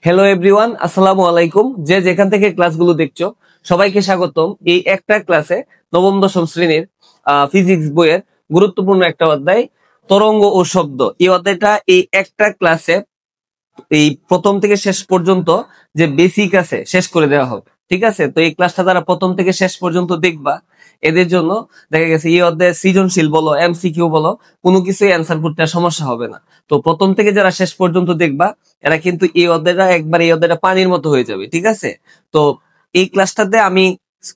Hello everyone, আসসালামু আলাইকুম। যে যেখান থেকে ক্লাসগুলো দেখছো সবাইকে স্বাগতম এই একটা ক্লাসে। নবম দশম শ্রেণীর ফিজিক্স বইয়ের গুরুত্বপূর্ণ একটা অধ্যায় তরঙ্গ ও শব্দ। এই অধ্যায়টা এই একটা ক্লাসে এই প্রথম থেকে শেষ পর্যন্ত যে বেসিক আছে শেষ করে দেওয়া হবে, ঠিক আছে? তো এই ক্লাসটা তারা প্রথম থেকে শেষ পর্যন্ত দেখবা। এদের জন্য দেখা গেছে এই অধ্যায়ে সৃজনশীল বলো, এমসিকিউ বলো, কোনো কিছুই অ্যান্সার করতে আর সমস্যা হবে না। তো প্রথম থেকে যারা শেষ পর্যন্ত দেখবা এরা কিন্তু এই অধ্যায়টা পানির মতো হয়ে যাবে, ঠিক আছে? তো এই ক্লাসটাতে আমি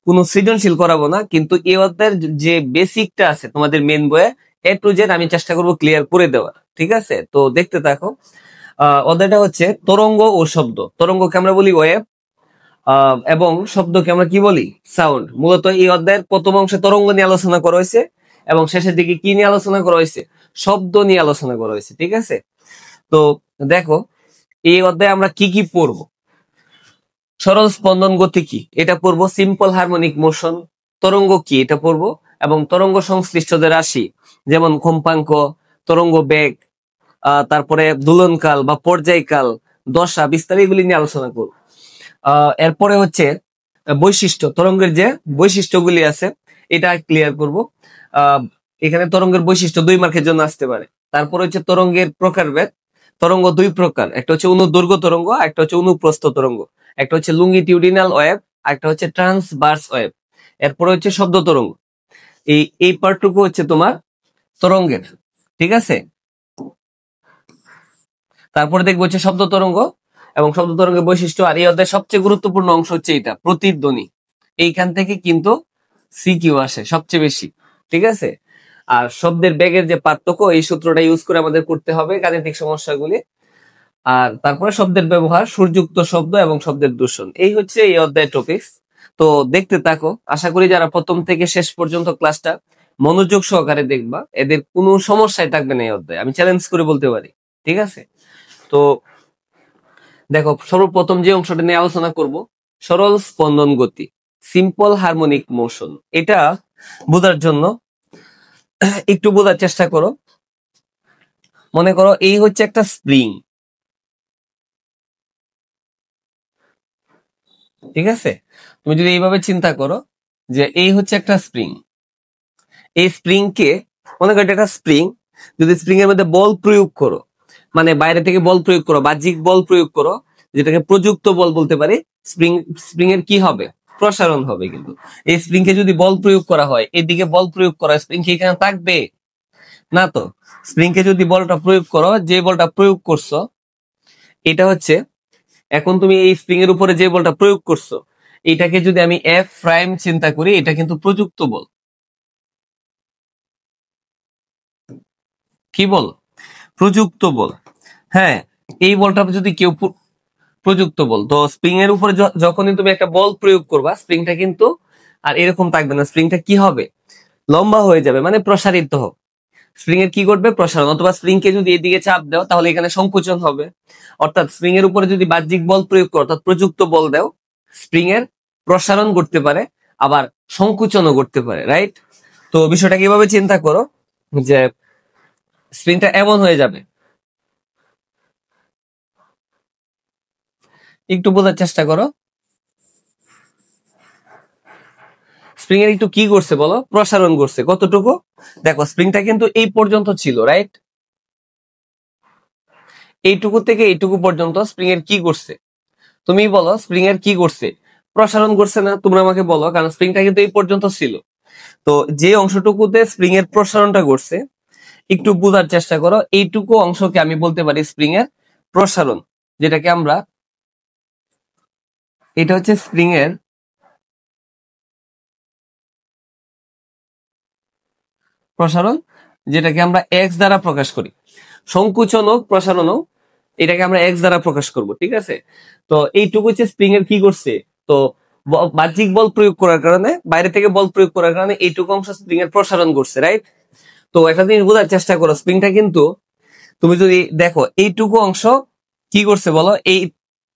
কোনো সৃজনশীল করাবো না, কিন্তু এই অধ্যায়ের যে বেসিকটা আছে তোমাদের মেন বইয়ে এ টু জেড আমি চেষ্টা করবো ক্লিয়ার করে দেওয়ার, ঠিক আছে? তো দেখতে থাকো। অধ্যায়টা হচ্ছে তরঙ্গ ও শব্দ। তরঙ্গকে আমরা বলি ওয়েভ, এবং শব্দকে আমরা কি বলি? সাউন্ড। মূলত এই অধ্যায়ের প্রথম অংশে তরঙ্গ নিয়ে আলোচনা করা হয়েছে এবং শেষের দিকে কি নিয়ে আলোচনা করা হয়েছে? শব্দ নিয়ে আলোচনা করা হয়েছে, ঠিক আছে? তো দেখো এই অধ্যায়ে আমরা কি কি পড়বো। সরল স্পন্দন গতি কি এটা পড়বো, সিম্পল হারমোনিক মোশন, তরঙ্গ কি এটা পড়বো, এবং তরঙ্গ সংশ্লিষ্ট যে রাশি যেমন কম্পাঙ্ক, তরঙ্গ বেগ, তারপরে দোলনকাল বা পর্যায়কাল, দশা, বিস্তার, এগুলি নিয়ে আলোচনা করব। এরপরে হচ্ছে বৈশিষ্ট্য, তরঙ্গের যে বৈশিষ্ট্যগুলি আছে এটা ক্লিয়ার করব। এখানে তরঙ্গের বৈশিষ্ট্য 2 মার্কের জন্য আসতে পারে। তারপর হচ্ছে তরঙ্গের প্রকারভেদ। তরঙ্গ 2 প্রকার, একটা হচ্ছে অনুদৈর্ঘ্য তরঙ্গ, একটা হচ্ছে অনুপ্রস্থ তরঙ্গ। একটা হচ্ছে লংগিটিউডিনাল ওয়েভ, একটা হচ্ছে ট্রান্সভার্স ওয়েভ। এরপরে হচ্ছে শব্দ তরঙ্গ। এই পার্টটুকু হচ্ছে তোমার তরঙ্গের, ঠিক আছে? তারপরে দেখবো হচ্ছে শব্দ তরঙ্গ এবং শব্দ তরঙ্গের বৈশিষ্ট্য। আর এই অধ্যায়ের সবচেয়ে গুরুত্বপূর্ণ অংশ হচ্ছে এটা প্রতিধ্বনি। এইখান থেকে কিন্তু সিকিউ আসে সবচেয়ে বেশি, ঠিক আছে? আর শব্দের বেগের যে পার্থক্য, এই সূত্রটা ইউজ করে আমাদের করতে হবে গাণিতিক সমস্যাগুলি। আর তারপরে শব্দের ব্যবহার, সুরযুক্ত শব্দ এবং শব্দের দূষণ। এই হচ্ছে এই অধ্যায়ের টপিকস। তো দেখতে থাকো। আশা করি যারা প্রথম থেকে শেষ পর্যন্ত ক্লাসটা মনোযোগ সহকারে দেখবা এদের কোনো সমস্যাই থাকবে না এই অধ্যায়ে, আমি চ্যালেঞ্জ করে বলতে পারি, ঠিক আছে? তো দেখো, সর্বপ্রথম যে অংশটা নিয়ে আলোচনা করব, সরল স্পন্দন গতি, সিম্পল হারমোনিক মোশন। এটা বোঝার জন্য একটু বোঝার চেষ্টা করো। মনে করো এই হচ্ছে একটা স্প্রিং, ঠিক আছে? তুমি যদি এইভাবে চিন্তা করো যে এই হচ্ছে একটা স্প্রিং, এই স্প্রিং কে মনে করো এটা একটা স্প্রিং। যদি স্প্রিং এর মধ্যে বল প্রয়োগ করো, মানে বাইরে থেকে বল প্রয়োগ করো, বাহ্যিক বল প্রয়োগ করো, যেটাকে প্রযুক্ত বল বলতে পারি, স্প্রিং এর কি হবে? প্রসারণ হবে। কিন্তু এই স্প্রিং কে যদি বল প্রয়োগ করা হয়, এদিকে বল প্রয়োগ করা হয়, স্প্রিং কি এখানে থাকবে? না তো। স্প্রিং কে যদি বলটা প্রয়োগ করো, যে বলটা প্রয়োগ করছো এটা হচ্ছে, এখন তুমি এই স্প্রিং এর উপরে যে বলটা প্রয়োগ করছো এটাকে যদি আমি এফ প্রাইম চিন্তা করি, এটা কিন্তু প্রযুক্ত বল। কি বল? প্রযুক্ত বল। হ্যাঁ, এই বলটা যদি কেউ প্রযুক্ত বল, তো স্প্রিং এর উপরে যখনই তুমি একটা বল প্রয়োগ করবা, স্প্রিংটা কিন্তু আর এরকম থাকবে না। স্প্রিংটা কি হবে? লম্বা হয়ে যাবে, মানে প্রসারিত হবে। স্প্রিং এর কি করবে? প্রসারণ। অথবা স্প্রিং কে যদি এদিকে চাপ দাও তাহলে এখানে সংকোচন হবে। অর্থাৎ স্প্রিং এর উপরে যদি বাহ্যিক বল প্রয়োগ করো, অর্থাৎ প্রযুক্ত বল দাও, স্প্রিং এর প্রসারণ করতে পারে, আবার সংকোচনও করতে পারে, রাইট? তো বিষয়টা কিভাবে চিন্তা করো যে স্প্রিংটা এমন হয়ে যাবে, একটু বোঝার চেষ্টা করো। স্প্রিং এর একটু কি করছে বলো? প্রসারণ করছে। কতটুকু? দেখো, স্প্রিংটা কিন্তু এই পর্যন্ত ছিল, রাইট? এইটুকু থেকে এইটুকু পর্যন্ত স্প্রিং এর কি করছে? তুমি বলো, স্প্রিং এর কি করছে? প্রসারণ করছে না? তোমরা আমাকে বলো, কারণ স্প্রিংটা কিন্তু এই পর্যন্ত ছিল। তো যে অংশটুকুতে স্প্রিং এর প্রসারণটা করছে, একটু বোঝার চেষ্টা করো। এইটুকু অংশকে আমি বলতে পারি স্প্রিং এর প্রসারণ, যেটাকে আমরা, এটা হচ্ছে স্প্রিং এর প্রসারণ, যেটাকে আমরা এক্স দ্বারা প্রকাশ করি। সংকুচন হোক প্রসারণ হোক, এটাকে আমরা এক্স দ্বারা প্রকাশ করব, ঠিক আছে? তো এইটুকু হচ্ছে স্প্রিং এর কি করছে। তো বাহ্যিক বল প্রয়োগ করার কারণে, বাইরে থেকে বল প্রয়োগ করার কারণে এইটুকু অংশ স্প্রিং এর প্রসারণ করছে, রাইট? তো একটা জিনিস বোঝার চেষ্টা করো, স্প্রিংটা কিন্তু তুমি যদি দেখো এইটুকু অংশ কি করছে বলো,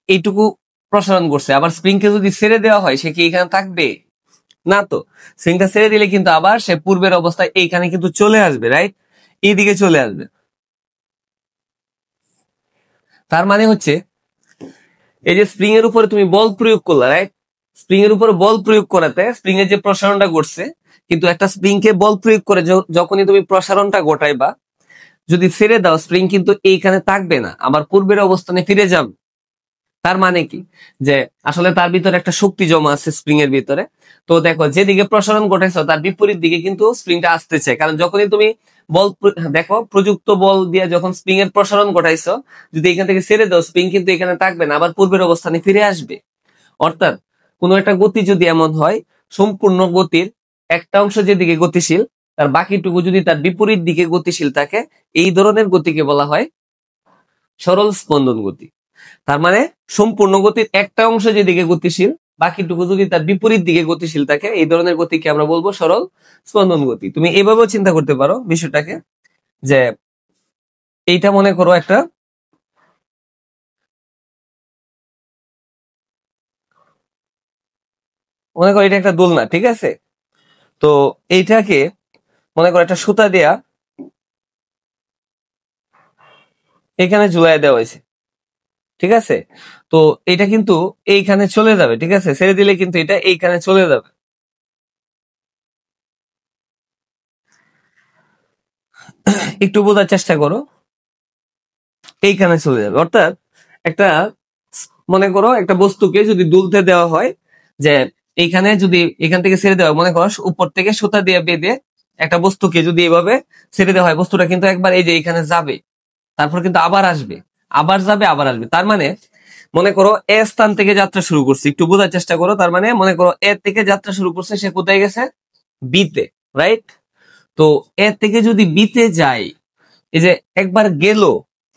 এইটুকু প্রসারণ করছে। আবার স্প্রিং কে যদি ছেড়ে দেওয়া হয়, সে কি এখানে থাকবে? না তো। স্প্রিংটা ছেড়ে দিলে কিন্তু আবার সে পূর্বের অবস্থায় এইখানে কিন্তু চলে আসবে, রাইট? এইদিকে চলে আসবে। তার মানে হচ্ছে এই যে স্প্রিং এর উপরে তুমি বল প্রয়োগ করলা, রাইট? স্প্রিং এর উপরে বল প্রয়োগ করাতে স্প্রিং এর যে প্রসারণটা ঘটছে, কিন্তু একটা স্প্রিং কে বল প্রয়োগ করে যখনই তুমি প্রসারণটা ঘটাইবা, যদি ছেড়ে দাও স্প্রিং কিন্তু এইখানে থাকবে না, আবার পূর্বের অবস্থানে ফিরে যাবে। তার মানে কি, যে আসলে তার ভিতরে একটা শক্তি জমা আছে স্প্রিং এর ভিতরে। তো দেখো যেদিকে প্রসারণ ঘটাইছো তার বিপরীত দিকে কিন্তু স্প্রিংটা আসতে চায়, কারণ যখনই তুমি বল দেখো প্রযুক্ত বল দিয়ে যখন স্প্রিং এর প্রসারণ ঘটাইছো, যদি এখান থেকে ছেড়ে দাও স্প্রিং কিন্তু এখানে থাকবে না, আবার পূর্বের অবস্থানে ফিরে আসবে। অর্থাৎ কোন একটা গতি যদি এমন হয়, সম্পূর্ণ গতির একটা অংশ যেদিকে গতিশীল তার বাকিটুকু যদি তার বিপরীত দিকে গতিশীল থাকে, এই ধরনের গতিকে বলা হয় সরল স্পন্দন গতি। তার মানে সম্পূর্ণ গতির একটা অংশ যেদিকে গতিশীল, বাকিটুকু যদি তার বিপরীত দিকে গতিশীল থাকে, এই ধরনের গতিকে আমরা বলবো সরল স্পন্দন গতি। তুমি এভাবেও চিন্তা করতে পারো বিষয়টাকে, যে এইটা মনে করো একটা মনে করো এটা একটা দোলনা, ঠিক আছে? তো এইটাকে মনে করো একটা সুতা দেয়া এখানে ঝুলাই দেওয়া হয়েছে, ঠিক আছে? তো এটা কিন্তু এইখানে চলে যাবে, ঠিক আছে? ছেড়ে দিলে কিন্তু এটা এইখানে চলে যাবে। একটু বোঝার চেষ্টা করো, এইখানে চলে যাবে। অর্থাৎ একটা মনে করো একটা বস্তুকে যদি দুলতে দেওয়া হয়, যে এইখানে যদি এখান থেকে ছেড়ে দেওয়া হয়, মনে করো উপর থেকে সুতা দিয়ে বেঁধে একটা বস্তুকে যদি এইভাবে ছেড়ে দেওয়া হয়, বস্তুটা কিন্তু একবার এই যে এখানে যাবে, তারপর কিন্তু আবার আসবে, আবার যাবে, আবার আসবে। তার মানে মনে করো এ স্থান থেকে যাত্রা শুরু করছে, একটু বোঝার চেষ্টা করো। তার মানে মনে করো এ থেকে যাত্রা শুরু করছে, সে কোথায় গেছে? বিতে, রাইট? তো এ থেকে যদি বিতে যায়, এই যে একবার গেল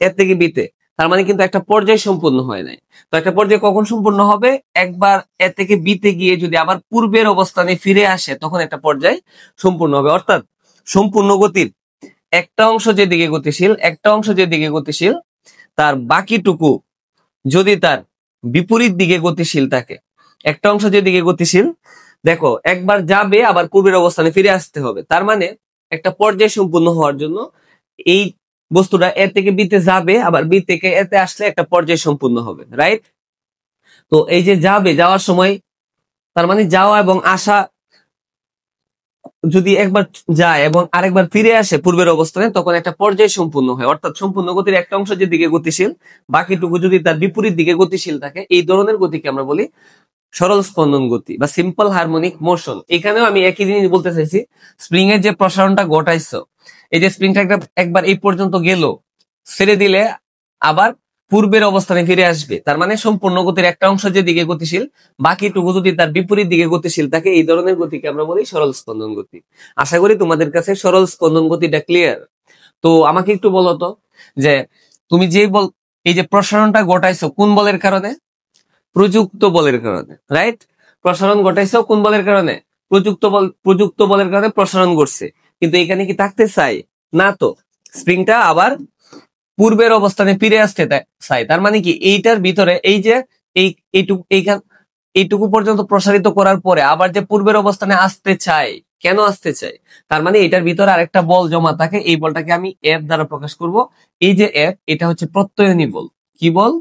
এ থেকে বিতে, তার মানে কিন্তু একটা পর্যায় সম্পূর্ণ হয় নাই। তো একটা পর্যায় কখন সম্পূর্ণ হবে? একবার এ থেকে বিতে গিয়ে যদি আবার পূর্বের অবস্থানে ফিরে আসে, তখন একটা পর্যায় সম্পূর্ণ হবে। অর্থাৎ সম্পূর্ণ গতির একটা অংশ যেদিকে গতিশীল, একটা অংশ যেদিকে গতিশীল, তার বাকিটুকু যদি তার বিপরীত দিকে গতিশীল থাকে, একটা অংশ যেদিকে গতিশীল, দেখো একবার যাবে আবার পূর্বের অবস্থানে ফিরে আসতে হবে। তার মানে একটা পর্যায় সম্পূর্ণ হওয়ার জন্য এই বস্তুটা এ থেকে বিতে যাবে, আবার বি থেকে এতে আসলে একটা পর্যায় সম্পূর্ণ হবে, রাইট? তো এই যে যাবে, যাওয়ার সময়, তার মানে যাওয়া এবং আসা যদি একবার যায় এবং আরেকবার ফিরে আসে পূর্বের অবস্থানে, তখন একটা পর্যায় সম্পূর্ণ হয়। অর্থাৎ সম্পূর্ণ গতির একটা অংশ যেদিকে গতিশীল, বাকিটুকু যদি তার বিপরীত দিকে গতিশীল থাকে, এই ধরনের গতিকে আমরা বলি সরল স্পন্দন গতি বা সিম্পল হারমোনিক মোশন। এখানেও আমি একই জিনিস বলতে চাইছি, স্প্রিং এর যে প্রসারণটা ঘটাইছো, এই যে স্প্রিংটা একবার এই পর্যন্ত গেল, ছেড়ে দিলে আবার পূর্বের অবস্থানে ফিরে আসবে। তার মানে সম্পূর্ণ গতির একটা অংশ যেদিকে গতিশীল, বাকিটুকু যদি তার বিপরীত দিকে গতিশীল থাকে, এই ধরনের গতিকে আমরা বলি সরল স্পন্দন গতি। আশা করি তোমাদের কাছে সরল স্পন্দন গতিটা ক্লিয়ার। তো আমাকে একটু বলো তো, যে তুমি যে বল এই যে প্রসারণটা ঘটাইছো কোন বলের কারণে? প্রযুক্ত বলের কারণে, রাইট? প্রসারণ ঘটাইছো কোন বলের কারণে? প্রযুক্ত বলের কারণে প্রসারণ ঘটছে। কিন্তু এখানে কি থাকতে চাই? না তো, স্প্রিংটা আবার পূর্বের অবস্থানে ফিরে আসতে চাই। তার মানে কি এইটার ভিতরে এই যে এইটুকু পর্যন্ত প্রসারিত করার পরে আবার যে পূর্বের অবস্থানে আসতে চাই, কেন আসতে চাই? তার মানে এটার ভিতরে আরেকটা বল জমা থাকে, এই বলটাকে আমি এফ দ্বারা প্রকাশ করব। এই যে এফ, এটা হচ্ছে প্রত্যয়নী বল। কি বল?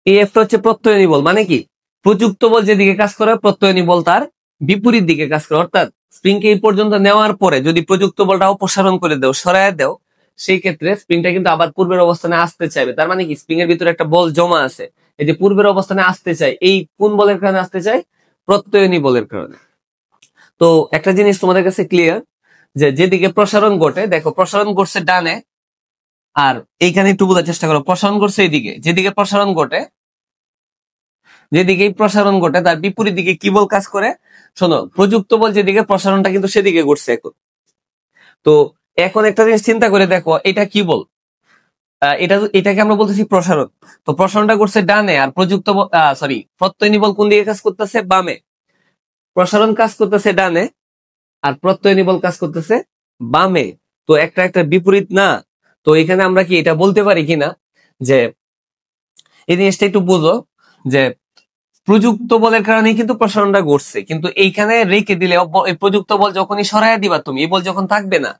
এই এফটা হচ্ছে প্রত্যয়নী বল। মানে কি, প্রযুক্ত বল যেদিকে কাজ করে, প্রত্যয়নী বল তার বিপরীত দিকে কাজ করে। অর্থাৎ স্প্রিংকে এই পর্যন্ত নেওয়ার পরে যদি প্রযুক্ত বলটা অপসারণ করে দাও, সরায় দাও, সেই ক্ষেত্রে স্প্রিংটা কিন্তু আবার পূর্বের অবস্থানে আসতে চাইবে। তার মানে কি, স্প্রিং এর ভিতরে একটা বল জমা আছে, এই যে পূর্বের অবস্থানে আসতে চাই, এই কোন বলের কারণে আসতে চাই? প্রত্যয়নী বলের কারণে। তো একটা জিনিস তোমাদের কাছে ক্লিয়ার, যে যেদিকে প্রসারণ ঘটে, দেখো প্রসারণ ঘটছে ডানে, আর এইখানে একটু বোঝার চেষ্টা করো, প্রসারণ ঘটছে এইদিকে। যেদিকে প্রসারণ ঘটে, যেদিকেই প্রসারণ ঘটে, তার বিপরীত দিকে কি বল কাজ করে? শোনো, প্রযুক্ত বল যেদিকে, প্রসারণটা কিন্তু সেদিকে ঘটছে এখন। তো এখন একটা জিনিস চিন্তা করে দেখো, এটা কি বল? এটাকে আমরা বলতেছি প্রসারণ। তো প্রসারণটা করছে ডানে, আর প্রত্যয়নী বল কোন দিকে কাজ করতেছে? বামে। প্রসারণ কাজ করতেছে ডানে, আর প্রত্যয়নী বল কাজ করতেছে বামে। তো একটা একটা বিপরীত না? তো এখানে আমরা কি এটা বলতে পারি কিনা, যে এই জিনিসটা একটু বুঝো, যে প্রযুক্ত বলের কারণে কিন্তু প্রসারণটা ঘটছে, কিন্তু এইখানে রেখে দিলে এই প্রযুক্ত বল যখনই সরাইয়া দিবা তুমি, এই বল যখন থাকবে না,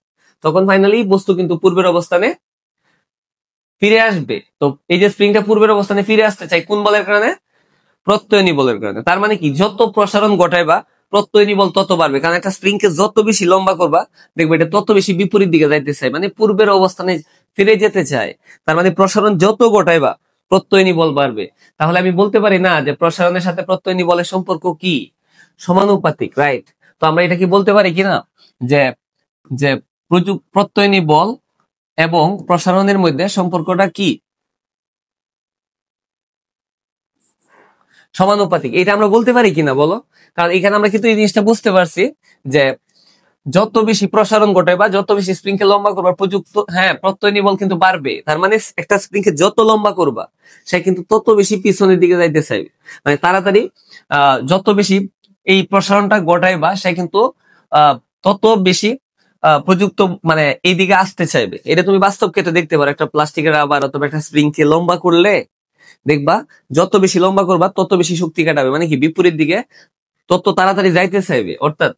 তখন ফাইনালি বস্তু কিন্তু পূর্বের অবস্থানে ফিরে আসবে। তো এই যে স্প্রিংটা পূর্বের অবস্থানে ফিরে আসতে চাই কোন বলের কারণে? প্রত্যয়নী বলের কারণে। তার মানে কি, যত প্রসারণ ঘটাইবা প্রত্যয়নী বল তত বাড়বে, কারণ একটা স্প্রিং কে যত বেশি লম্বা করবা দেখবে এটা তত বেশি বিপরীত দিকে যাইতে চায়, মানে পূর্বের অবস্থানে ফিরে যেতে চায়। তার মানে প্রসারণ যত ঘটাইবা প্রত্যয়নী বল বাড়বে। তাহলে আমি বলতে পারি না যে প্রসারণের সাথে প্রত্যয়নী বলের সম্পর্ক কি? সমানুপাতিক, রাইট? তো আমরা এটা কি বলতে পারি কিনা যে যে প্রত্যয়নী বল এবং প্রসারণের মধ্যে সম্পর্কটা কি? সমানুপাতিক। এটা আমরা বলতে পারি কিনা বলো? কারণ এখানে আমরা কিন্তু এই জিনিসটা বুঝতে পারছি যে যত বেশি প্রসারণ ঘটাইবা, যত বেশি স্প্রিং কে লম্বা করবা প্রযুক্ত, হ্যাঁ, প্রত্যয়নী বল কিন্তু বাড়বে। তার মানে একটা স্প্রিং কে যত লম্বা করবা সে কিন্তু তত বেশি পিছনের দিকে যাইতে চাইবে, মানে তাড়াতাড়ি যত বেশি এই প্রসারণটা ঘটাইবা সে কিন্তু তত বেশি প্রযুক্ত, মানে এই দিকে আসতে চাইবে। এটা তুমি বাস্তব ক্ষেত্রে দেখতে পারো, একটা প্লাস্টিকের রাবার অথবা একটা স্প্রিং কে লম্বা করলে দেখবা যত বেশি লম্বা করবা তত বেশি শক্তি কাটাবে, মানে কি বিপরীত দিকে তত তাড়াতাড়ি যাইতে চাইবে। অর্থাৎ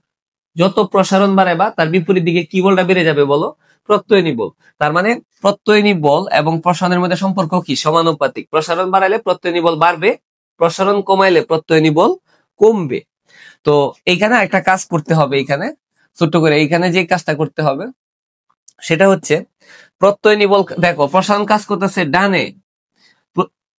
যত প্রসারণ বাড়াবা তার বিপরীত দিকে কি বলটা বেড়ে যাবে বলো? প্রত্যয়নী বল। তার মানে প্রত্যয়নী বল এবং প্রসারণের মধ্যে সম্পর্ক কি? সমানুপাতিক। প্রসারণ বাড়াইলে প্রত্যয়নী বল বাড়বে, প্রসারণ কমাইলে প্রত্যয়নী বল কমবে। তো এইখানে একটা কাজ করতে হবে, এখানে ছোট্ট করে এইখানে যে কাজটা করতে হবে সেটা হচ্ছে প্রত্যয়নী বল, দেখো প্রসারণ কাজ করতেছে ডানে,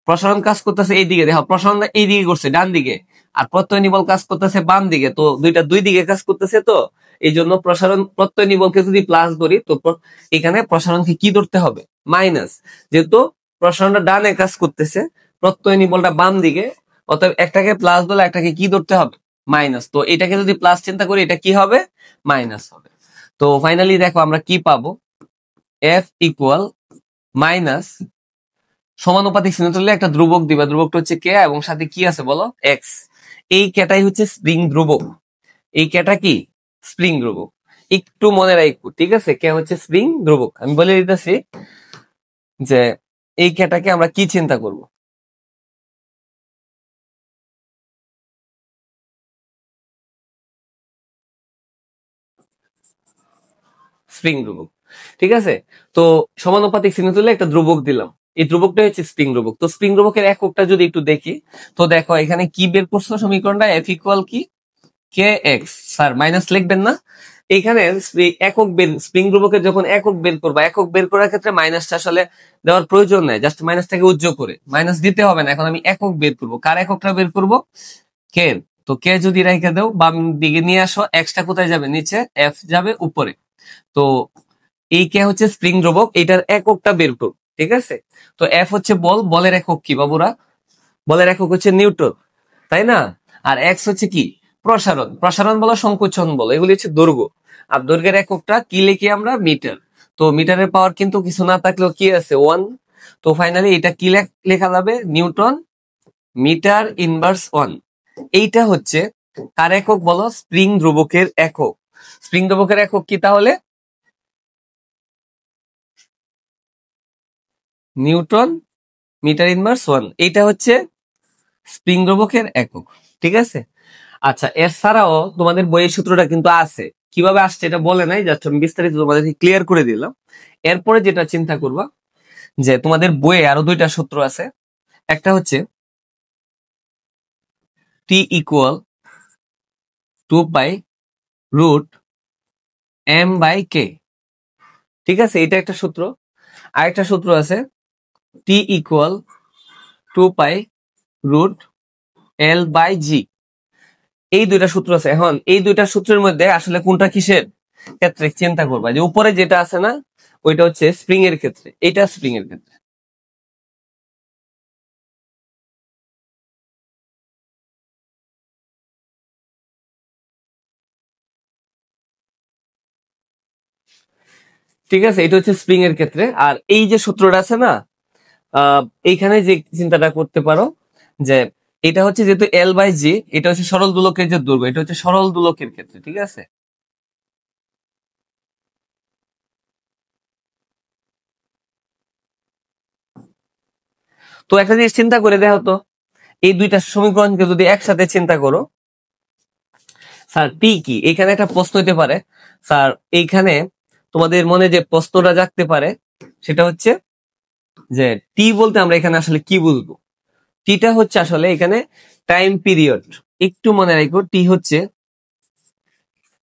প্রসারণ কাজ করতেছে এই দিকে, দেখো প্রসারণ এই দিকে করছে ডান দিকে, আর প্রত্যয়নী বল কাজ করতেছে বাম দিকে। তো দুইটা দুই দিকে কাজ করতেছে, তো এই জন্য প্রসারণ প্রত্যয়নী বলকে যদি প্লাস ধরি তো এখানে প্রসারণকে কি ধরতে হবে? মাইনাস। যেহেতু প্রসারণটা ডানে কাজ করতেছে, প্রত্যয়নী বলটা বাম দিকে, অতএব একটাকে প্লাস ধরলে একটাকে কি ধরতে হবে? মাইনাস। তো এটাকে যদি প্লাস চিন্তা করি এটা কি হবে? মাইনাস হবে। তো ফাইনালি দেখো আমরা কি পাবো? এফ ইকুয়াল মাইনাস, সমানুপাতিক চিহ্ন তুললে একটা ধ্রুবক দিবা, ধ্রুবকটা হচ্ছে কে এবং সাথে কি আছে বলো? এক্স। এই কেটাই হচ্ছে স্প্রিং ধ্রুবক, এই কেটা কি? স্প্রিং ধ্রুবক। একটু মনে রাখবো, ঠিক আছে? কে হচ্ছে স্প্রিং ধ্রুবক। আমি বলে দিতেছি যে এই কেটাকে আমরা কি চিন্তা করব। স্প্রিং ধ্রুবক, ঠিক আছে? তো সমানুপাতিক চিহ্ন তুললে একটা ধ্রুবক দিলাম, এই ধ্রুবকটা হচ্ছে স্প্রিং ধ্রুবক। তো স্প্রিং ধ্রুবকের এককটা যদি একটু দেখি, তো দেখো এখানে কি বের করছো সমীকরণটা? এফ ইকুয়াল কি? কে এক্স। স্যার মাইনাস লিখবেন না? এইখানে একক বের, স্প্রিং ধ্রুবকের যখন একক বের করবা, একক বের করার ক্ষেত্রে মাইনাসটা আসলে দেওয়ার প্রয়োজন নেই, জাস্ট মাইনাসটাকে উজ্জ্বল করে মাইনাস দিতে হবে না। এখন আমি একক বের করবো, কার এককটা বের করবো? কে। তো কে যদি রেখে দাও বাম দিকে নিয়ে আসো, এক্সটা কোথায় যাবে? নিচে, এফ যাবে উপরে। তো এই কে হচ্ছে স্প্রিং ধ্রুবক, এটার এককটা বের করবো, ঠিক আছে? তো এফ হচ্ছে বল, বলের একক কি বাবুরা? বলের একক হচ্ছে নিউটন, তাই না? আর এক্স হচ্ছে কি? প্রসারণ। প্রসারণ বলো, সংকোচন বলো, এগুলি হচ্ছে দৈর্ঘ্য। আর দৈর্ঘ্যের এককটা কি লিখি আমরা? মিটার। তো মিটারের পাওয়ার কিন্তু কিছু না থাকলেও কি আছে? 1। তো ফাইনালি এটা কি লেখা যাবে? Newton metre inverse 1। এইটা হচ্ছে কার একক বলো? স্প্রিং ধ্রুবকের একক। স্প্রিং ধ্রুবকের একক কি তাহলে? Newton metre inverse 1। এইটা হচ্ছে স্প্রিং ধ্রুবকের একক, ঠিক আছে? আচ্ছা, এছাড়াও তোমাদের বইয়ের সূত্রটা কিন্তু আছে, কিভাবে আসছে এটা বলে নাই, জাস্ট আমি বিস্তারিত তোমাদেরকে ক্লিয়ার করে দিলাম। এরপরে যেটা চিন্তা করবা যে তোমাদের বইয়ে আরো দুইটা সূত্র আছে। একটা হচ্ছে টি ইকুয়াল 2π√m/k, ঠিক আছে? এটা একটা সূত্র। আরেকটা সূত্র আছে টি ইকুয়াল 2π√L/g। এই দুইটা সূত্র আছে। এখন এই দুইটা সূত্রের মধ্যে আসলে কোনটা কিসের ক্ষেত্রে চিন্তা করবা? যে উপরে যেটা আছে না, ওইটা হচ্ছে স্প্রিং এর ক্ষেত্রে, এটা স্প্রিং এর ক্ষেত্রে। ঠিক আছে, এটা হচ্ছে স্প্রিং এর ক্ষেত্রে। আর এই যে সূত্রটা আছে না, এইখানে যে চিন্তাটা করতে পারো যে এটা হচ্ছে যেহেতু L/g, এটা হচ্ছে সরল দোলকের যে দৈর্ঘ্য, এটা হচ্ছে সরল দোলকের ক্ষেত্রে, ঠিক আছে? তো একটা জিনিস চিন্তা করে দেখো তো, এই দুইটা সমীকরণকে যদি একসাথে চিন্তা করো, স্যার টি কি? এখানে একটা প্রশ্ন হতে পারে, স্যার এইখানে তোমাদের মনে যে প্রশ্নটা জাগতে পারে সেটা হচ্ছে যে টি বলতে আমরা এখানে আসলে কি বুঝবো। টিটা হচ্ছে আসলে এখানে টাইম পিরিয়ড। একটু মনে রাখো, টি হচ্ছে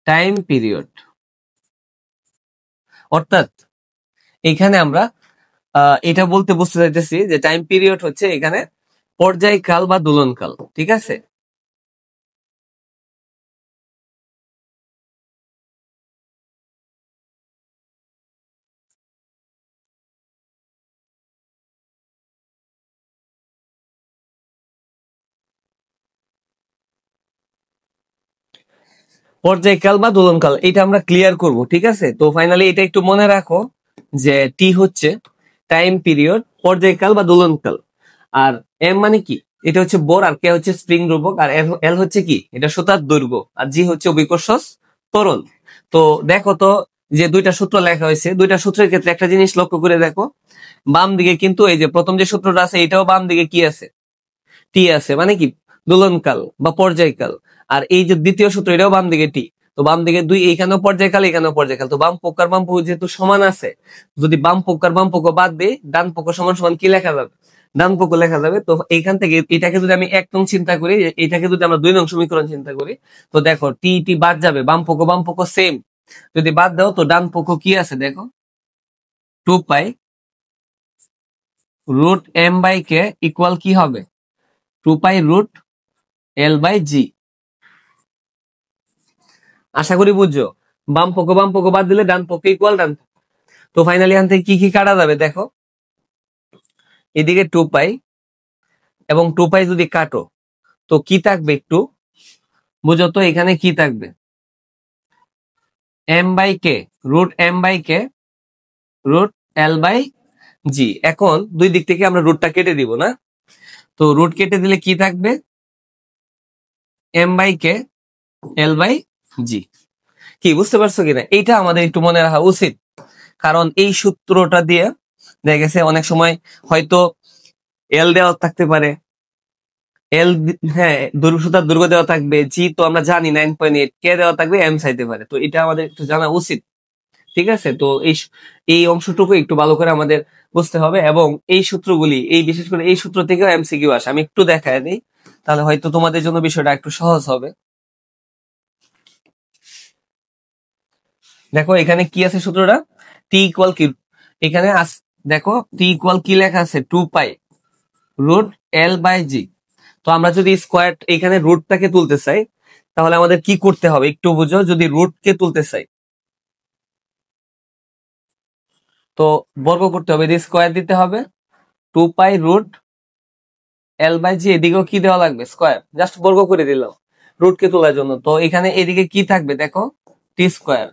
টাইম পিরিয়ড। অর্থাৎ এখানে আমরা এটা বলতে বুঝতে চাইতেছি যে টাইম পিরিয়ড হচ্ছে এখানে পর্যায়কাল বা দোলনকাল। ঠিক আছে, পর্যায়কাল বা দোলনকাল এটা আমরা ক্লিয়ার করব। ঠিক আছে, তো ফাইনালি এটা একটু মনে রাখো যে টি হচ্ছে টাইম পিরিয়ড, পর্যায়কাল বা দোলনকাল। আর এম মানে কি, এটা হচ্ছে বোর, আর কে হচ্ছে স্প্রিং রূপক, আর এল হচ্ছে কি, এটা সুতার দৈর্ঘ্য, আর জি হচ্ছে অভিকর্ষজ ত্বরণ। তো দেখো তো যে দুইটা সূত্র লেখা হয়েছে, দুইটা সূত্রের ক্ষেত্রে একটা জিনিস লক্ষ্য করে দেখো, বাম দিকে কিন্তু এই যে প্রথম যে সূত্রটা আছে এটাও বাম দিকে কি আছে, টি আছে, মানে কি দোলনকাল বা পর্যায়কাল। আর এই যে দ্বিতীয় সূত্র এটাও বাম দিকে টি, তো বাম দিকে দুই, এইখানেও পর্যায়কাল এখানেও পর্যায়কাল। তো বাম পক্ষ আর বাম পক্ষ যেহেতু সমান আছে, যদি বাম পক্ষ আর বাম পক্ষ বাদ দিই, ডান পক্ষ সমান সমান কি লেখা যাবে, ডান পক্ষ লেখা যাবে। তো এইখান থেকে এটাকে যদি আমি 1 নং চিন্তা করি, এটাকে যদি আমরা 2 নং সমীকরণ চিন্তা করি, তো দেখো টি টি বাদ যাবে, বাম পক্ষ সেম, যদি বাদ দাও তো ডান পক্ষ কি আছে দেখো, 2 pi root M by K equal কি হবে, 2 পাই রুট এল বাই জি। আশা করি বুঝছো, বাম পক্ষ বাদ দিলে ডান পক্ষ ইকুয়াল ডান পক্ষ। তো ফাইনালি এখান থেকে কি কি কাটা যাবে দেখো, এদিকে 2 পাই এবং 2 পাই যদি কাটো তো কি থাকবে একটু বুঝো তো, এখানে কি থাকবে, M by K root M by K root L by G. এখন দুই দিক থেকে আমরা রুটটা কেটে দিব না, তো রুট কেটে দিলে কি থাকবে, M by K L by G. কি বুঝতে পারছো কিনা, এইটা আমাদের একটু মনে রাখা উচিত, কারণ এই সূত্রটা দিয়ে দেখা গেছে অনেক সময় হয়তো এল দেওয়া থাকতে পারে, এল, হ্যাঁ সুতার দৈর্ঘ্য দেওয়া থাকবে, জি তো আমরা জানি 9.8, কে দেওয়া থাকবে, এম চাইতে পারে, তো এটা আমাদের একটু জানা উচিত। ঠিক আছে, তো এই অংশটুকু একটু ভালো করে আমাদের বুঝতে হবে, এবং এই সূত্রগুলি, এই বিশেষ করে এই সূত্র থেকেও এমসিকিউ আসে। আমি একটু দেখায় দিই, তাহলে হয়তো তোমাদের জন্য বিষয়টা একটু সহজ হবে। দেখো এখানে কি আছে সূত্রটা, টি ইকুয়াল কি, এখানে দেখো টি ইকুয়াল কি লেখা আছে, 2 পাই রুট এল বাই জি। তো আমরা যদি স্কোয়ার এখানে রুটটাকে তুলতে চাই, তাহলে আমাদের কি করতে হবে একটু বুঝো, যদি রুটকে তুলতে চাই তো বর্গ করতে হবে, স্কোয়ার দিতে হবে, 2 পাই রুট এল বাই জি, এদিকেও কি দেওয়া লাগবে, স্কোয়ার, জাস্ট বর্গ করে দিলাম রুটকে তোলার জন্য। তো এখানে এদিকে কি থাকবে দেখো, টি স্কোয়ার,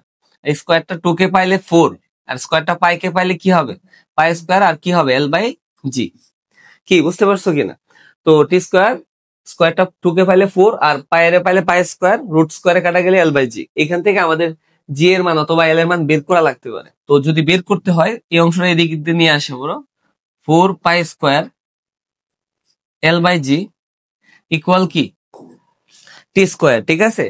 এই স্কোয়ারটা 2 কে পাইলে 4, আর স্কোয়ারটা পাই কে পাইলে কি হবে, পাই স্কোয়ার, আর কি হবে এল বাই জি। কি বুঝতে পারছো কিনা, তো টি স্কোয়ার, স্কোয়ারটা 2 কে পাইলে 4, আর পায়ের পাইলে পাই স্কোয়ার, রুট স্কোয়ারে কাটা গেলে এল বাই জি। এখান থেকে আমাদের জি এর মান অথবা এল এর মান বের করা লাগতে পারে। তো যদি বের করতে হয় এই অংশটা এদিকে দিয়ে নিয়ে আসে বড়, 4 pi square L by g equal কি, টি স্কোয়ার। ঠিক আছে,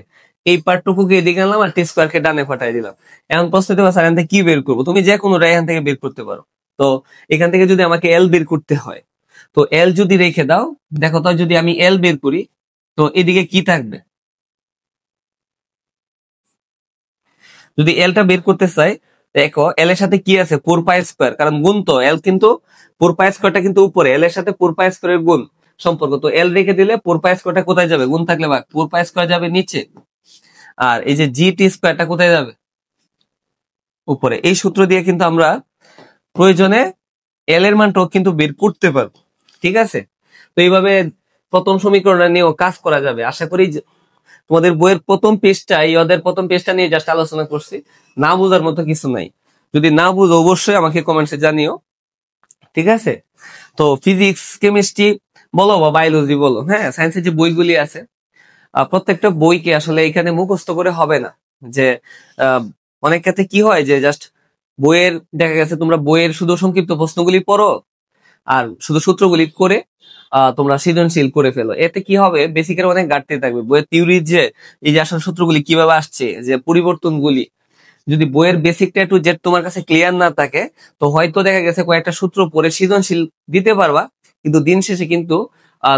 এই পার্টটুকুকে এদিকে আনলাম আর টি স্কোয়ারকে ডানে পাঠাই দিলাম। এখন প্রশ্ন দেওয়া এখান থেকে কি বের করবো, তুমি যে কোনো এখান থেকে বের করতে পারো। তো এখান থেকে যদি আমাকে এল বের করতে হয়, তো এল যদি রেখে দাও, দেখো তো যদি আমি এল বের করি তো এদিকে কি থাকবে, যদি এলটা বের করতে চাই দেখো এল এর সাথে কি আছে, 4 পাই স্কোয়ার, কারণ গুণ তো এল কিন্তু 4 পাই স্কোয়ারটা কিন্তু উপরে, এল এর সাথে 4 পাই স্কোয়ারের গুণ সম্পর্ক, তো এল রেখে দিলে 4 পাই স্কোয়ারটা কোথায় যাবে, গুণ থাকলে ভাগ, 4 পাই স্কোয়ার যাবে নিচে, আর এই যে জি টি স্কোয়ারটা কোথায় যাবে, উপরে। এই সূত্র দিয়ে কিন্তু আমরা প্রয়োজনে এল এর মানটাও কিন্তু বের করতে পারবো। ঠিক আছে, তো এইভাবে প্রথম সমীকরণটা নিয়েও কাজ করা যাবে। আশা করি তোমাদের বইয়ের প্রথম পেজটা, ওদের প্রথম পেজটা নিয়ে জাস্ট আলোচনা করছি, না বোঝার মতো কিছু নাই। যদি না বুঝো অবশ্যই আমাকে কমেন্টসে জানিও। ঠিক আছে, তো ফিজিক্স কেমিস্ট্রি বলো বা বায়োলজি বলো, হ্যাঁ সায়েন্সের যে বইগুলি আছে প্রত্যেকটা বইকে আসলে এখানে মুখস্থ করে হবে না। যে অনেক ক্ষেত্রে কি হয় যে জাস্ট বইয়ের দেখা গেছে তোমরা বইয়ের শুধু সংক্ষিপ্ত প্রশ্নগুলি পড়ো আর শুধু সূত্রগুলি করে তোমরা সৃজনশীল করে ফেলো, এতে কি হবে, বেসিকের অনেক ঘাটতি থাকবে। বইয়ের থিওরির যে এই যে আসল সূত্রগুলি কিভাবে আসছে, যে পরিবর্তনগুলি, যদি বইয়ের বেসিকটা একটু জেড তোমার কাছে ক্লিয়ার না থাকে, তো হয়তো দেখা গেছে কয়েকটা সূত্র পড়ে সৃজনশীল দিতে পারবা, কিন্তু দিন শেষে কিন্তু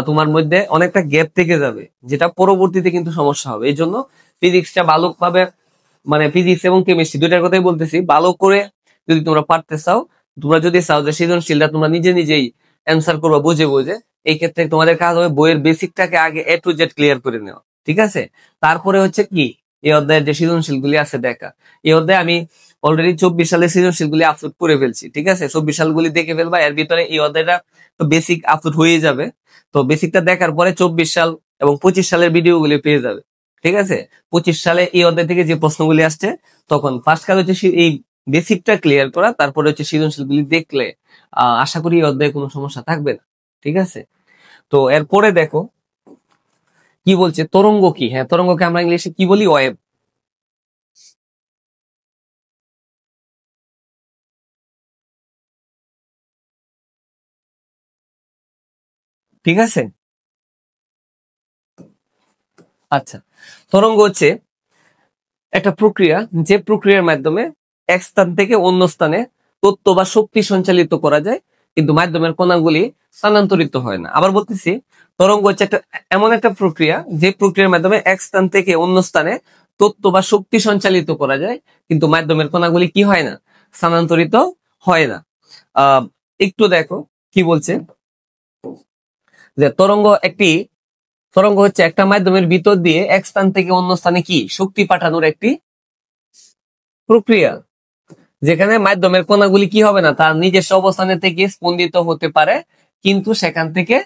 তোমার মধ্যে অনেকটা গ্যাপ থেকে যাবে, যেটা পরবর্তীতে কিন্তু সমস্যা হবে। এই জন্য ফিজিক্সটা ভালোভাবে, মানে ফিজিক্স এবং কেমিস্ট্রি দুইটার কথাই বলতেছি, ভালো করে যদি তোমরা পারতে চাও, তোমরা যদি চাও যে সৃজনশীলটা তোমরা নিজে নিজেই অ্যান্সার করবা বুঝে বুঝে, এই ক্ষেত্রে তোমাদের কাজ হবে বইয়ের বেসিকটাকে আগে এ টু জেড ক্লিয়ার করে নেওয়া, ঠিক আছে? তারপরে হচ্ছে কি, এই অধ্যায়ের যে সৃজনশীল গুলি আছে দেখা। এই অধ্যায়ে আমি অলরেডি 24 সালের সৃজনশীল গুলি আপলোড করে ফেলছি, ঠিক আছে? 24 সালগুলি দেখে ফেলবা, এর ভিতরে এই অধ্যায়টা তো বেসিক আপলোড হয়ে যাবে। তো বেসিকটা দেখার পরে 24 সাল এবং 25 সালের ভিডিও গুলি পেয়ে যাবে, ঠিক আছে? 25 সালে এই অধ্যায় থেকে যে প্রশ্নগুলি আসছে, তখন ফার্স্ট কাজ হচ্ছে এই বেসিকটা ক্লিয়ার করা, তারপরে হচ্ছে সৃজনশীল গুলি দেখলে আশা করি এই অধ্যায়ে কোনো সমস্যা থাকবে না, ঠিক আছে? তো এরপরে দেখো কি বলছে, তরঙ্গ কি? হ্যাঁ, তরঙ্গকে আমরা ইংলিশে কি বলি? ওয়েভ। ঠিক আছে, আচ্ছা। তরঙ্গ হচ্ছে একটা প্রক্রিয়া, যে প্রক্রিয়ার মাধ্যমে এক স্থান থেকে অন্য স্থানে তথ্য বা শক্তি সঞ্চালিত করা যায়, কিন্তু মাধ্যমের কণাগুলি স্থানান্তরিত হয় না। আবার বলতেছি, তরঙ্গ হচ্ছে একটা এমন একটা প্রক্রিয়া, যে প্রক্রিয়ার মাধ্যমে এক স্থান থেকে অন্য স্থানে তথ্য বা শক্তি সঞ্চালিত করা যায়, কিন্তু মাধ্যমের কণাগুলি কি হয় না? স্থানান্তরিত হয় না। আহ একটু দেখো কি বলছে, যে তরঙ্গ হচ্ছে একটা মাধ্যমের ভিতর দিয়ে এক স্থান থেকে অন্য স্থানে কি শক্তি পাঠানোর একটি প্রক্রিয়া, যেখানে মাধ্যমের কণাগুলি কি হবে না, তার নিজস্ব অবস্থানে থেকে স্পন্দিত হতে পারে, কিন্তু সেখান থেকে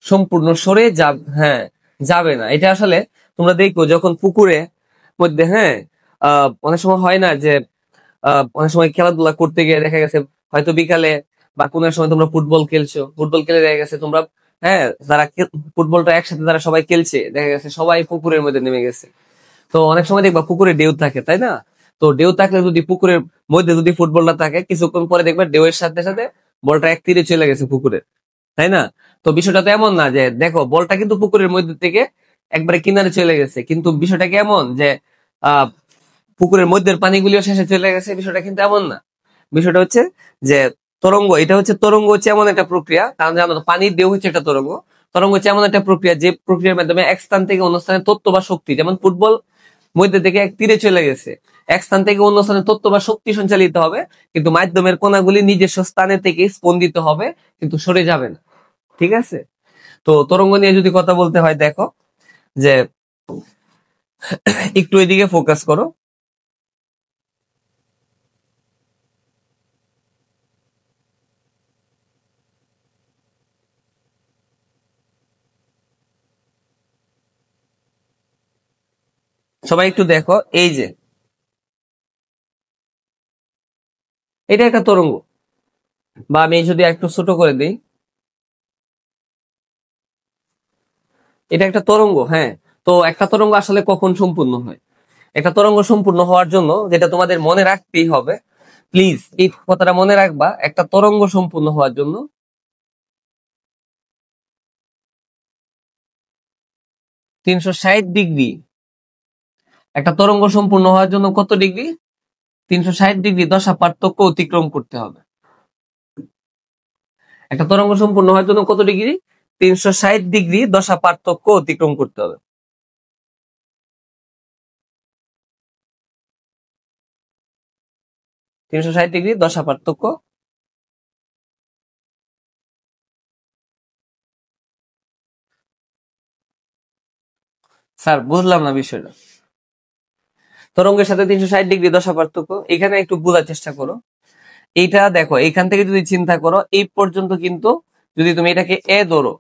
সম্পূর্ণ সরে যাবে, হ্যাঁ, যাবে না। এটা আসলে তোমরা দেখো যখন পুকুরে মধ্যে, হ্যাঁ, অনেক সময় হয় না যে অনেক সময় খেলাধুলা করতে গিয়ে দেখা গেছে হয়তো বিকালে বা কোনো এক সময় তোমরা ফুটবল খেলছো, ফুটবল খেলে দেখা গেছে তোমরা, হ্যাঁ, ফুটবলটা একসাথে তারা সবাই খেলছে, দেখা গেছে সবাই পুকুরের মধ্যে নেমে গেছে। তো অনেক সময় দেখবা পুকুরে ঢেউ থাকে, তাই না? তো ঢেউ থাকলে যদি পুকুরের মধ্যে যদি ফুটবলটা থাকে, কিছুক্ষণ পরে দেখবা ঢেউয়ের সাথে সাথে বলটা এক তীরে চলে গেছে পুকুরে, তাই না? তো বিষয়টা তো এমন না যে দেখো বলটা কিন্তু পুকুরের মধ্যে থেকে একবারে কিনারে চলে গেছে, কিন্তু বিষয়টা কি এমন যে আহ পুকুরের মধ্যের পানিগুলিও শেষে চলে গেছে, বিষয়টা কিন্তু এমন না। বিষয়টা হচ্ছে যে তরঙ্গ হচ্ছে এমন একটা প্রক্রিয়া, কারণ জানো তো পানির ঢেউ হচ্ছে একটা তরঙ্গ। তরঙ্গ হচ্ছে এমন একটা প্রক্রিয়া, যে প্রক্রিয়ার মাধ্যমে এক স্থান থেকে অন্য স্থানে তথ্য বা শক্তি, যেমন ফুটবল মধ্যে থেকে এক তীরে চলে গেছে, এক স্থান থেকে অন্য স্থানে তথ্য বা শক্তি সঞ্চালিত হবে, কিন্তু মাধ্যমের কণাগুলি নিজস্ব স্থানে থেকে স্পন্দিত হবে, কিন্তু সরে যাবে না, ঠিক আছে? তো তরঙ্গ নিয়ে যদি কথা বলতে হয়, দেখো যে একটু এদিকে ফোকাস করো। সবাই একটু দেখো, এই যে এটা একটা তরঙ্গ, বা আমি যদি একটু ছোট করে দিই, এটা একটা তরঙ্গ, হ্যাঁ। তো একটা তরঙ্গ আসলে কখন সম্পূর্ণ হয়? একটা তরঙ্গ সম্পূর্ণ হওয়ার জন্য যেটা তোমাদের মনে রাখতেই হবে, প্লিজ এই কথাটা মনে রাখবা, একটা তরঙ্গ সম্পূর্ণ হওয়ার জন্য 360 ডিগ্রি, একটা তরঙ্গ সম্পূর্ণ হওয়ার জন্য কত ডিগ্রি? 360 ডিগ্রি দশা পার্থক্য অতিক্রম করতে হবে। একটা তরঙ্গ সম্পূর্ণ হওয়ার জন্য কত ডিগ্রি? 360 ডিগ্রি দশা পার্থক্য অতিক্রম করতে হবে। 360 ডিগ্রি দশা পার্থক্য। স্যার বুঝলাম না বিষয়টা। তরঙ্গের সাথে 360 ডিগ্রি দশা পার্থক্য, এখানে একটু বোঝার চেষ্টা করো। এইটা দেখো, এখান থেকে যদি চিন্তা করো এই পর্যন্ত, কিন্তু যদি তুমি এটাকে এ ধরো,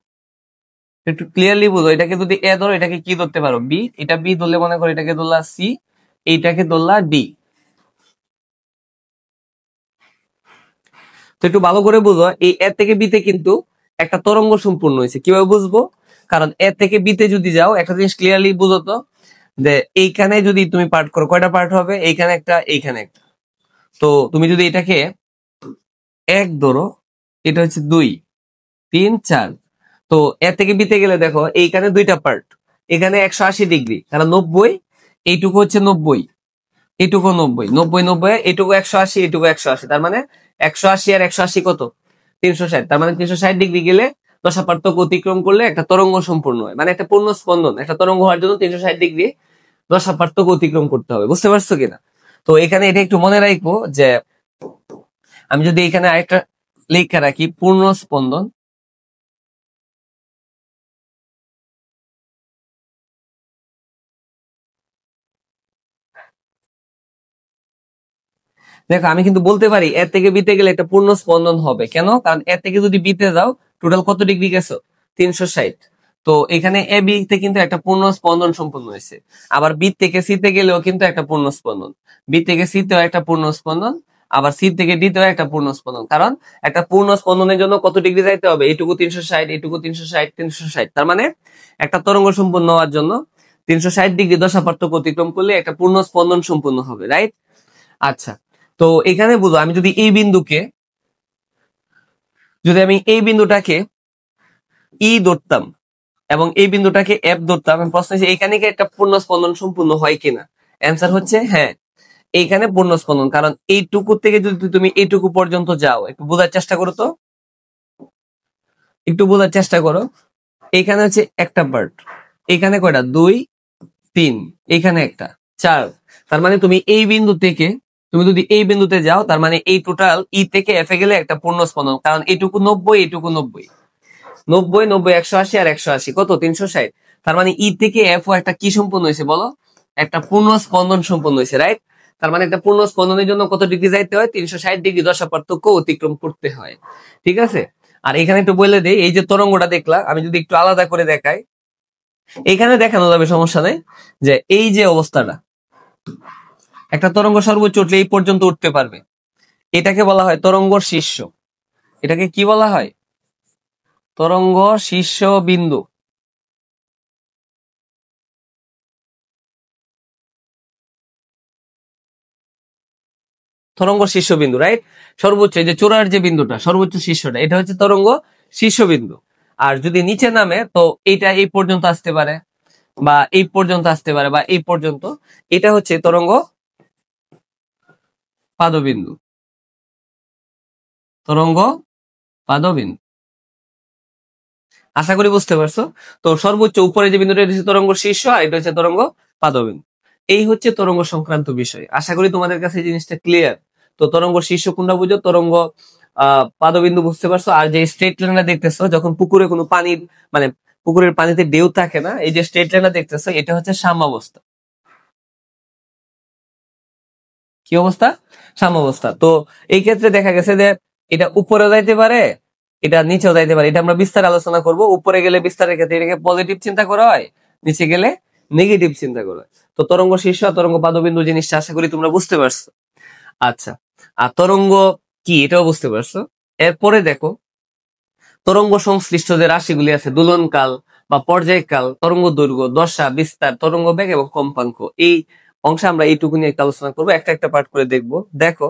একটু ক্লিয়ারলি বুঝো, এটাকে যদি এ ধরো, এটাকে কি ধরতে পারো? বি। এটা বি ধরলে মনে করো এটাকে ধরলা সি, এইটাকে ধরলা ডি। তো একটু ভালো করে বুঝো, এই এ থেকে বিতে কিন্তু একটা তরঙ্গ সম্পূর্ণ হয়েছে। কিভাবে বুঝবো? কারণ এ থেকে বিতে যদি যাও, একটা জিনিস ক্লিয়ারলি বুঝো তো, যে এইখানে যদি তুমি পার্ট করো, কয়টা পার্ট হবে? এইখানে একটা, এইখানে একটা। তো তুমি যদি এটাকে এক ধরো, এটা হচ্ছে 2, 3, 4। তো এ থেকে বিতে গেলে দেখো এইখানে দুইটা পার্ট, এখানে 180 ডিগ্রি, কারণ 90, এইটুকু হচ্ছে 90। এইটুকু 90, 90 90, এইটুকু 180, এইটুকু 180, তার মানে 180 আর 180 কত? 360। তার মানে 360 ডিগ্রি গেলে দশা পার্থক্য অতিক্রম করলে একটা তরঙ্গ সম্পূর্ণ হয়, মানে একটা পূর্ণ স্পন্দন, একটা তরঙ্গ হওয়ার জন্য 360 ডিগ্রি দশা পার্থক্য অতিক্রম করতে হবে। বুঝতে পারছো কিনা? তো এখানে এটা একটু মনে রাখবো যে আমি যদি এখানে আরেকটা লেখা রাখি, পূর্ণ স্পন্দন, দেখো আমি কিন্তু বলতে পারি এর থেকে বিতে গেলে একটা পূর্ণ স্পন্দন হবে। কেন? কারণ এর থেকে যদি বিতে যাও টোটাল কত ডিগ্রি গেছো? 360। তো এখানে এ বি তে কিন্তু একটা পূর্ণ স্পন্দন সম্পন্ন হয়েছে। আবার বি থেকে সি তে গেলেও কিন্তু একটা পূর্ণ স্পন্দন, বি থেকে সি তেও একটা পূর্ণ স্পন্দন, আবার সি থেকে ডি তেও একটা পূর্ণ স্পন্দন। কারণ একটা পূর্ণ স্পন্দনের জন্য কত ডিগ্রি যাইতে হবে? এইটুকু 360, এইটুকু 360, 360। তার মানে একটা তরঙ্গ সম্পূর্ণ হওয়ার জন্য 360 ডিগ্রি দশা পার্থক্য অতিক্রম করলে একটা পূর্ণ স্পন্দন সম্পূর্ণ হবে, রাইট? আচ্ছা, তো এখানে বুঝো আমি যদি এই বিন্দুকে, যদি আমি এই বিন্দুটাকে ই ধরতাম এবং এই বিন্দুটাকে এফ ধরতাম, আমি প্রশ্ন হচ্ছে এইখানে কি একটা পূর্ণ স্পন্দন সম্পূর্ণ হয় কিনা? অ্যান্সার হচ্ছে হ্যাঁ, এইখানে পূর্ণ স্পন্দন। কারণ এইটুকু থেকে যদি তুমি এইটুকু পর্যন্ত যাও, একটু বোঝার চেষ্টা করো তো, একটু বোঝার চেষ্টা করো। এইখানে হচ্ছে একটা পার্ট, এখানে কয়টা? 2 3, এখানে একটা 4। তার মানে তুমি এই বিন্দু থেকে, তুমি যদি এই বিন্দুতে যাও, তার মানে এই টোটাল ই থেকে এফ এ গেলে একটা পূর্ণ স্পন্দন। কারণ এইটুকু 90, এইটুকু 90, 90 90, 180 আর 180 কত? 360। তার মানে ই থেকে এফ ও একটা কি সম্পন্ন হয়েছে বলো? একটা পূর্ণ স্পন্দন সম্পন্ন হয়েছে, রাইট? তার মানে একটা পূর্ণ স্পন্দনের জন্য কত ডিগ্রি যাইতে হয়? 360 ডিগ্রি দশা পার্থক্য অতিক্রম করতে হয়। ঠিক আছে? আর এখানে একটু বলে দেই, এই যে তরঙ্গটা দেখলা, আমি যদি একটু আলাদা করে দেখাই, এখানে দেখানো যাবে, সমস্যা নেই, যে এই যে অবস্থাটা, একটা তরঙ্গ সর্বোচ্চ উঠলে এই পর্যন্ত উঠতে পারবে, এটাকে বলা হয় তরঙ্গর শীর্ষ। এটাকে কি বলা হয়? তরঙ্গ শীর্ষ বিন্দু। তরঙ্গ শীর্ষবিন্দু, রাইট? সর্বোচ্চ, এই যে চূড়ার যে বিন্দুটা, সর্বোচ্চ শীর্ষটা, এটা হচ্ছে তরঙ্গ শীর্ষবিন্দু। আর যদি নিচে নামে তো এইটা এই পর্যন্ত আসতে পারে, বা এই পর্যন্ত আসতে পারে, বা এই পর্যন্ত, এটা হচ্ছে তরঙ্গ পাদবিন্দু। তরঙ্গ পাদবিন্দু, আশা করি বুঝতে পারছো। তো সর্বোচ্চ উপরে যে বিন্দুটা, এটা হচ্ছে তরঙ্গ শীর্ষ, আর এটা হচ্ছে তরঙ্গ পাদবিন্দু। এই হচ্ছে তরঙ্গ সংক্রান্ত বিষয়। আশা করি তোমাদের কাছে এই জিনিসটা ক্লিয়ার। তো তরঙ্গ শীর্ষ কোনটা বুঝো, তরঙ্গ পাদবিন্দু বুঝতে পারছো। আর যে স্ট্রেট লাইনটা দেখতেছো, যখন পুকুরে কোনো পানির, মানে পুকুরের পানিতে ঢেউ থাকে না, এই যে স্ট্রেট লাইনটা দেখতেছো, এটা হচ্ছে সাম্যাবস্থা। কি অবস্থা? সাম্যাবস্থা। তো এই ক্ষেত্রে দেখা গেছে যে এটা উপরে যাইতে পারে, এটা নিচেও যাইতে পারে। এটা আমরা বিস্তার আলোচনা করব। উপরে গেলে বিস্তারের ক্ষেত্রে এটাকে পজিটিভ চিন্তা করা হয়, নিচে গেলে নেগেটিভ চিন্তা করা হয়। তো তরঙ্গ শীর্ষ আর তরঙ্গ পাদবিন্দু জিনিসটা আশা করি তোমরা বুঝতে পারছো। আচ্ছা, আর তরঙ্গ কি এটাও বুঝতে পারছো। এরপরে দেখো, তরঙ্গ সংশ্লিষ্ট যে রাশিগুলি আছে, দোলনকাল বা পর্যায়কাল, তরঙ্গ দৈর্ঘ্য, দশা, বিস্তার, তরঙ্গ বেগ এবং কম্পাঙ্ক, এই অংশে আমরা এইটুকু নিয়ে একটা আলোচনা করবো। একটা একটা পার্ট করে দেখবো। দেখো,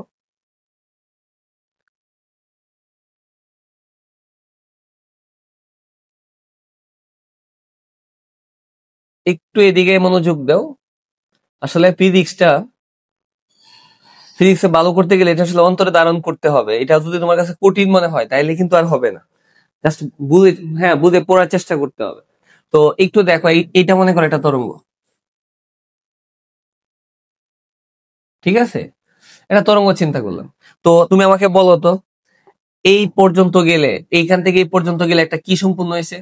একটু এদিকে মনোযোগ দাও। আসলে ফিজিক্সে ভালো করতে গেলে এটা আসলে অন্তরে ধারণ করতে হবে। এটা যদি তোমার কাছে কঠিন মনে হয় তাইলে কিন্তু আর হবে না। জাস্ট বুঝে, হ্যাঁ, বুঝে পড়ার চেষ্টা করতে হবে। তো একটু দেখো, এইটা মনে করো একটা তরঙ্গ, ঠিক আছে? এটা তরঙ্গ চিন্তা করলাম। তো তুমি আমাকে বলো তো, এই পর্যন্ত গেলে, এইখান থেকে এই পর্যন্ত গেলে একটা কি সম্পূর্ণ হয়েছে?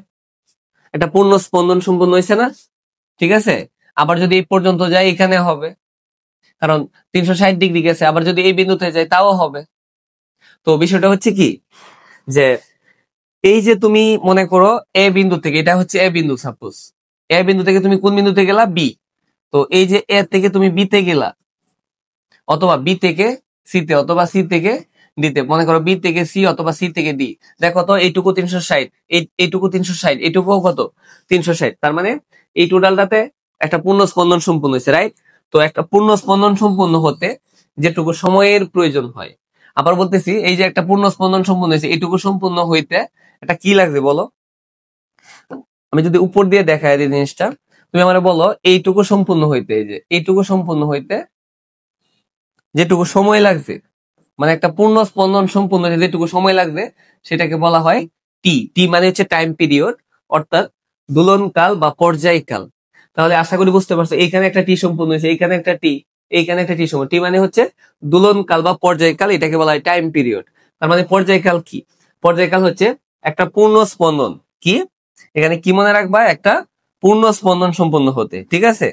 একটা পূর্ণ স্পন্দন সম্পূর্ণ হয়েছে না? ঠিক আছে। আবার যদি এই পর্যন্ত যায়, এখানে হবে, কারণ 360 ডিগ্রি গেছে। আবার যদি এই বিন্দুতে যায়, তাও হবে। তো বিষয়টা হচ্ছে কি, যে এই যে তুমি মনে করো এ বিন্দু থেকে, এটা হচ্ছে এ বিন্দু, সাপোজ এ বিন্দু থেকে তুমি কোন বিন্দুতে গেলা? বি। তো এই যে এ থেকে তুমি বি তে গেলা, অথবা বি থেকে সি তে, অথবা সি থেকে ডি তে, মনে করো বি থেকে সি অথবা সি থেকে ডি। দেখো তো এইটুকু 360, এইটুকু 360, এইটুকুও কত? 360। তার মানে এই টোটালটাতে একটা পূর্ণ স্পন্দন সম্পূর্ণ হয়েছে, রাইট? তো একটা পূর্ণ স্পন্দন সম্পূর্ণ হতে যেটুকু সময়ের প্রয়োজন হয়, আবার বলতেছি, এই যে একটা পূর্ণ স্পন্দন সম্পূর্ণ হয়েছে, এইটুকু সম্পূর্ণ হইতে এটা কি লাগবে বলো? আমি যদি উপর দিয়ে দেখাই দিই জিনিসটা, তুমি আমার বলো এইটুকু সম্পূর্ণ হইতে, এই যে এইটুকু সম্পূর্ণ হইতে যেটুকু সময় লাগছে, মানে একটা পূর্ণ স্পন্দন সম্পূর্ণ হতে যেটুকু সময় লাগবে সেটাকে বলা হয় টি। টি মানে হচ্ছে টাইম পিরিয়ড, অর্থাৎ দোলনকাল বা পর্যায়কাল। তাহলে আশা করি বুঝতে পারছো, এইখানে একটা টি সম্পূর্ণ হয়েছে, এইখানে একটা টি, এইখানে একটা টি সম্পূর্ণ। টি মানে হচ্ছে দোলনকাল বা পর্যায়কাল, এটাকে বলা হয় টাইম পিরিয়ড। তার মানে পর্যায়কাল কি? পর্যায়কাল হচ্ছে একটা পূর্ণ স্পন্দন কি, এখানে কি মনে রাখবা, একটা পূর্ণ স্পন্দন সম্পূর্ণ হতে, ঠিক আছে।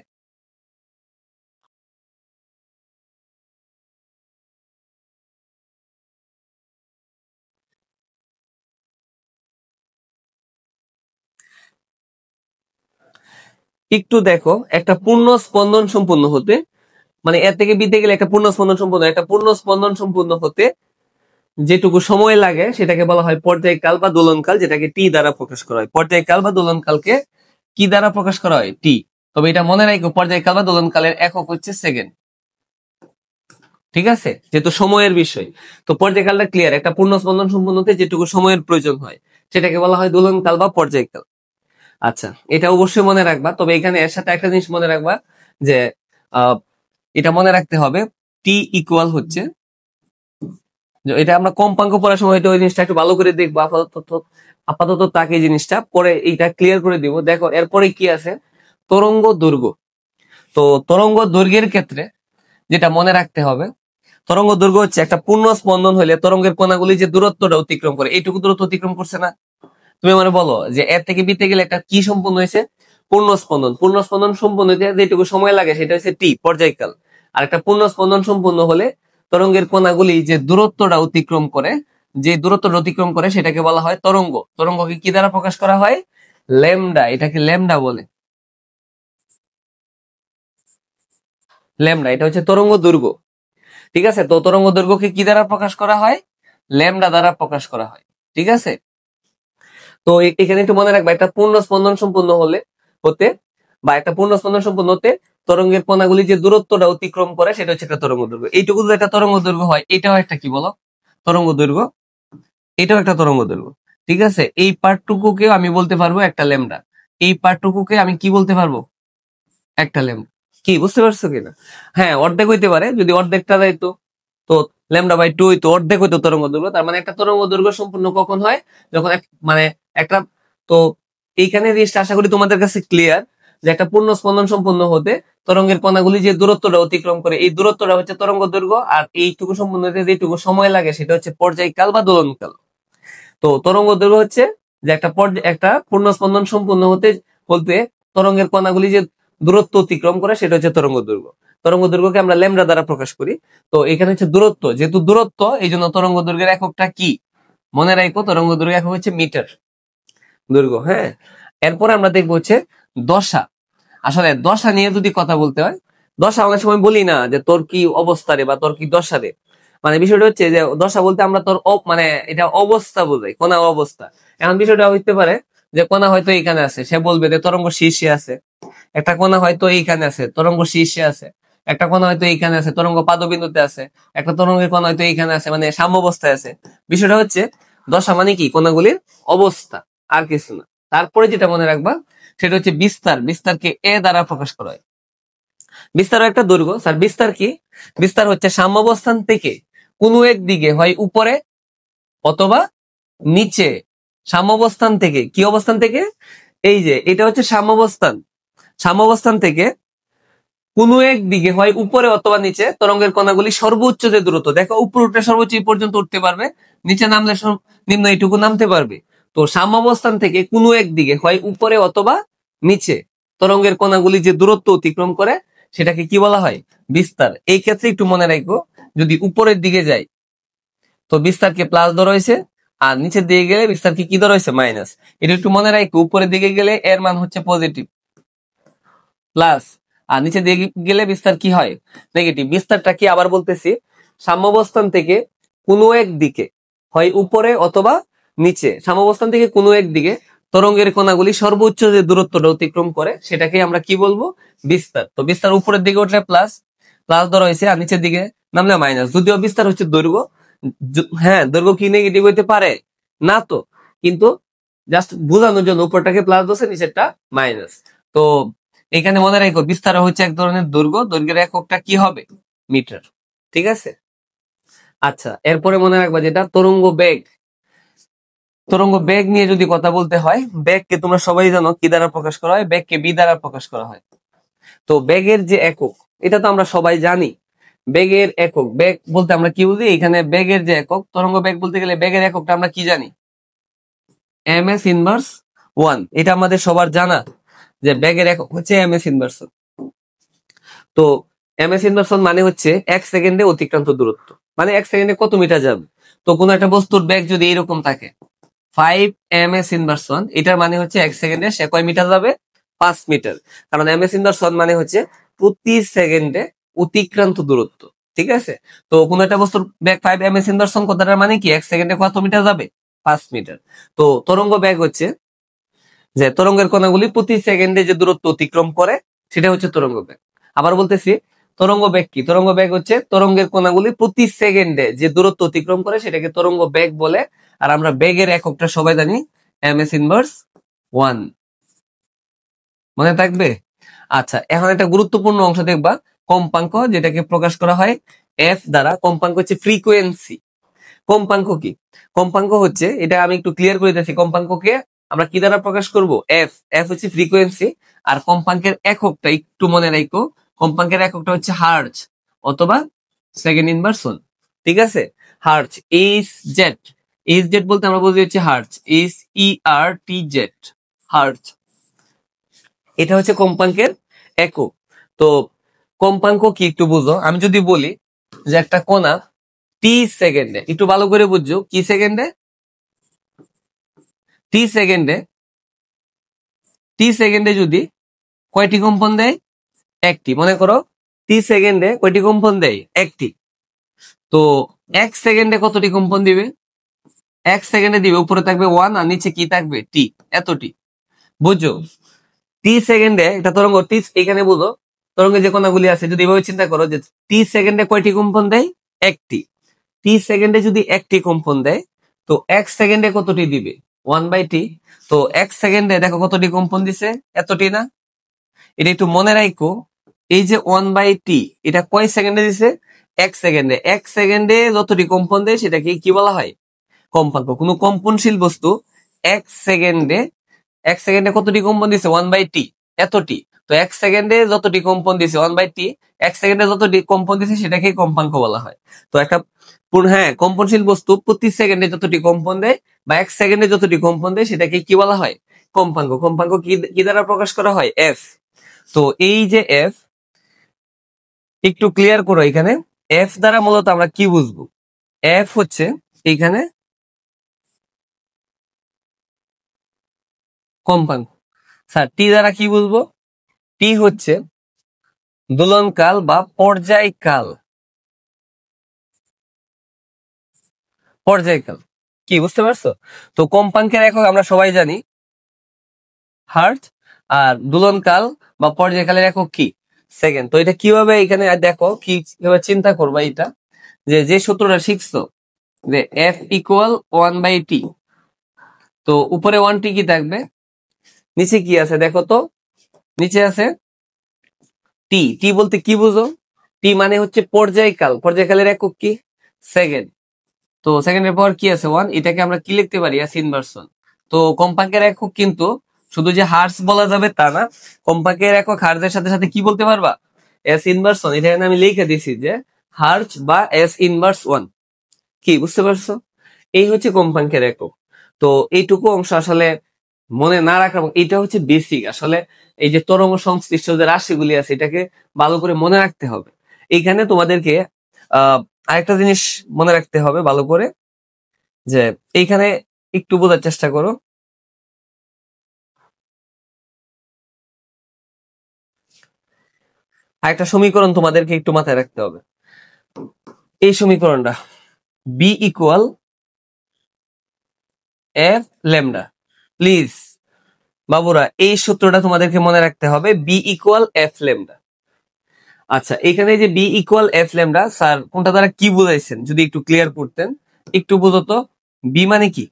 একটু দেখো, একটা পূর্ণ স্পন্দন সম্পূর্ণ হতে, মানে এর থেকে বিতে গেলে একটা পূর্ণ স্পন্দন সম্পূর্ণ, একটা পূর্ণ স্পন্দন সম্পূর্ণ হতে যেটুকু সময় লাগে সেটাকে বলা হয় পর্যায়কাল বা দোলনকাল, যেটাকে টি দ্বারা প্রকাশ করা হয়। পর্যায়কাল বা দোলনকালকে কি দ্বারা প্রকাশ করা হয়? টি। তবে এটা মনে রাখো, পর্যায়কাল বা দোলনকালের একক হচ্ছে সেকেন্ড, ঠিক আছে, যেহেতু সময়ের বিষয়। তো পর্যায়কালটা ক্লিয়ার, একটা পূর্ণ স্পন্দন সম্পূর্ণ হতে যেটুকু সময়ের প্রয়োজন হয় সেটাকে বলা হয় দোলনকাল বা পর্যায়কাল। আচ্ছা, এটা অবশ্যই মনে রাখবা। তবে এখানে এর সাথে একটা জিনিস মনে রাখবা, যে আহ এটা মনে রাখতে হবে, টি ইকুয়াল হচ্ছে, এটা আমরা কম্পাঙ্ক পড়ার সময় হয়তো ওই জিনিসটা একটু ভালো করে দেখবো। আপাতত আপাতত তাকে জিনিসটা পরে এইটা ক্লিয়ার করে দিব। দেখো এরপরে কি আছে, তরঙ্গ দৈর্ঘ্য। তো তরঙ্গ দৈর্ঘ্যের ক্ষেত্রে যেটা মনে রাখতে হবে, তরঙ্গ দৈর্ঘ্য হচ্ছে একটা পূর্ণ স্পন্দন হলে তরঙ্গের কণাগুলি যে দূরত্বটা অতিক্রম করে, এইটুকু দূরত্ব অতিক্রম করছে না। তুমি মানে বলো যে এর থেকে বিতে গেলে একটা কি সম্পূর্ণ হয়েছে? পূর্ণ স্পন্দন। পূর্ণ স্পন্দন সম্পূর্ণ হতে যেটুকু সময় লাগে সেটা হচ্ছে টি, পর্যায়কাল। আর একটা পূর্ণ স্পন্দন সম্পূর্ণ হলে তরঙ্গের কণাগুলি যে দূরত্বটা অতিক্রম করে, যে দূরত্বটা অতিক্রম করে সেটাকে বলা হয় তরঙ্গ। তরঙ্গকে কি দ্বারা প্রকাশ করা হয়? ল্যামডা, এটাকে ল্যামডা বলে। ল্যামডা, এটা হচ্ছে তরঙ্গ দৈর্ঘ্য, ঠিক আছে। তো তরঙ্গ দৈর্ঘ্যকে কি দ্বারা প্রকাশ করা হয়? ল্যামডা দ্বারা প্রকাশ করা হয়, ঠিক আছে। তো এখানে একটু মনে রাখবা, একটা পূর্ণ স্পন্দন সম্পূর্ণ হতে বা একটা পূর্ণ স্পন্দন সম্পূর্ণ হতে তরঙ্গের কণাগুলি যে দূরত্বটা অতিক্রম করে সেটা হচ্ছে একটা তরঙ্গ দৈর্ঘ্য। এইটুকু যদি একটা তরঙ্গ দৈর্ঘ্য হয়, এটাও একটা কি বলো, তরঙ্গ দৈর্ঘ্য। এটাও একটা তরঙ্গ দৈর্ঘ্য, ঠিক আছে। এই পার্টটুকুকেও আমি বলতে পারবো একটা ল্যামডা। এই পার্টটুকুকে আমি কি বলতে পারবো? একটা ল্যামডা। কি বুঝতে পারছো কিনা? হ্যাঁ, অর্ধেক হইতে পারে, যদি অর্ধেকটা যাইতো তো ল্যামডা বাই টু হইতো, অর্ধেক হইতো তরঙ্গ দৈর্ঘ্য। তার মানে একটা তরঙ্গ দৈর্ঘ্য সম্পূর্ণ কখন হয়? যখন মানে একটা, তো এইখানে জিনিসটা আশা করি তোমাদের কাছে ক্লিয়ার, যে একটা পূর্ণ স্পন্দন সম্পূর্ণ হতে তরঙ্গের কণাগুলি যে দূরত্বটা অতিক্রম করে, এই দূরত্বটা হচ্ছে তরঙ্গ দৈর্ঘ্য। আর এইটুকু সম্পূর্ণ হতে যেটুকু সময় লাগে সেটা হচ্ছে পর্যায়কাল বা দোলনকাল। তো তরঙ্গ দৈর্ঘ্য হচ্ছে যে একটা পূর্ণ স্পন্দন সম্পূর্ণ হতে বলতে তরঙ্গের কণাগুলি যে দূরত্ব অতিক্রম করে সেটা হচ্ছে তরঙ্গ দৈর্ঘ্য। তরঙ্গ দৈর্ঘ্যকে আমরা ল্যামডা দ্বারা প্রকাশ করি। তো এখানে হচ্ছে দূরত্ব, যেহেতু দূরত্ব এই জন্য তরঙ্গ দৈর্ঘ্যের এককটা কি মনে রাখো, তরঙ্গ দৈর্ঘ্য একক হচ্ছে মিটার দৈর্ঘ্য। হ্যাঁ, এরপরে আমরা দেখবো হচ্ছে দশা। আসলে দশা নিয়ে যদি কথা বলতে হয়, দশা অনেক সময় বলি না যে তোর কি অবস্থা রে বা তোর কি দশা রে, মানে বিষয়টা হচ্ছে যে দশা বলতে আমরা তোর মানে এটা অবস্থা বোঝাই, কোন অবস্থা। এখন বিষয়টা হইতে পারে যে কণা হয়তো এইখানে আছে, সে বলবে যে তরঙ্গ শীর্ষে আছে। একটা কণা হয়তো এইখানে আছে, তরঙ্গ শীর্ষে আছে। একটা কণা হয়তো এইখানে আছে, তরঙ্গ পাদবিন্দুতে আছে। একটা তরঙ্গের কণা হয়তো এইখানে আছে, মানে সাম্যাবস্থায় আছে। বিষয়টা হচ্ছে দশা মানে কি, কণাগুলির অবস্থা, আর কিছু না। তারপরে যেটা মনে রাখবা সেটা হচ্ছে বিস্তার। বিস্তারকে এ দ্বারা প্রকাশ করা হয়। বিস্তার একটা দৈর্ঘ্য। স্যার বিস্তার কি? বিস্তার হচ্ছে সাম্যাবস্থান থেকে কোনো এক দিকে হয় উপরে অথবা নিচে। সাম্যাবস্থান থেকে, কি অবস্থান থেকে? এই যে এটা হচ্ছে সাম্যাবস্থান। সাম্যাবস্থান থেকে কোনো এক দিকে হয় উপরে অথবা নিচে তরঙ্গের কণাগুলি সর্বোচ্চ যে দূরত্ব, দেখো উপরে উঠে সর্বোচ্চ এই পর্যন্ত উঠতে পারবে, নিচে নামলে নিম্ন এইটুকু নামতে পারবে। তো সাম্যাবস্থান থেকে কোনো এক দিকে হয় উপরে অথবা নিচে তরঙ্গের কণাগুলি যে দূরত্ব অতিক্রম করে সেটাকে কি বলা হয়? বিস্তার। এই ক্ষেত্রে একটু মনে রাখবো, যদি উপরের দিকে যাই তো বিস্তারকে প্লাস ধরা হয়েছে, আর নিচের দিকে গেলে বিস্তারকে কি ধরা হয়েছে? মাইনাস। এটা একটু মনে রাখবো, উপরের দিকে গেলে এর মান হচ্ছে পজিটিভ প্লাস, আর নিচে দিয়ে গেলে বিস্তার কি হয়? নেগেটিভ। বিস্তারটা কি আবার বলতেছি, সাম্যাবস্থান থেকে কোনো এক দিকে হয় উপরে অথবা নিচে, সাম্যাবস্থান থেকে কোনো এক দিকে তরঙ্গের কণাগুলি সর্বোচ্চ যে দূরত্বটা অতিক্রম করে সেটাকে আমরা কি বলবো? বিস্তার। তো বিস্তার উপরের দিকে উঠলে প্লাস, প্লাস ধরা হয়েছে, আর নিচের দিকে নামলে মাইনাস। যদিও বিস্তার হচ্ছে দৈর্ঘ্য, হ্যাঁ দৈর্ঘ্য কি নেগেটিভ হইতে পারে না তো, কিন্তু জাস্ট বোঝানোর জন্য উপরটাকে প্লাস ধরছে, নিচেরটা মাইনাস। তো এখানে মনে রাখো বিস্তার হচ্ছে এক ধরনের দৈর্ঘ্য, দৈর্ঘ্যের এককটা কি হবে? মিটার। ঠিক আছে। আচ্ছা, এরপরে মনে রাখবা যেটা তরঙ্গ বেগ। তরঙ্গ বেগ নিয়ে যদি কথা বলতে হয়, বেগকে তোমরা সবাই জানো কি দ্বারা প্রকাশ করা হয়, বেগকে বি দ্বারা প্রকাশ করা হয়। তো বেগের যে একক, এটা তো আমরা সবাই জানি। বেগের একক, বেগ বলতে আমরা কি বুঝি, এখানে বেগের যে একক, তরঙ্গ বেগ বলতে গেলে বেগের এককটা আমরা কি জানি, এম এস ইনভার্স ওয়ান। এটা আমাদের সবার জানা যে বেগের একক হচ্ছে এম এস ইনভার্স। তো এম এস ইনভার্স মানে হচ্ছে 1 সেকেন্ডে অতিক্রান্ত দূরত্ব, মানে 1 সেকেন্ডে কত মিটার যাবে। তো কোন একটা বস্তুর বেগ যদি এরকম থাকে 5 ms ইনভার্স 1, এটার মানে হচ্ছে 1 সেকেন্ডে সে কয় মিটার যাবে, 5 মিটার। কারণ ms ইনভার্স 1 মানে হচ্ছে প্রতি সেকেন্ডে অতিক্রান্ত দূরত্ব। ঠিক আছে। তো কোন একটা বস্তুর বেগ 5 ms ইনভার্স 1 কথাটার মানে কি 1 সেকেন্ডে কত মিটার যাবে, 5 মিটার। তো তরঙ্গ বেগ হচ্ছে যে তরঙ্গের কণাগুলি প্রতি সেকেন্ডে যে দূরত্ব অতিক্রম করে সেটা হচ্ছে তরঙ্গ বেগ। আবার বলতেছি, তরঙ্গ বেগ কি, তরঙ্গ বেগ হচ্ছে তরঙ্গের কণাগুলি প্রতি সেকেন্ডে যে দূরত্ব অতিক্রম করে সেটাকে তরঙ্গ বেগ বলে। আর আমরা বেগের এককটা সবাই জানি এম এস ইনভার্স 1, মনে থাকবে। আচ্ছা, এখন একটা গুরুত্বপূর্ণ অংশ দেখবা, কম্পাঙ্ক, যেটাকে প্রকাশ করা হয় এফ দ্বারা। কম্পাঙ্ক হচ্ছে ফ্রিকোয়েন্সি। কম্পাঙ্ক কি, কম্পাঙ্ক হচ্ছে, এটা আমি একটু ক্লিয়ার করে দিচ্ছি, কম্পাঙ্ককে আমরা কি দ্বারা প্রকাশ করব, এফ। এফ হচ্ছে ফ্রিকোয়েন্সি। আর কম্পাঙ্কের এককটা একটু মনে রাখো, কম্পাঙ্কের এককটা হচ্ছে হার্জ অথবা সেকেন্ড ইনভার্স 1। ঠিক আছে। Hertz, H Z. H Z বলতে আমরা বুঝি হচ্ছে হার্জ, এইচ ই আর টি জেড, হার্জ। এটা হচ্ছে কম্পাঙ্কের একক। তো কম্পাঙ্ক কি একটু বুঝো, আমি যদি বলি যে একটা কণা টি সেকেন্ডে, একটু ভালো করে বুঝছো, কি সেকেন্ডে, টি সেকেন্ডে, টি সেকেন্ডে যদি কয়টি কম্পন দেয়, একটি। মনে করো টি সেকেন্ডে কয়টি কম্পন দেয়, একটি। তো 1 সেকেন্ডে কতটি কম্পন দিবে, 1 সেকেন্ডে দিবে উপরে থাকবে 1 আর নিচে কি থাকবে, টি, এতটি। বুঝছো, টি সেকেন্ডে একটা তরঙ্গ, টি এখানে বুঝো তরঙ্গের যে কণাগুলি আছে যদি এভাবে চিন্তা করো যে টি সেকেন্ডে কয়টি কম্পন দেয়, একটি। টি সেকেন্ডে যদি একটি কম্পন দেয় তো 1 সেকেন্ডে কতটি দিবে, 1/t। তো 1 সেকেন্ডে দেখো কতটি কম্পন দিছে, এতটি না। এটা একটু মনে রাখো, এই যে 1/t এটা কয় সেকেন্ডে দিছে, 1 সেকেন্ডে। 1 সেকেন্ডে যতটি কম্পন দেয় সেটাকে কি বলা হয়, কম্পাঙ্ক। কোনো কম্পনশীল বস্তু 1 সেকেন্ডে, 1 সেকেন্ডে কতটি কম্পন দিছে, 1/t, এতটি। তো 1 সেকেন্ডে যতটি কম্পন দিছে 1/t, 1 সেকেন্ডে যতটি কম্পন দিছে সেটাকে কম্পাঙ্ক বলা হয়। তো একটা হ্যাঁ, কম্পনশীল বস্তু প্রতি সেকেন্ডে যতটি কম্পন দেয় বা 1 সেকেন্ডে যতটি কম্পন দেয় সেটাকে কি বলা হয়, কম্পাঙ্ক। কম্পাঙ্ক কি কি দ্বারা প্রকাশ করা হয়, এফ। তো এই যে এফ, একটু ক্লিয়ার করো এখানে, এফ দ্বারা মূলত আমরা কি বুঝবো, এফ হচ্ছে এইখানে কম্পাঙ্ক। স্যার টি দ্বারা কি বুঝবো, টি হচ্ছে দোলনকাল বা পর্যায়কাল। পর্যায়কাল কি, বুঝতে পারছো। তো কম্পাঙ্কের একক আমরা সবাই জানি হার্জ, আর দোলনকাল বা পর্যায়কালের একক কি, সেকেন্ড। তো এটা কিভাবে এখানে দেখো কিভাবে চিন্তা করবা, এটা যে যে সূত্রটা শিখছো যে এফ ইকুয়াল 1/t। তো উপরে 1t কি থাকবে, নিচে কি আছে দেখো তো, নিচে আছে টি। টি বলতে কি বুঝো, টি মানে হচ্ছে পর্যায়কাল। পর্যায়কালের একক কি, সেকেন্ড। তো সেকেন্ডের পর কি আছে 1, এটাকে আমরা কি লিখতে পারি, এস ইনভার্স 1। তো কম্পাঙ্কের একক কিন্তু শুধু যে হার্স বলা যাবে তা না, কম্পাঙ্কের একক হার্জের সাথে সাথে কি বলতে পারবা, এস ইনভার্স 1। এটা আমি লিখে দিছি যে হার্জ বা এস ইনভার্স 1। কি বুঝতে পারছো, এই হচ্ছে কম্পাঙ্কের একক। তো এইটুকু অংশ আসলে মনে না রাখা, এটা হচ্ছে বেসিক আসলে। এই যে তরঙ্গ সংশ্লিষ্ট যে রাশিগুলি আছে এটাকে ভালো করে মনে রাখতে হবে। এইখানে তোমাদেরকে আরেকটা জিনিস মনে রাখতে হবে ভালো করে, যে এইখানে একটু বোঝার চেষ্টা করো। আরেকটা সমীকরণ তোমাদেরকে একটু মাথায় রাখতে হবে, এই সমীকরণটা v equal f lambda. Please বাবুরা এই সূত্রটা তোমাদেরকে মনে রাখতে হবে, বি ইকুয়াল এফ ল্যামডা। আচ্ছা, এখানে যে v equal f lambda, sir কোনটা দ্বারা কি বুঝাইছেন যদি একটু ক্লিয়ার করতেন, একটু বুঝো তো। বি মানে কি,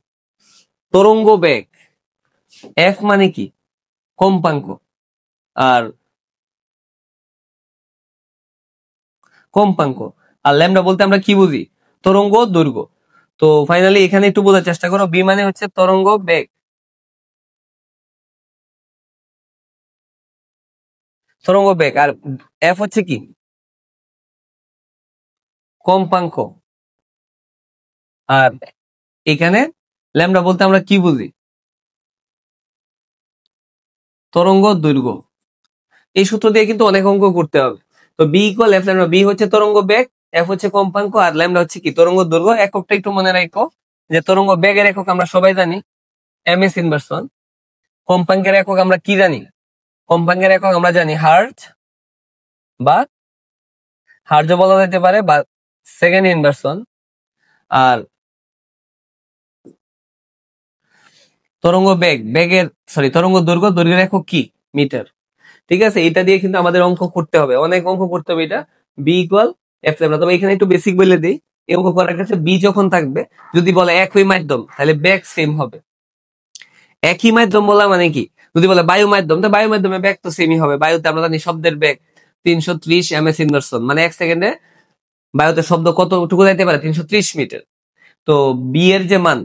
তরঙ্গ বেগ। এফ মানে কি, কম্পাঙ্ক। আর কম্পাঙ্ক আর ল্যামডা বলতে আমরা কি বুঝি? তরঙ্গ দৈর্ঘ্য। তো ফাইনালি এখানে একটু বোঝার চেষ্টা করো, বি মানে হচ্ছে তরঙ্গ বেগ, তরঙ্গ বেগ, আর এফ হচ্ছে কি? কম্পাঙ্ক। আর এখানে ল্যামডা বলতে আমরা কি বুঝি? তরঙ্গ দৈর্ঘ্য। এই সূত্র দিয়ে কিন্তু অনেক অঙ্ক করতে হবে। তো B equal f lambda, v হচ্ছে তরঙ্গ বেগ, এফ হচ্ছে কম্পাঙ্ক, আর ল্যামডা হচ্ছে কি? তরঙ্গ দৈর্ঘ্য। এককটা একটু মনে রাখো, যে তরঙ্গ বেগের একক আমরা সবাই জানি এম এস ইনভার্সন। কম্পাঙ্কের একক আমরা কি জানি? কম্পাঙ্কের একক আমরা জানি হার্জ, বা হার্জ বলা যেতে পারে, বা সেকেন্ড ইনভার্সন। আর তরঙ্গ বেগ, তরঙ্গ দৈর্ঘ্য, দৈর্ঘ্যের একক কি? মিটার। ঠিক আছে, এটা দিয়ে কিন্তু আমাদের অঙ্ক করতে হবে, অনেক অঙ্ক করতে হবে এটা। V equal f lambda. তবে এখানে একটু বেসিক বলে দিই, এই অঙ্ক করার ক্ষেত্রে বি যখন থাকবে, যদি বলে একই মাধ্যম, তাহলে বেগ সেম হবে। একই মাধ্যম বলা মানে কি? যদি বলে বায়ু মাধ্যম, তো বায়ু মাধ্যমে বেগ তো সেমই হবে। বায়ুতে আমরা জানি শব্দের বেগ 330 এমএস ইনভার্সন, মানে 1 সেকেন্ডে বায়ুতে শব্দ কতটুকু যাইতে পারে? 330 মিটার। তো বি এর যে মান,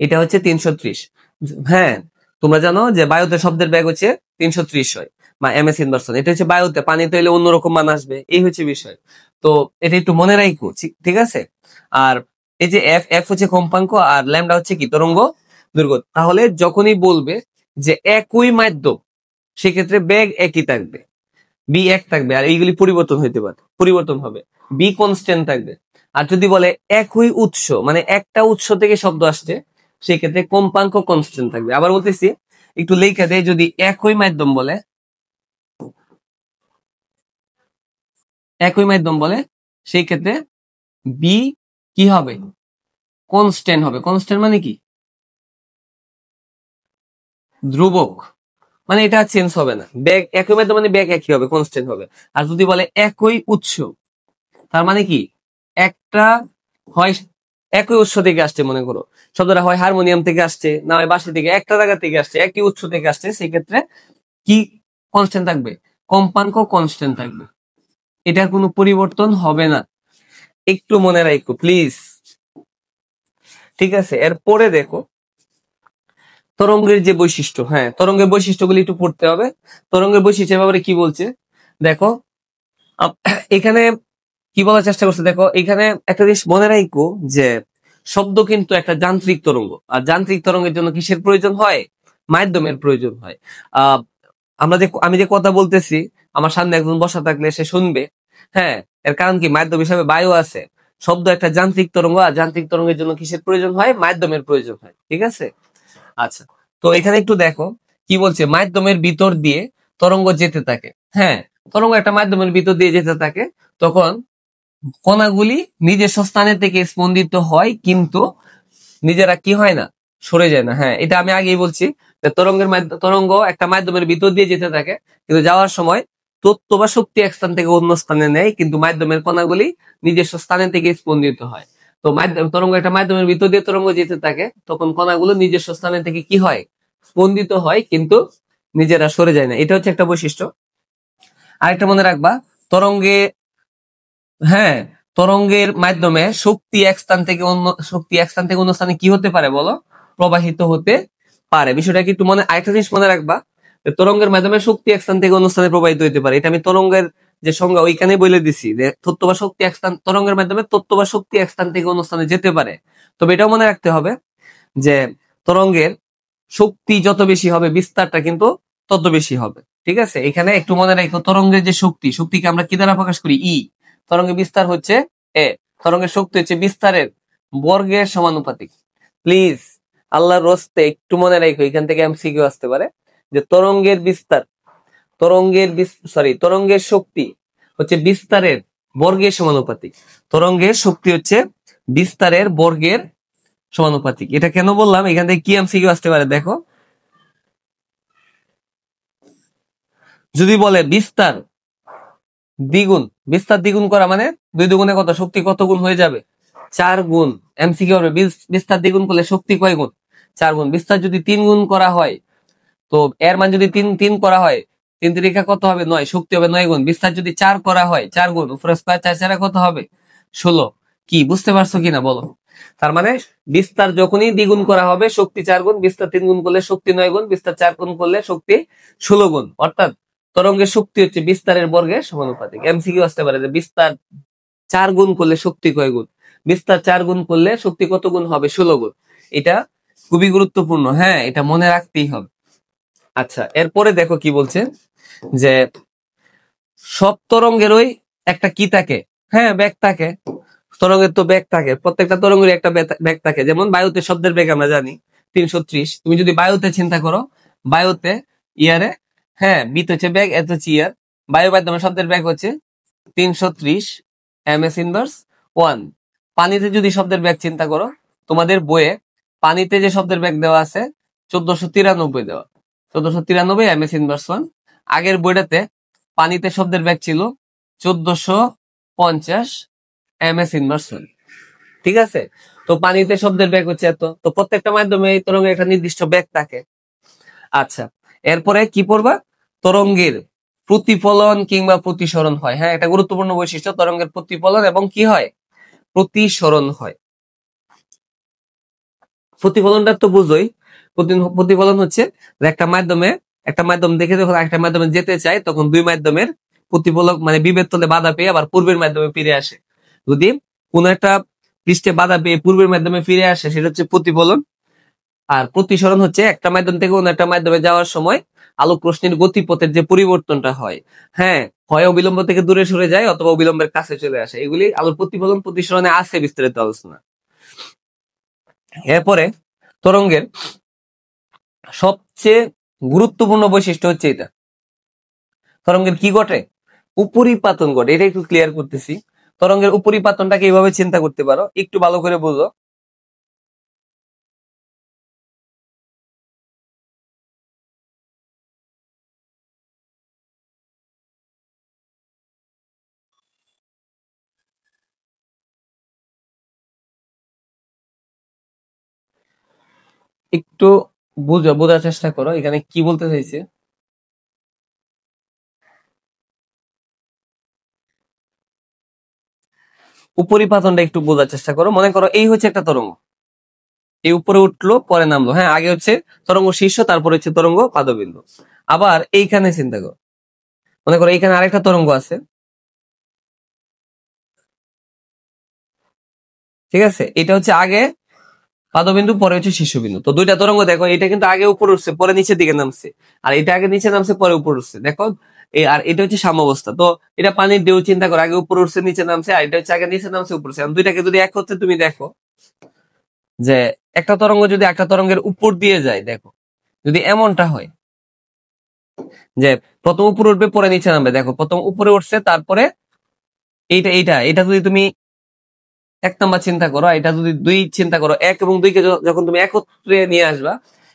এটা হচ্ছে 330। হ্যাঁ, তোমরা জানো যে বায়ুতে শব্দের বেগ হচ্ছে 330 হয়, বা এমএস ইনভার্সন। এটা হচ্ছে বায়ুতে, পানিতে হলে অন্যরকম মান আসবে, এই হচ্ছে বিষয়। তো এটা একটু মনে রাখো, ঠিক আছে। আর এই যে এফ, এফ হচ্ছে কম্পাঙ্ক, আর ল্যামডা হচ্ছে কি? তরঙ্গ দৈর্ঘ্য। তাহলে যখনই বলবে যে একই মাধ্যম, সেক্ষেত্রে বেগ একই থাকবে, বি এক থাকবে, আর এইগুলি পরিবর্তন হইতে পারে, পরিবর্তন হবে, বি কনস্ট্যান্ট থাকবে। আর যদি বলে একই উৎস, মানে একটা উৎস থেকে শব্দ আসছে, সেই ক্ষেত্রে কম্পাঙ্ক কনস্ট্যান্ট থাকবে। আবার বলতেছি, একটু লেখা দেয়, যদি একই মাধ্যম বলে, একই মাধ্যম বলে, সেই ক্ষেত্রে বি কি হবে? কনস্ট্যান্ট হবে। কনস্ট্যান্ট মানে কি? ধ্রুবক। মানে এটা চেঞ্জ হবে না। বেগ একই মাধ্যম মানে বেগ একই হবে, কনস্ট্যান্ট হবে। আর যদি বলে একই উৎস, তার মানে কি? একটা হয় একই উৎস থেকে আসছে, মনে করো শব্দটা হয় হারমোনিয়াম থেকে আসছে, না হয় বাঁশি থেকে, একটা জায়গা থেকে আসছে, একই উৎস থেকে আসছে, সেই ক্ষেত্রে কি কনস্ট্যান্ট থাকবে? কম্পাঙ্ক কনস্ট্যান্ট থাকবে, এটার কোনো পরিবর্তন হবে না। একটু মনে রাখো প্লিজ। ঠিক আছে, এরপরে দেখো তরঙ্গের যে বৈশিষ্ট্য। হ্যাঁ, তরঙ্গের বৈশিষ্ট্যগুলি একটু পড়তে হবে। তরঙ্গের বৈশিষ্ট্যের ব্যাপারে কি বলছে দেখো। এখানে কি বলার চেষ্টা করছে দেখো, এখানে একটা জিনিস মনে রাখো, যে শব্দ কিন্তু একটা যান্ত্রিক তরঙ্গ, আর যান্ত্রিক তরঙ্গের জন্য কিসের প্রয়োজন হয়? মাধ্যমের প্রয়োজন হয়। আহ আমি যে কথা বলতেছি, আমার সামনে একজন বসা থাকলে সে শুনবে। হ্যাঁ, এর কারণ কি? মাধ্যম হিসাবে বায়ু আছে। শব্দ একটা যান্ত্রিক তরঙ্গ, আর যান্ত্রিক তরঙ্গের জন্য কিসের প্রয়োজন হয়? মাধ্যমের প্রয়োজন হয়। ঠিক আছে, আচ্ছা। তো এখানে একটু দেখো কি বলছে, মাধ্যমের ভিতর দিয়ে তরঙ্গ যেতে থাকে। হ্যাঁ, তরঙ্গ একটা মাধ্যমের ভিতর দিয়ে যেতে থাকে, তখন কণাগুলি নিজস্ব স্থানে থেকে স্পন্দিত হয়, কিন্তু নিজেরা কি হয় না? সরে যায় না। হ্যাঁ, এটা আমি আগেই বলছি, যে তরঙ্গ একটা মাধ্যমের ভিতর দিয়ে যেতে থাকে, কিন্তু যাওয়ার সময় তত্ত্ব বা শক্তি এক স্থান থেকে অন্য স্থানে নেয়, কিন্তু মাধ্যমের কণাগুলি নিজস্ব স্থানে থেকে স্পন্দিত হয়। তো তরঙ্গ একটা মাধ্যমের ভিতর দিয়ে তরঙ্গ যেতে থাকে, তখন কণাগুলো নিজস্ব স্থানে থেকে কি হয়? স্পন্দিত হয়, কিন্তু নিজেরা সরে যায় না। এটা হচ্ছে একটা বৈশিষ্ট্য। আরেকটা মনে রাখবা, তরঙ্গে, হ্যাঁ, তরঙ্গের মাধ্যমে শক্তি এক স্থান থেকে অন্য স্থানে কি হতে পারে বলো? প্রবাহিত হতে পারে। বিষয়টা কি একটু মনে, আরেকটা জিনিস মনে রাখবা, যে তরঙ্গের মাধ্যমে শক্তি এক স্থান থেকে অন্য স্থানে প্রবাহিত হতে পারে। এটা আমি তরঙ্গের যে সংজ্ঞা ওইখানে বলে দিছি, যে তত্ত্ব বা শক্তি এক স্থান, তরঙ্গের মাধ্যমে তত্ত্ব বা শক্তি এক স্থান থেকে অন্য স্থানে যেতে পারে। তবে এটাও মনে রাখতে হবে, যে তরঙ্গের শক্তি যত বেশি হবে, বিস্তারটা কিন্তু তত বেশি হবে। ঠিক আছে, এখানে একটু মনে রাখো, তরঙ্গের যে শক্তিকে আমরা কি দ্বারা প্রকাশ করি? ই। তরঙ্গের বিস্তার হচ্ছে এ। তরঙ্গের শক্তি হচ্ছে বিস্তারের বর্গের সমানুপাতিক। প্লিজ, আল্লাহর রস্তে একটু মনে রাখো, এখান থেকে এমসিকিউ আসতে পারে, যে তরঙ্গের বিস্তার, তরঙ্গের শক্তি হচ্ছে বিস্তারের বর্গের সমানুপাতিক। তরঙ্গের শক্তি হচ্ছে বিস্তারের বর্গের সমানুপাতিক। এটা কেন বললাম? এখান থেকে কি এমসিকিউ আসতে পারে দেখো। যদি বলে বিস্তার দ্বিগুণ করা, মানে 2 দুগুণে কত? শক্তি কত গুণ হয়ে যাবে? 4 গুণ। এমসিকিউ হবে, বিস্তার দ্বিগুণ করলে শক্তি কয় গুণ? 4 গুণ। বিস্তার যদি 3 গুণ করা হয়, তো এর মান যদি তিন করা হয়, 3 3 কত হবে 9, শক্তি হবে 9 গুণ। বিস্তার যদি 4 করা হয় 4 গুণ, উপরে স্কয়ার 4 4 কত হবে 16। কি বুঝতে পারছো কিনা বলো? তার মানে বিস্তার যখনই দ্বিগুণ করা হবে শক্তি 4 গুণ, বিস্তার 3 গুণ করলে শক্তি 9 গুণ, বিস্তার 4 গুণ করলে শক্তি 16 গুণ। অর্থাৎ তরঙ্গের শক্তি হচ্ছে বিস্তারের বর্গের সমানুপাতিক। এমসিকিউ আসতে পারে যে বিস্তার 4 গুণ করলে শক্তি কয় গুণ, বিস্তার 4 গুণ করলে শক্তি কত গুণ হবে 16 গুণ। এটা খুবই গুরুত্বপূর্ণ, হ্যাঁ এটা মনে রাখতেই হবে। আচ্ছা, এরপরে দেখো কি বলছে যে সব তরঙ্গেরই একটা কি থাকে, হ্যাঁ বেগ থাকে। তরঙ্গের তো বেগ থাকে, প্রত্যেকটা তরঙ্গের একটা বেগ থাকে। যেমন বায়ুতে শব্দের বেগ আমরা জানি 330। তুমি যদি বায়ুতে চিন্তা করো, বায়ুতে ইয়ারে, হ্যাঁ বিতে হচ্ছে বেগ, এত হচ্ছে ইয়ার। বায়ু মাধ্যমে শব্দের বেগ হচ্ছে 330 ms ইনভার্স 1। পানিতে যদি শব্দের বেগ চিন্তা করো, তোমাদের বইয়ে পানিতে যে শব্দের বেগ দেওয়া আছে 1493 দেওয়া, 1493 ms ইনভার্স 1। আগের বইটাতে পানিতে শব্দের বেগ ছিল 1450 ms ইনভার্স 1। ঠিক আছে, তো পানিতে শব্দের বেগ হচ্ছে এত। তো প্রত্যেকটা মাধ্যমে এই তরঙ্গের একটা নির্দিষ্ট বেগ থাকে। আচ্ছা, এরপরে কি পড়বা, তরঙ্গের প্রতিফলন কিংবা প্রতিসরণ হয়। হ্যাঁ, এটা গুরুত্বপূর্ণ বৈশিষ্ট্য, তরঙ্গের প্রতিফলন এবং কি হয়, প্রতিসরণ হয়। প্রতিফলনটা তো বুঝোই, প্রতিফলন হচ্ছে একটা মাধ্যম দেখে যখন একটা মাধ্যমে যেতে চায় তখন দুই মাধ্যমের প্রতিফলক মানে বিভেদ তলে বাধা পেয়ে আবার পূর্বের মাধ্যমে ফিরে আসে। যদি কোন একটা পৃষ্ঠে বাধা পেয়ে পূর্বের মাধ্যমে ফিরে আসে সেটা হচ্ছে প্রতিফলন। আর প্রতিসরণ হচ্ছে একটা মাধ্যম থেকে অন্য একটা মাধ্যমে যাওয়ার সময় আলোক রশ্মির গতিপথের যে পরিবর্তনটা হয়, হ্যাঁ হয় অবিলম্ব থেকে দূরে সরে যায় অথবা অবিলম্বের কাছে চলে আসে। এগুলি আলোর প্রতিফলন প্রতিসরণে আছে বিস্তারিত আলোচনা। এরপরে তরঙ্গের সবচেয়ে গুরুত্বপূর্ণ বৈশিষ্ট্য হচ্ছে এটা, তরঙ্গের কি ঘটে, উপরিপাতন ঘটে। এটা একটু ক্লিয়ার করতেছি। তরঙ্গের উপরিপাতনটাকে এইভাবে চিন্তা করতে পারো, একটু ভালো করে বুঝো। একটু বোঝার চেষ্টা করো এখানে কি বলতে চাইছে। উপরিপাতনটা একটু বোঝার চেষ্টা করো। মনে করো এই হচ্ছে একটা তরঙ্গ, এই উপরে উঠলো পরে নামলো, হ্যাঁ আগে হচ্ছে তরঙ্গ শীর্ষ, তারপরে হচ্ছে তরঙ্গ পাদবিন্দু। আবার এইখানে চিন্তা করো, মনে করো এইখানে আরেকটা তরঙ্গ আছে, ঠিক আছে, এটা হচ্ছে আগে পাদবিন্দু পরে হচ্ছে শীর্ষবিন্দু। তো দুইটা তরঙ্গ দেখো, এটা কিন্তু আগে উপরে উঠছে পরে নিচের দিকে নামছে, আর এটা আগে নিচে নামছে পরে উপরে উঠছে। দেখো আর এটা হচ্ছে সাম্যাবস্থা। তো এটা পানির ঢেউ চিন্তা করো, আগে উপরে উঠছে নিচে নামছে, আর এটা হচ্ছে আগে নিচে নামছে উপরে উঠছে। দুইটাকে যদি এক করতে তুমি দেখো যে একটা তরঙ্গ যদি একটা তরঙ্গের উপর দিয়ে যায়, দেখো যদি এমনটা হয় যে প্রথম উপরে উঠবে পরে নিচে নামবে, দেখো প্রথম উপরে উঠছে তারপরে এইটা এইটা এটা যদি তুমি 1 নাম্বার চিন্তা করো, এটা যদি 2 চিন্তা করো, 1 এবং 2 কে যখন তুমি একত্রে নিয়ে আসবা,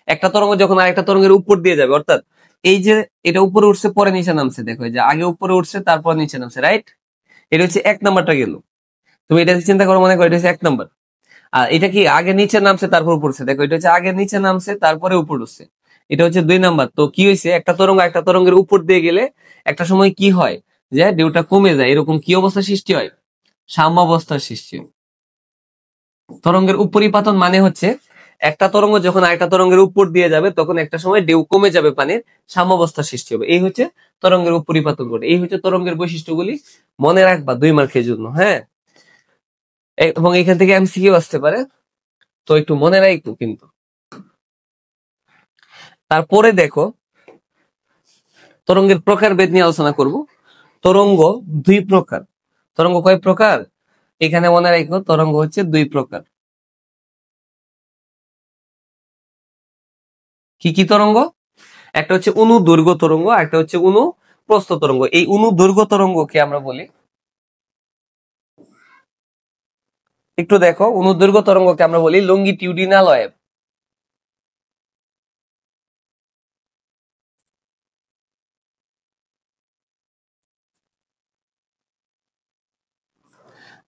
একটা তরঙ্গ যখন আরেকটা তরঙ্গের উপর দিয়ে যাবে, অর্থাৎ এই যে এটা উপরে উঠছে পরে নিচে নামছে, দেখো এই যে আগে উপরে উঠছে তারপর নিচে নামছে, রাইট? এটা হচ্ছে 1 নাম্বারটা গেল। তুমি এটা চিন্তা করো, মনে করো এটা হচ্ছে 1 নাম্বার। আর এটা কি আগে নিচে নামছে তারপর উপর উঠছে, দেখো এটা হচ্ছে আগে নিচে নামছে তারপরে উপর উঠছে। এটা হচ্ছে 2 নাম্বার। তো কি হয়েছে, একটা তরঙ্গ একটা তরঙ্গের উপর দিয়ে গেলে একটা সময় কি হয় যে ঢেউটা কমে যায়, এরকম কি অবস্থা সৃষ্টি হয়, সাম্যাবস্থার সৃষ্টি হয়। তরঙ্গের উপরিপাতন মানে হচ্ছে একটা তরঙ্গ যখন আরেকটা তরঙ্গের উপর দিয়ে যাবে তখন একটা সময় ঢেউ কমে যাবে, পানির সাম্যাবস্থার সৃষ্টি হবে। এই হচ্ছে তরঙ্গের উপরিপাতন ঘটে। এই হচ্ছে তরঙ্গের বৈশিষ্ট্যগুলি, মনে রাখবা 2 মার্কের জন্য, হ্যাঁ। এবং এখান থেকে এমসিকিউ আসতে পারে, তো একটু মনে রাখবো কিন্তু। তারপরে দেখো তরঙ্গের প্রকারভেদ নিয়ে আলোচনা করব। তরঙ্গ 2 প্রকার। তরঙ্গ কয় প্রকার, এখানে মনে রাখো তরঙ্গ হচ্ছে 2 প্রকার। কি কি তরঙ্গ, একটা হচ্ছে অনুদৈর্ঘ্য তরঙ্গ, একটা হচ্ছে অনুপ্রস্থ তরঙ্গ। এই অনুদৈর্ঘ্য তরঙ্গকে আমরা বলি, একটু দেখো, অনুদৈর্ঘ্য তরঙ্গকে আমরা বলি লঙ্গিটিউডিনাল ওয়েভ।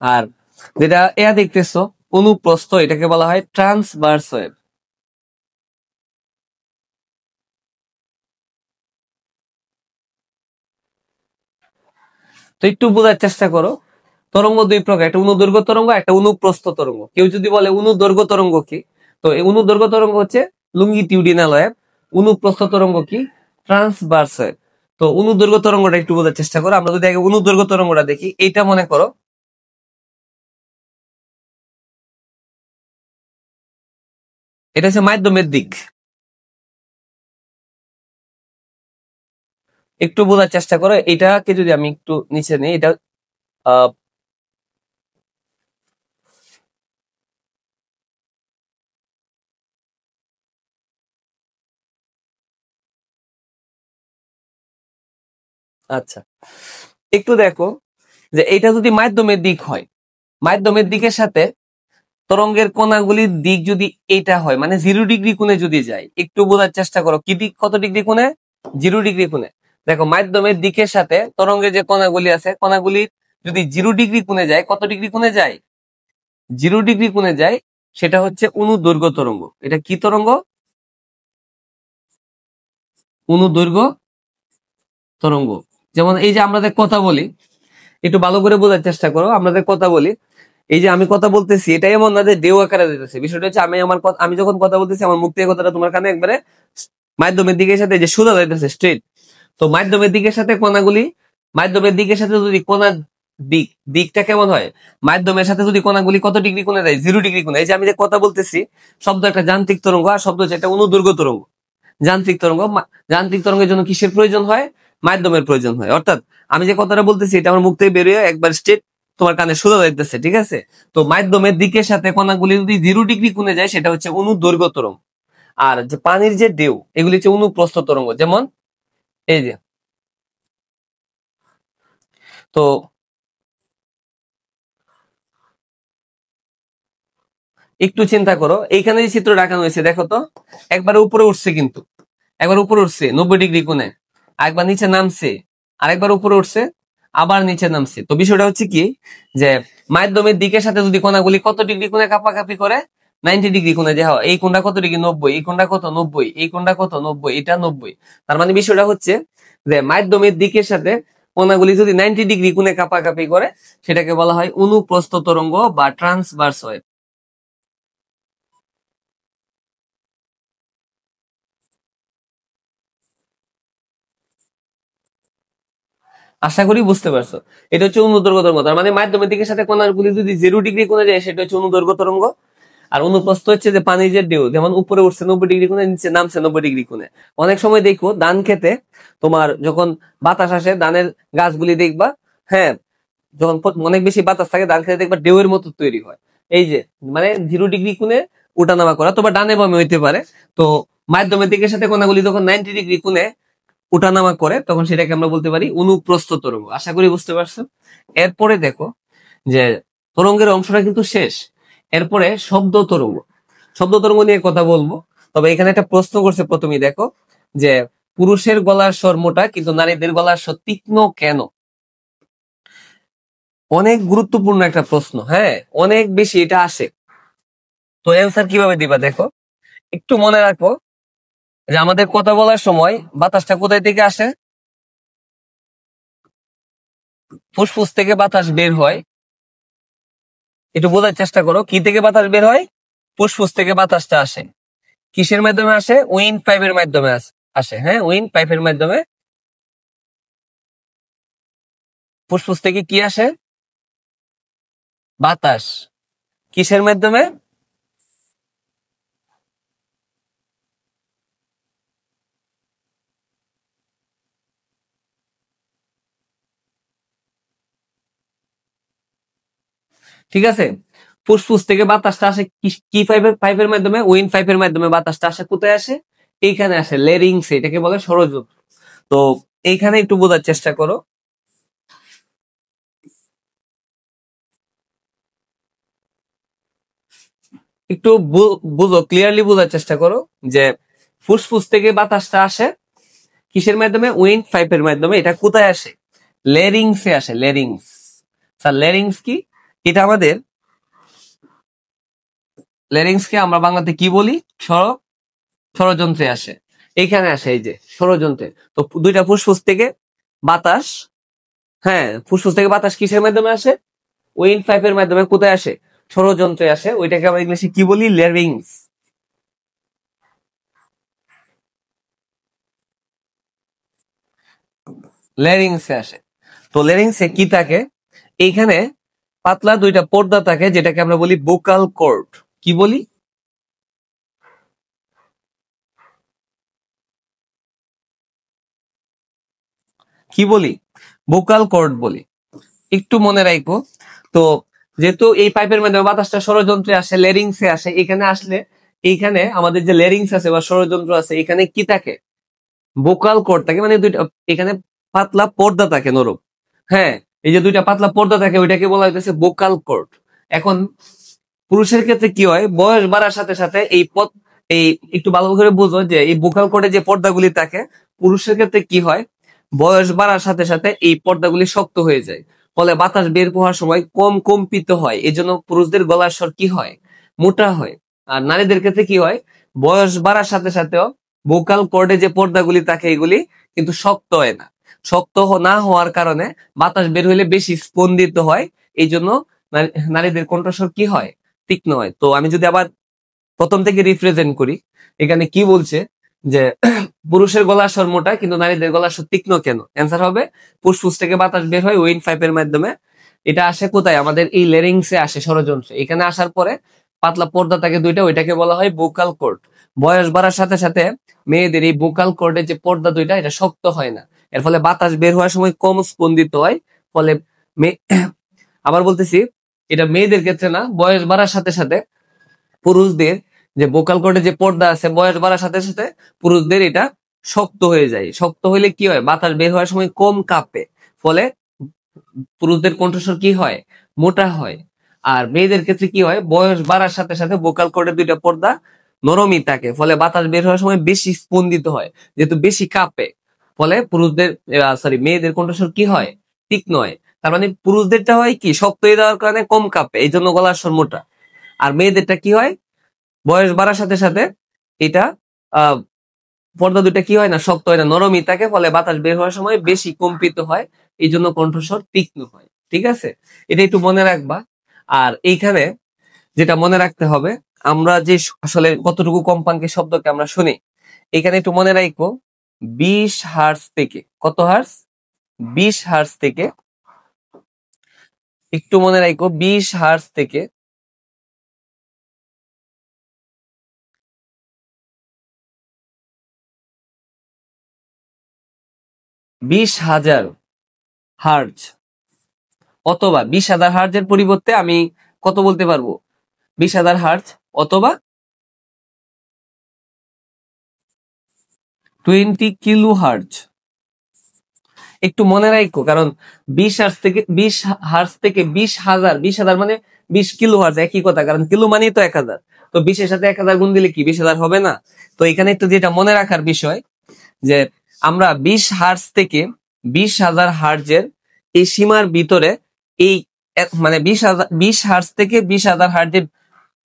আর যেটা দেখতেছো অনুপ্রস্থ, এটাকে বলা হয় ট্রান্সভার্স ওয়েভ। তো একটু বোঝার চেষ্টা করো, তরঙ্গ দুই প্রকার, একটা অনুদৈর্ঘ্য তরঙ্গ, একটা অনুপ্রস্থ তরঙ্গ। কেউ যদি বলে অনুদৈর্ঘ্য তরঙ্গ কি, তো এই অনুদৈর্ঘ্য তরঙ্গ হচ্ছে লুঙ্গিটিউডিনাল ওয়েভ, অনুপ্রস্থ তরঙ্গ কি, ট্রান্সভার্স ওয়েভ। তো অনুদৈর্ঘ্য তরঙ্গটা একটু বোঝার চেষ্টা করো। আমরা যদি আগে অনুদৈর্ঘ্য তরঙ্গটা দেখি, এইটা মনে করো এটা হচ্ছে মাধ্যমের দিক। একটু বোঝার চেষ্টা করো, এটাকে যদি আমি একটু নিচে নিই, এটা আহ আচ্ছা, একটু দেখো যে এটা যদি মাধ্যমের দিক হয়, মাধ্যমের দিকের সাথে তরঙ্গের কণাগুলির দিক যদি এটা হয়, মানে 0 ডিগ্রি কোণে যদি যায়, একটু বোঝার চেষ্টা করো কি দিক, কত ডিগ্রি কোণে, 0 ডিগ্রি কোণে। দেখো মাধ্যমের দিকের সাথে তরঙ্গের যে কণাগুলি আছে, কণাগুলি যদি 0 ডিগ্রি কোণে যায়, কত ডিগ্রি কোণে যায়, 0 ডিগ্রি কোণে যায়, সেটা হচ্ছে অনুদৈর্ঘ্য তরঙ্গ। এটা কি তরঙ্গ, অনুদৈর্ঘ্য তরঙ্গ। যেমন এই যে আমরা যে কথা বলি, একটু ভালো করে বোঝার চেষ্টা করো, আমরা যে কথা বলি, এই যে আমি কথা বলতেছি, এটা এমন না যে ঢেউ আকারে দিতেছে। বিষয়টা হচ্ছে আমি যখন কথা বলতেছি, আমার মুখ থেকে কথাটা তোমার কানে একবারে মাধ্যমের দিকের সাথে যে সোজা যাইতেছে স্ট্রেট। তো মাধ্যমের দিকের সাথে কণাগুলি, মাধ্যমের দিকের সাথে যদি কণার দিকটা কেমন হয়, মাধ্যমের সাথে যদি কণাগুলি কত ডিগ্রি কোণে যায়, 0 ডিগ্রি কোণে। এই যে আমি যে কথা বলতেছি, শব্দ একটা যান্ত্রিক তরঙ্গ, আর শব্দ হচ্ছে একটা অনুদৈর্ঘ্য তরঙ্গ। যান্ত্রিক তরঙ্গ, যান্ত্রিক তরঙ্গের জন্য কিসের প্রয়োজন হয়, মাধ্যমের প্রয়োজন হয়। অর্থাৎ আমি যে কথাটা বলতেছি, এটা আমার মুখ থেকে বেরিয়ে একবার স্ট্রেট তোমার কানে সোজা যাইতেছে, ঠিক আছে। তো মাধ্যমের দিকের সাথে কণাগুলি যদি 0 ডিগ্রি কোণে যায়, সেটা হচ্ছে অনুদৈর্ঘ্য তরঙ্গ। আর যে পানির যে ঢেউ, এগুলি হচ্ছে অনুপ্রস্থ তরঙ্গ। যেমন এই যে, তো একটু চিন্তা করো, এইখানে যে চিত্র রাখানো হয়েছে দেখো তো, একবার উপরে উঠছে, কিন্তু একবার উপরে উঠছে 90 ডিগ্রি কোণে, আরেকবার নিচে নামছে, আরেকবার উপরে উঠছে, আবার নিচে নামছে। তো বিষয়টা হচ্ছে কি, যে মাধ্যমের দিকের সাথে যদি কণাগুলি কত ডিগ্রি কোণে কাপাকাপি করে, 90 ডিগ্রি কোণে, যে হয় এই কোণটা কত ডিগ্রি, 90, এই কোণটা কত 90, এই কোণটা কত 90, এটা 90। তার মানে বিষয়টা হচ্ছে যে মাধ্যমের দিকের সাথে কণাগুলি যদি 90 ডিগ্রি কোণে কাপাকাপি করে, সেটাকে বলা হয় অনুপ্রস্থ তরঙ্গ বা ট্রান্সভার্স ওয়েভ। আশা করি বুঝতে পারছো, এটা হচ্ছে অনুদৈর্ঘ্য তরঙ্গ। তার মানে মাধ্যমের দিকের সাথে কণাগুলি যদি 0 ডিগ্রি কোণে যায়, সেটা হচ্ছে অনুদৈর্ঘ্য তরঙ্গ। আর অনুপ্রস্থ হচ্ছে যে পানির যে ঢেউ, যেমন উপরে উঠছে 90 ডিগ্রি কোণে, নিচে নামছে 90 ডিগ্রি কোণে। অনেক সময় দেখো ধান খেতে তোমার যখন বাতাস আসে, ধানের গাছগুলি দেখবা, হ্যাঁ, যখন অনেক বেশি বাতাস থাকে, ধান খেতে দেখবা ঢেউয়ের মতো তৈরি হয়। এই যে, মানে 0 ডিগ্রি কোণে উঠানামা করা, তোমার ডানে বামে হইতে পারে। তো মাধ্যমের দিকের সাথে কণাগুলি যখন 90 ডিগ্রি কোণে উঠানামা করে, তখন সেটাকে আমরা বলতে পারি অনুপ্রস্থ তরঙ্গ। আশা করি বুঝতে পারছো। এরপরে দেখো যে তরঙ্গের অংশটা কিন্তু শেষ। এরপরে শব্দ তরঙ্গ, শব্দ তরঙ্গ নিয়ে কথা বলবো। তবে এখানে একটা প্রশ্ন করছে প্রথমেই, দেখো যে পুরুষের গলার স্বর মোটা কিন্তু নারীদের গলার স্বর তীক্ষ্ণ কেন। অনেক গুরুত্বপূর্ণ একটা প্রশ্ন, হ্যাঁ, অনেক বেশি এটা আসে। তো অ্যান্সার কিভাবে দিবা, দেখো একটু মনে রাখো যে আমাদের কথা বলার সময় বাতাসটা কোথায় থেকে আসে, ফুসফুস থেকে বাতাস বের হয়। একটু বোঝার চেষ্টা করো, কি থেকে বাতাস বের হয়, ফুসফুস থেকে বাতাসটা আসে। কিসের মাধ্যমে আসে, উইন্ড পাইপের মাধ্যমে আসে, হ্যাঁ, উইন্ড পাইপের মাধ্যমে। ফুসফুস থেকে কি আসে, বাতাস। কিসের মাধ্যমে, ঠিক আছে। ফুসফুস থেকে বাতাসটা আসে কি পাইপের পাইপের মাধ্যমে, উইন্ড পাইপের মাধ্যমে বাতাসটা আসে, কোথায় আসে, এইখানে আসে, লেরিংস, এটাকে বলে ষড়যন্ত্র। তো এইখানে একটু বোঝার চেষ্টা করো, একটু বুঝো, ক্লিয়ারলি বোঝার চেষ্টা করো যে ফুসফুস থেকে বাতাসটা আসে কিসের মাধ্যমে, উইন্ড পাইপের মাধ্যমে। এটা কোথায় আসে, লেরিংসে আসে, লেরিংস। স্যার লেরিংস কি, এটা আমাদের লেরিংস কে আমরা বাংলাতে কি বলি, ষড়যন্ত্রে আসে, এইখানে আসে, এই যে ষড়যন্ত্রে। তো দুইটা ফুসফুস থেকে বাতাস হ্যাঁ, ফুসফুস থেকে বাতাস কিসের মাধ্যমে আসে? উইন্ড পাইপের মাধ্যমে। কোথায় আসে? ষড়যন্ত্রে আসে। ওইটাকে আমরা ইংলিশে কি বলি? ল্যারিংস। ল্যারিংসে আসে। তো ল্যারিংসে কি থাকে? এইখানে পাতলা দুইটা পর্দা থাকে, যেটাকে আমরা বলি বোকাল কর্ড। কি বলি? কি বলি? বোকাল কর্ড বলি। একটু মনে রাখবো। তো যেহেতু এই পাইপের মাধ্যমে বাতাসটা ষড়যন্ত্রে আসে, লেরিংসে আসে, এখানে আসলে এইখানে আমাদের যে লেরিংস আছে বা ষড়যন্ত্র আছে, এখানে কি থাকে? বোকাল কর্ড থাকে, মানে দুইটা এখানে পাতলা পর্দা থাকে নরম। হ্যাঁ, এই যে দুইটা পাতলা পর্দা থাকে, ওইটাকে বলা হইতেছে বোকাল কর্ড। এখন পুরুষের ক্ষেত্রে কি হয়? বয়স বাড়ার সাথে সাথে এই একটু ভালো করে বুঝো যে এই বোকাল কর্ডে যে পর্দাগুলি থাকে, পুরুষের ক্ষেত্রে কি হয়? বয়স বাড়ার সাথে সাথে এই পর্দাগুলি শক্ত হয়ে যায়। ফলে বাতাস বের হওয়ার সময় কম কম্পিত হয়। এই জন্য পুরুষদের গলার স্বর কি হয়? মোটা হয়। আর নারীদের ক্ষেত্রে কি হয়? বয়স বাড়ার সাথে সাথেও ভোকাল কর্ডে যে পর্দাগুলি থাকে, এগুলি কিন্তু শক্ত হয় না। না হওয়ার কারণে বাতাস বের হইলে বেশি স্পন্দিত হয়। এই জন্য নারীদের কণ্ঠস্বর কি হয়? তীক্ষ্ণ হয়। তো আমি যদি আবার প্রথম থেকে রিপ্রেজেন্ট করি, এখানে কি বলছে যে পুরুষের গলার স্বর মোটা কিন্তু নারীদের গলার স্বর তীক্ষ্ণ কেন? অ্যান্সার হবে ফুসফুস থেকে বাতাস বের হয় উইন্ড পাইপের মাধ্যমে। এটা আসে কোথায়? আমাদের এই লেরিংসে আসে, ষড়যন্ত্রে। এখানে আসার পরে পাতলা পর্দা থাকে দুইটা, ওইটাকে বলা হয় বোকাল কর্ড। বয়স বাড়ার সাথে সাথে মেয়েদের এই বোকাল কর্ডের যে পর্দা দুইটা, এটা শক্ত হয় না। এর ফলে বাতাস বের হওয়ার সময় কম স্পন্দিত হয়। ফলে আবার বলতেছি, এটা মেয়েদের ক্ষেত্রে না, বয়স বাড়ার সাথে সাথে পুরুষদের যে ভোকাল কর্ডে যে পর্দা আছে, বয়স বাড়ার সাথে সাথে পুরুষদের এটা শক্ত হয়ে যায়। শক্ত হইলে কি হয়? বাতাস বের হওয়ার সময় কম কাঁপে। ফলে পুরুষদের কণ্ঠস্বর কি হয়? মোটা হয়। আর মেয়েদের ক্ষেত্রে কি হয়? বয়স বাড়ার সাথে সাথে ভোকাল কর্ডের দুইটা পর্দা নরমই থাকে। ফলে বাতাস বের হওয়ার সময় বেশি স্পন্দিত হয়, যেহেতু বেশি কাঁপে। ফলে মেয়েদের কণ্ঠস্বর কি হয়? তীক্ষ্ণ হয়। তার মানে পুরুষদেরটা হয় কি? শক্ত হয়ে যাওয়ার কারণে কম কাঁপে, এই জন্য গলার স্বর মোটা। আর মেয়েদেরটা কি হয়? বয়স বাড়ার সাথে সাথে এটা আহ পর্দা দুইটা কি হয় না? শক্ত হয় না, নরমই থাকে। ফলে বাতাস বের হওয়ার সময় বেশি কম্পিত হয়। এই জন্য কণ্ঠস্বর তীক্ষ্ণ হয়। ঠিক আছে? এটা একটু মনে রাখবা। আর এইখানে যেটা মনে রাখতে হবে, আমরা যে আসলে কতটুকু কম্পাঙ্কের শব্দকে আমরা শুনি, এখানে একটু মনে রাখবো 20 হার্জ থেকে, কত হার্জ? 20 হার্জ থেকে, একটু মনে রাখবো 20 হার্জ থেকে 20,000 হার্জ, অথবা 20,000 হার্জের পরিবর্তে আমি কত বলতে পারবো? 20,000 হার্জ অথবা 20 কিলো হার্জ। একটু মনে রাখো, কারণ 20 হার্জ থেকে 20 হাজার, 20,000 মানে 20 কিলো হার্জ, একই কথা। কারণ কিলো মানেই তো 1,000। তো 20-এর সাথে 1,000 গুণ দিলে কি 20,000 হবে না? তো এখানে একটু যেটা মনে রাখার বিষয়, যে আমরা 20 হার্জ থেকে 20,000 হার্জের এই সীমার ভিতরে, এই মানে 20 হার্জ থেকে 20,000 হার্জের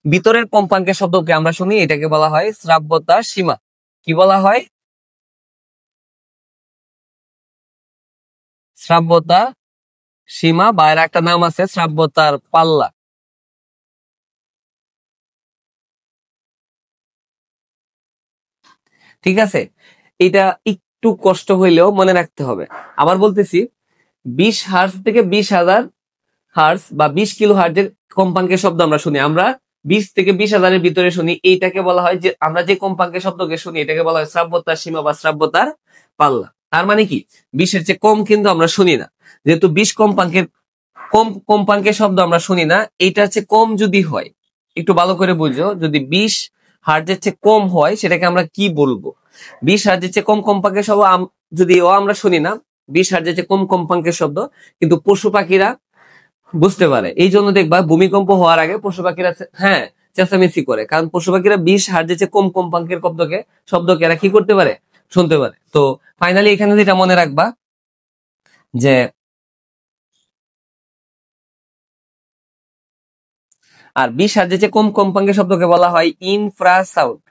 ভিতরের কম্পাঙ্কের শব্দকে আমরা শুনি, এটাকে বলা হয় শ্রাব্যতা সীমা। কি বলা হয়? শ্রাব্যতা সীমা, বা এর একটা নাম আছে শ্রাব্যতার পাল্লা। ঠিক আছে? এটা একটু কষ্ট হইলেও মনে রাখতে হবে। আবার বলতেছি, 20 হার্জ থেকে 20,000 হার্জ বা 20 কিলো হার্জের কম্পাঙ্কের শব্দ আমরা শুনি, আমরা 20 থেকে 20,000-এর ভিতরে শুনি, এইটাকে বলা হয়, যে আমরা যে কম্পাঙ্কের শব্দকে শুনি, এটাকে বলা হয় শ্রাব্যতার সীমা বা শ্রাব্যতার পাল্লা। তার মানে কি? 20-এর চেয়ে কম কিন্তু আমরা শুনি না। যেহেতু 20 কম্পাঙ্কের শব্দ আমরা শুনি না, এইটা হচ্ছে কম যদি হয়। একটু ভালো করে বুঝো, যদি 20 হার্জের চেয়ে কম হয়, সেটাকে আমরা কি বলবো? 20 হার্জের চেয়ে কম কম্পাঙ্কের শব্দ যদিও আমরা শুনি না, 20 হার্জের চেয়ে কম কম্পাঙ্কের শব্দ কিন্তু পশু পাখিরা বুঝতে পারে। এই জন্য দেখবা ভূমিকম্প হওয়ার আগে পশু পাখিরা হ্যাঁ চেঁচামেচি করে, কারণ পশু পাখিরা 20 হার্জের চেয়ে কম কম্পাঙ্কের শব্দকে এরা কি করতে পারে? শুনতে পারে। তো ফাইনালি এখানে যেটা মনে রাখবা, যে আর 20 হার্জের চেয়ে কম কম্পাঙ্কের শব্দকে বলা হয় ইনফ্রাসাউন্ড।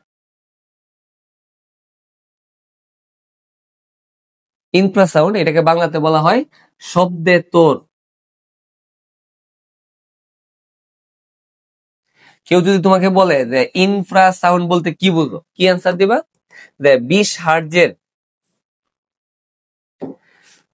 ইনফ্রাসাউন্ড, এটাকে বাংলাতে বলা হয় শব্দে তোর। কেউ যদি তোমাকে বলে যে ইনফ্রাসাউন্ড বলতে কি বুঝো, কি অ্যান্সার দিবা? যে 20 হার্টজের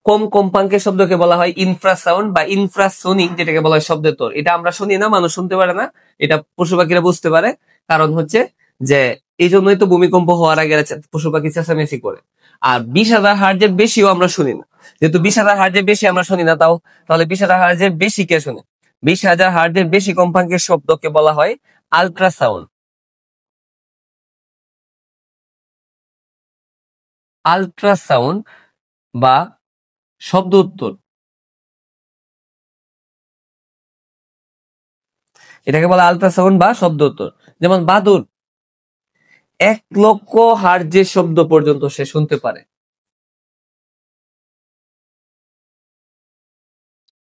কম কম্পাঙ্কের শব্দকে বলা হয় ইনফ্রাসাউন্ড বা ইনফ্রাসোনিক, যেটাকে বলা হয় শব্দের তোর। এটা আমরা শুনি না, মানুষ শুনতে পারে না, এটা পশু পাখিরা বুঝতে পারে। কারণ হচ্ছে যে এই জন্যই তো ভূমিকম্প হওয়ার আগে পশু পাখি চেঁচামেচি করে। আর 20,000 হার্টজের বেশিও আমরা শুনি না, যেহেতু 20,000 হার্টজের বেশি আমরা শুনি না, তাহলে 20,000 হার্টজের বেশি কে শুনে? 20,000 হার্টজের বেশি কম্পাঙ্কের শব্দকে বলা হয় আল্ট্রাসাউন্ড। আল্ট্রাসাউন্ড বা শব্দ উত্তর, এটাকে বলা আল্ট্রাসাউন্ড বা শব্দ উত্তর। যেমন বাদুর 1,00,000 হার্টজের শব্দ পর্যন্ত সে শুনতে পারে,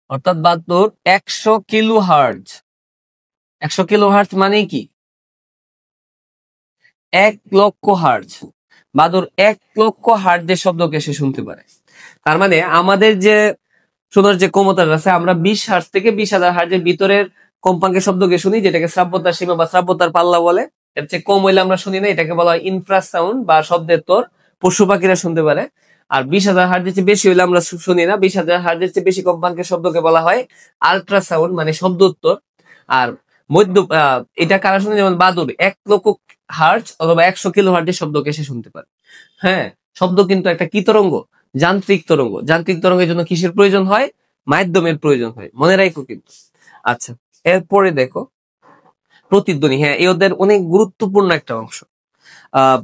অর্থাৎ বাদুর 100 কিলো হার্টজ। 100 কিলো হার্টজ মানে কি? 1,00,000 হার্টজ। বাদুর 1,00,000 হার্টজের শব্দকে সে শুনতে পারে। তার মানে আমাদের যে শোনার যে ক্ষমতা আছে, আমরা 20 হার্টজ থেকে 20,000 হার্টজের ভিতরের কম্পাঙ্কের শব্দকে শুনি, যেটাকে শ্রাব্যতার সীমা বা শ্রাব্যতার পাল্লা বলে। এর চেয়ে কম হইলে আমরা শুনি না, এটাকে বলা হয় ইনফ্রাসাউন্ড বা শব্দের তোর। পশু পাখিরা শুনতে পারে। আর 20,000 হার্টজের চেয়ে বেশি হইলে আমরা শুনি না। 20,000 হার্টজের চেয়ে বেশি কম্পাঙ্কের শব্দকে বলা হয় আল্ট্রাসাউন্ড মানে শব্দ উত্তর। আর মধ্য এটা কারা শুনে? যেমন বাদুর 1,00,000 হার্টজ অথবা 100 কিলো হার্টজের শব্দকে সে শুনতে পারে। হ্যাঁ, শব্দ কিন্তু একটা কি তরঙ্গ? যান্ত্রিক তরঙ্গ। যান্ত্রিক তরঙ্গের জন্য কিসের প্রয়োজন হয়? মাধ্যমের প্রয়োজন হয়, মনে রাখো কিন্তু। আচ্ছা, এরপরে দেখো প্রতিধ্বনি। হ্যাঁ, এই ওদের অনেক গুরুত্বপূর্ণ একটা অংশ।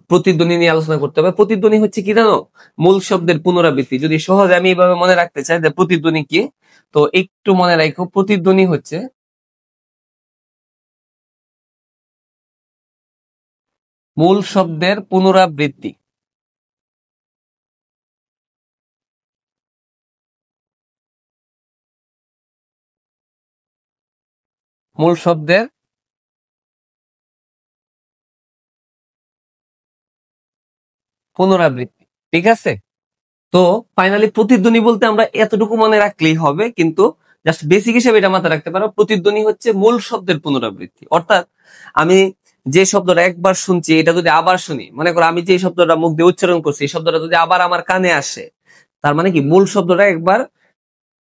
প্রতিধ্বনি নিয়ে আলোচনা করতে হবে। প্রতিধ্বনি হচ্ছে কি জানো? মূল শব্দের পুনরাবৃত্তি। যদি সহজে আমি এইভাবে মনে রাখতে চাই যে প্রতিধ্বনি কি, তো একটু মনে রাখো, প্রতিধ্বনি হচ্ছে মূল শব্দের পুনরাবৃত্তি। মূল শব্দের পুনরাবৃত্তি, ঠিক আছে? তো ফাইনালি প্রতিধ্বনি বলতে আমরা এতটুকু মনে রাখলেই হবে, কিন্তু জাস্ট বেসিক হিসেবে এটা মাথায় রাখতে পারো। প্রতিধ্বনি হচ্ছে মূল শব্দের পুনরাবৃত্তি। অর্থাৎ আমি যে শব্দটা একবার শুনছি, এটা যদি আবার শুনি, মনে করো আমি যে শব্দটা মুখ দিয়ে উচ্চারণ করছি, এই শব্দটা যদি আবার আমার কানে আসে, তার মানে কি মূল শব্দটা একবার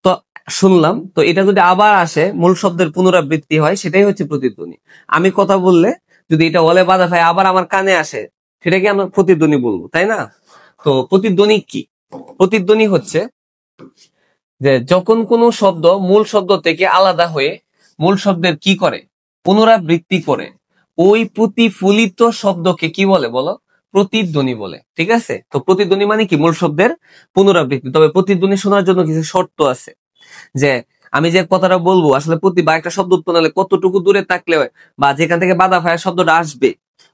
তো শুনলাম, তো এটা যদি আবার আসে, মূল শব্দের পুনরাবৃত্তি হয়, সেটাই হচ্ছে প্রতিধ্বনি। আমি কথা বললে যদি এটা ওলে বাধা পায় আবার আমার কানে আসে, সেটাকে আমরা প্রতিধ্বনি বলবো, তাই না? তো প্রতিধ্বনি কি? প্রতিধ্বনি হচ্ছে যে যখন কোনো শব্দ মূল শব্দ থেকে আলাদা হয়ে মূল শব্দের কি করে? পুনরাবৃত্তি করে, ওই প্রতিফলিত শব্দকে কি বলে বলো? প্রতিধ্বনি বলে, ঠিক আছে? তো প্রতিধ্বনি মানে কি? মূল শব্দের পুনরাবৃত্তি। তবে প্রতিধ্বনি শোনার জন্য কিছু শর্ত আছে, যে আমি যে কথাটা বলবো আসলে বা একটা শব্দ উৎপন্ন হলে কতটুকু দূরে থাকলে হয়, বা যেখান থেকে বাধা ফায়ার শব্দটা আসবে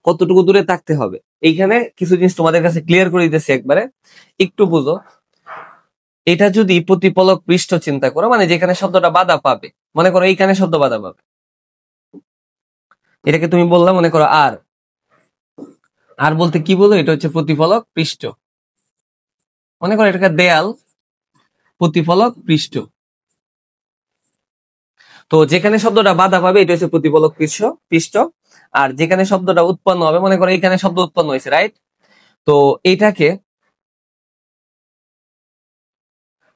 কতটুকু দূরে থাকতে হবে। এইখানে কিছু জিনিস তোমাদের কাছে ক্লিয়ার করে দিতেছি একবারে, একটু বুঝো। এটা যদি প্রতিপলক পৃষ্ঠ চিন্তা করো, মানে যেখানে শব্দটা বাধা পাবে, মনে করো এইখানে শব্দ বাধা পাবে, এটাকে তুমি বললাম মনে করো আর। আর বলতে কি বলো? এটা হচ্ছে প্রতিফলক পৃষ্ঠ। মনে করো এটাকে দেয়াল, প্রতিফলক পৃষ্ঠ। তো যেখানে শব্দটা বাধা পাবে এটা হচ্ছে প্রতিফলক পৃষ্ঠ। আর যেখানে শব্দটা উৎপন্ন হবে, মনে করো এখানে শব্দ উৎপন্ন হয়েছে, রাইট? তো এটাকে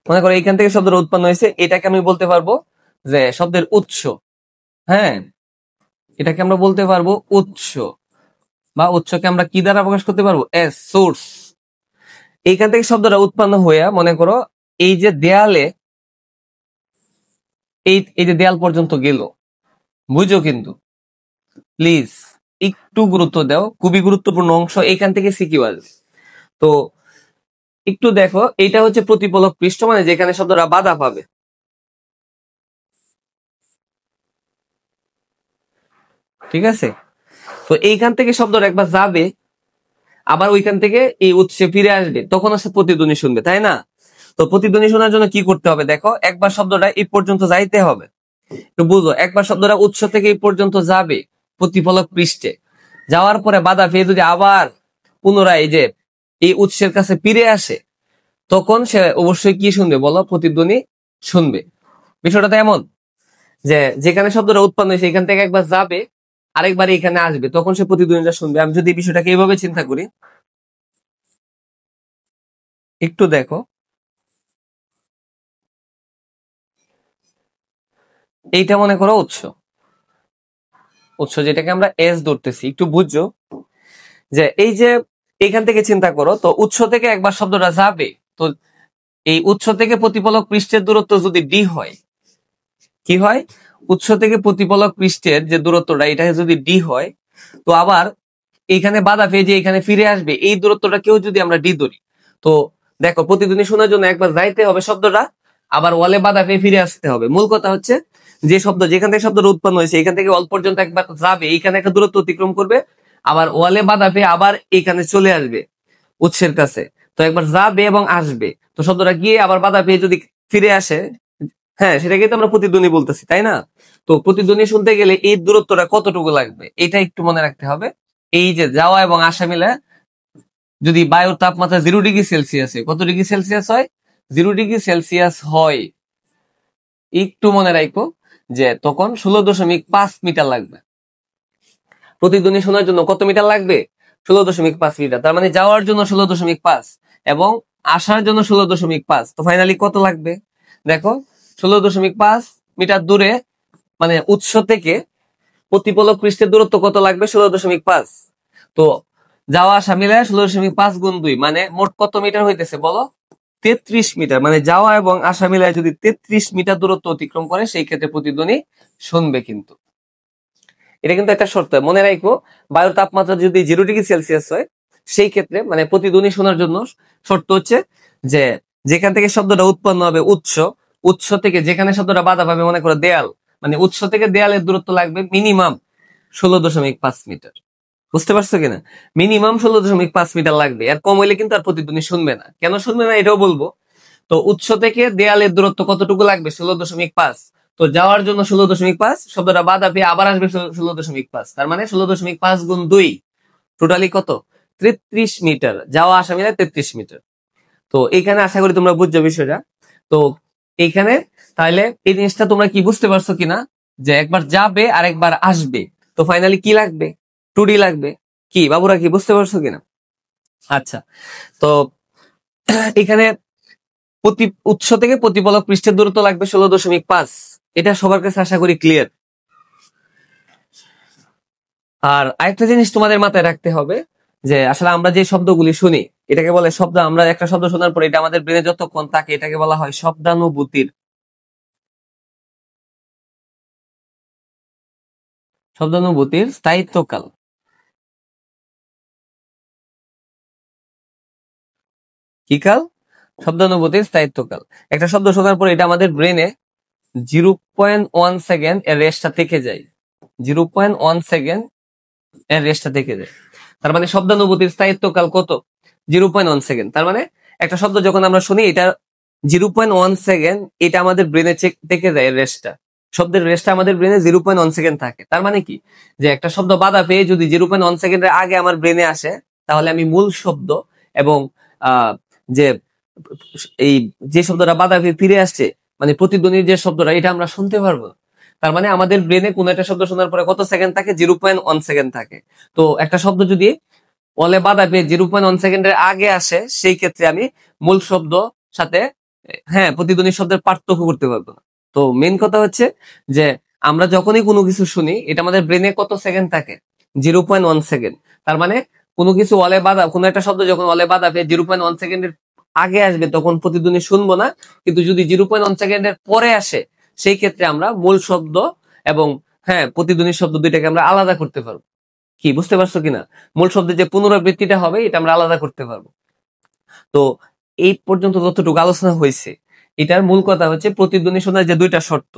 মনে করো এইখান থেকে শব্দটা উৎপন্ন হয়েছে, এটাকে আমি বলতে পারবো যে শব্দের উৎস। হ্যাঁ, এটাকে আমরা বলতে পারবো উৎস, বা উৎসকে আমরা কি দ্বারা প্রকাশ করতে পারবো? S, source. এইখান থেকে শব্দটা উৎপন্ন হইয়া মনে করো এই যে দেয়ালে, এই যে দেয়াল পর্যন্ত গেল, বুঝো কিন্তু প্লিজ একটু গুরুত্ব দাও, খুবই গুরুত্বপূর্ণ অংশ, এইখান থেকে সিকিউ আসবে। তো একটু দেখো, এটা হচ্ছে প্রতিফলক পৃষ্ঠ, মানে যেখানে শব্দটা বাধা পাবে, ঠিক আছে? তো এইখান থেকে শব্দটা একবার যাবে, আবার ওইখান থেকে এই উৎসে ফিরে আসবে, তখন আসে প্রতিধ্বনি শুনবে, তাই না? তো প্রতিধ্বনি শোনার জন্য কি করতে হবে? দেখো, একবার শব্দটা এই পর্যন্ত যাইতে হবে। তো বুঝো, একবার শব্দটা উৎস থেকে এই পর্যন্ত যাবে প্রতিফলক পৃষ্ঠে, যাওয়ার পরে বাধা পেয়ে যদি আবার পুনরায় এই যে এই উৎসের কাছে ফিরে আসে, তখন সে অবশ্যই কি শুনবে বলো, প্রতিধ্বনি শুনবে। বিষয়টা তো এমন যে যেখানে শব্দটা উৎপন্ন হয়েছে এখান থেকে একবার যাবে, আরেকবার এখানে আসবে, তখন সে প্রতিধ্বনিটা শুনবে। আমি যদি বিষয়টাকে এইভাবে চিন্তা করি, একটু দেখো, এইটা মনে করো উৎস, উৎস যেটাকে আমরা এস ধরতেছি, একটু বুঝছো যে এই যে এখান থেকে চিন্তা করো, তো উৎস থেকে একবার শব্দটা যাবে, তো এই উৎস থেকে প্রতিফলক পৃষ্ঠের দূরত্ব যদি ডি হয়, কি হয়, উৎস থেকে প্রতিফলক পৃষ্ঠের যে দূরত্বটা এটা যদি ডি হয়, তো আবার এইখানে বাধা পেয়ে যে এখানে ফিরে আসবে, এই দূরত্বটাকেও যদি আমরা ডি ধরি, তো দেখো প্রতিধ্বনি শোনার জন্য একবার যাইতে হবে শব্দটা, আবার ওয়ালে বাধা পেয়ে ফিরে আসতে হবে। মূল কথা হচ্ছে যে শব্দ যেখান থেকে শব্দটা উৎপন্ন হয়েছে এখান থেকে অল্প পর্যন্ত একবার যাবে, এইখানে একটা দূরত্ব অতিক্রম করবে, আবার ওয়ালে বাধা পেয়ে আবার এখানে চলে আসবে উৎসের কাছে, তো একবার যাবে এবং আসবে, তো শব্দটা গিয়ে আবার বাধা পেয়ে যদি ফিরে আসে, হ্যাঁ সেটাকে তো আমরা প্রতিধ্বনি বলতেছি, তাই না? তো প্রতিধ্বনি শুনতে গেলে এই দূরত্বটা কতটুকু লাগবে এটা একটু মনে রাখতে হবে। এই যে যাওয়া এবং আসা মিলে যদি বায়ুর তাপমাত্রা 0°C, কত ডিগ্রি সেলসিয়াস হয়, 0°C হয়, একটু মনে রাখো যে তখন 16.5 মিটার লাগবে। প্রতিধ্বনি শোনার জন্য কত মিটার লাগবে, 16.5 মিটার। তার মানে যাওয়ার জন্য 16.5 এবং আসার জন্য 16.5, তো ফাইনালি কত লাগবে দেখো, 16.5 মিটার দূরে, মানে উৎস থেকে প্রতিফলক পৃষ্ঠের দূরত্ব কত লাগবে, 16.5। তো যাওয়া আসা মিলায় 16.5 গুণ 2, মানে মোট কত মিটার হইতেছে বলো, 33 মিটার। মানে যাওয়া এবং আসা মিলায় যদি 33 মিটার দূরত্ব অতিক্রম করে সেই ক্ষেত্রে প্রতিধ্বনি শুনবে। কিন্তু এটা কিন্তু একটা শর্ত মনে রাখবো, বায়ুর তাপমাত্রা যদি 0°C হয় সেই ক্ষেত্রে মানে প্রতিধ্বনি শোনার জন্য শর্ত হচ্ছে যে যেখান থেকে শব্দটা উৎপন্ন হবে উৎস, উৎস থেকে যেখানে শব্দটা বাধা পাবে, মনে করো দেয়াল, মানে উৎস থেকে দেয়ালের দূরত্ব লাগবে মিনিমাম 16.5 মিটার। বুঝতে পারছো কিনা, মিনিমাম 16.5 মিটার লাগবে, আর কম হইলে কিন্তু আর প্রতিধ্বনি শুনবে না। কেন শুনবে না এটাও বলবো। তো উৎস থেকে দেয়ালের দূরত্ব কতটুকু লাগবে, 16.5। তো যাওয়ার জন্য 16.5, শব্দটা বাধা পেয়ে আবার আসবে 16.5, তার মানে 16.5 গুণ 2, টোটালি কত, 33 মিটার। যাওয়া আসা মিলে 33 মিটার। তো এইখানে আশা করি তোমরা বুঝছো বিষয়টা। তো এইখানে তাহলে এই জিনিসটা তোমরা কি বুঝতে পারছো কিনা, যে একবার যাবে আর একবার আসবে, তো ফাইনালি কি লাগবে, 2D লাগবে। কি বাবুরা কি বুঝতে পারছো কিনা? আচ্ছা, তো এখানে উৎস থেকে প্রতিফলক পৃষ্ঠের দূরত্ব লাগবে 16.5, এটা সবার কাছে আশা করি ক্লিয়ার। আর আরেকটা জিনিস তোমাদের মাথায় রাখতে হবে যে আসলে আমরা যে শব্দগুলি শুনি এটাকে বলে শব্দ। আমরা একটা শব্দ শোনার পর এটা আমাদের ব্রেনে যতক্ষণ থাকে এটাকে বলা হয় শব্দানুভূতির, শব্দানুভূতির স্থায়িত্বকাল। কি কাল? শব্দানুভূতির স্থায়িত্বকাল। একটা শব্দ শোনার পর এটা আমাদের ব্রেনে 0.1 সেকেন্ড এর রেস্টটা থেকে যায়, 0.1 সেকেন্ড এর রেস্টটা থেকে যায়। তার মানে শব্দানুভূতির স্থায়িত্বকাল কত, 0.1 সেকেন্ড। তার মানে একটা শব্দ যখন আমরা শুনি এটা 0.1 সেকেন্ড এটা আমাদের ব্রেনে থেকে যায় রেস্টটা, শব্দের রেস্টটা আমাদের ব্রেনে 0.1 সেকেন্ড থাকে। তার মানে কি, যে একটা শব্দ বাধা পেয়ে যদি 0.1 সেকেন্ডের আগে আমার ব্রেনে আসে, তাহলে আমি মূল শব্দ এবং যে এই যে শব্দটা বাধা পেয়ে ফিরে আসছে, মানে প্রতিধ্বনির যে শব্দটা, এটা আমরা শুনতে পারবো। তার মানে আমাদের ব্রেনে কোন একটা শব্দ শোনার পরে কত সেকেন্ড থাকে, 0.1 সেকেন্ড থাকে। তো একটা শব্দ যদি অলে বাধা পেয়ে 0.1 সেকেন্ডের আগে আসে সেই ক্ষেত্রে আমি মূল শব্দ সাথে হ্যাঁ প্রতিধ্বনির শব্দের পার্থক্য করতে পারবো না। তো মেন কথা হচ্ছে যে আমরা যখনই কোনো কিছু শুনি এটা আমাদের ব্রেনে কত সেকেন্ড থাকে, 0.1 সেকেন্ড। তার মানে কোনো কিছু অলে বাধা, কোনো একটা শব্দ যখন অলে বাধা পেয়ে 0.1 সেকেন্ডের আগে আসবে তখন প্রতিধ্বনি শুনবো না, কিন্তু যদি 0.1 সেকেন্ডের পরে আসে সেই ক্ষেত্রে আমরা মূল শব্দ এবং হ্যাঁ প্রতিধ্বনির শব্দ দুইটাকে আমরা আলাদা করতে পারবো। কি বুঝতে পারছো কিনা, মূল শব্দের যে পুনরাবৃত্তিটা হবে এটা আমরা আলাদা করতে পারবো। তো এই পর্যন্ত যতটুকু আলোচনা হয়েছে এটার মূল কথা হচ্ছে প্রতিধ্বনি শোনার যে দুইটা শর্ত,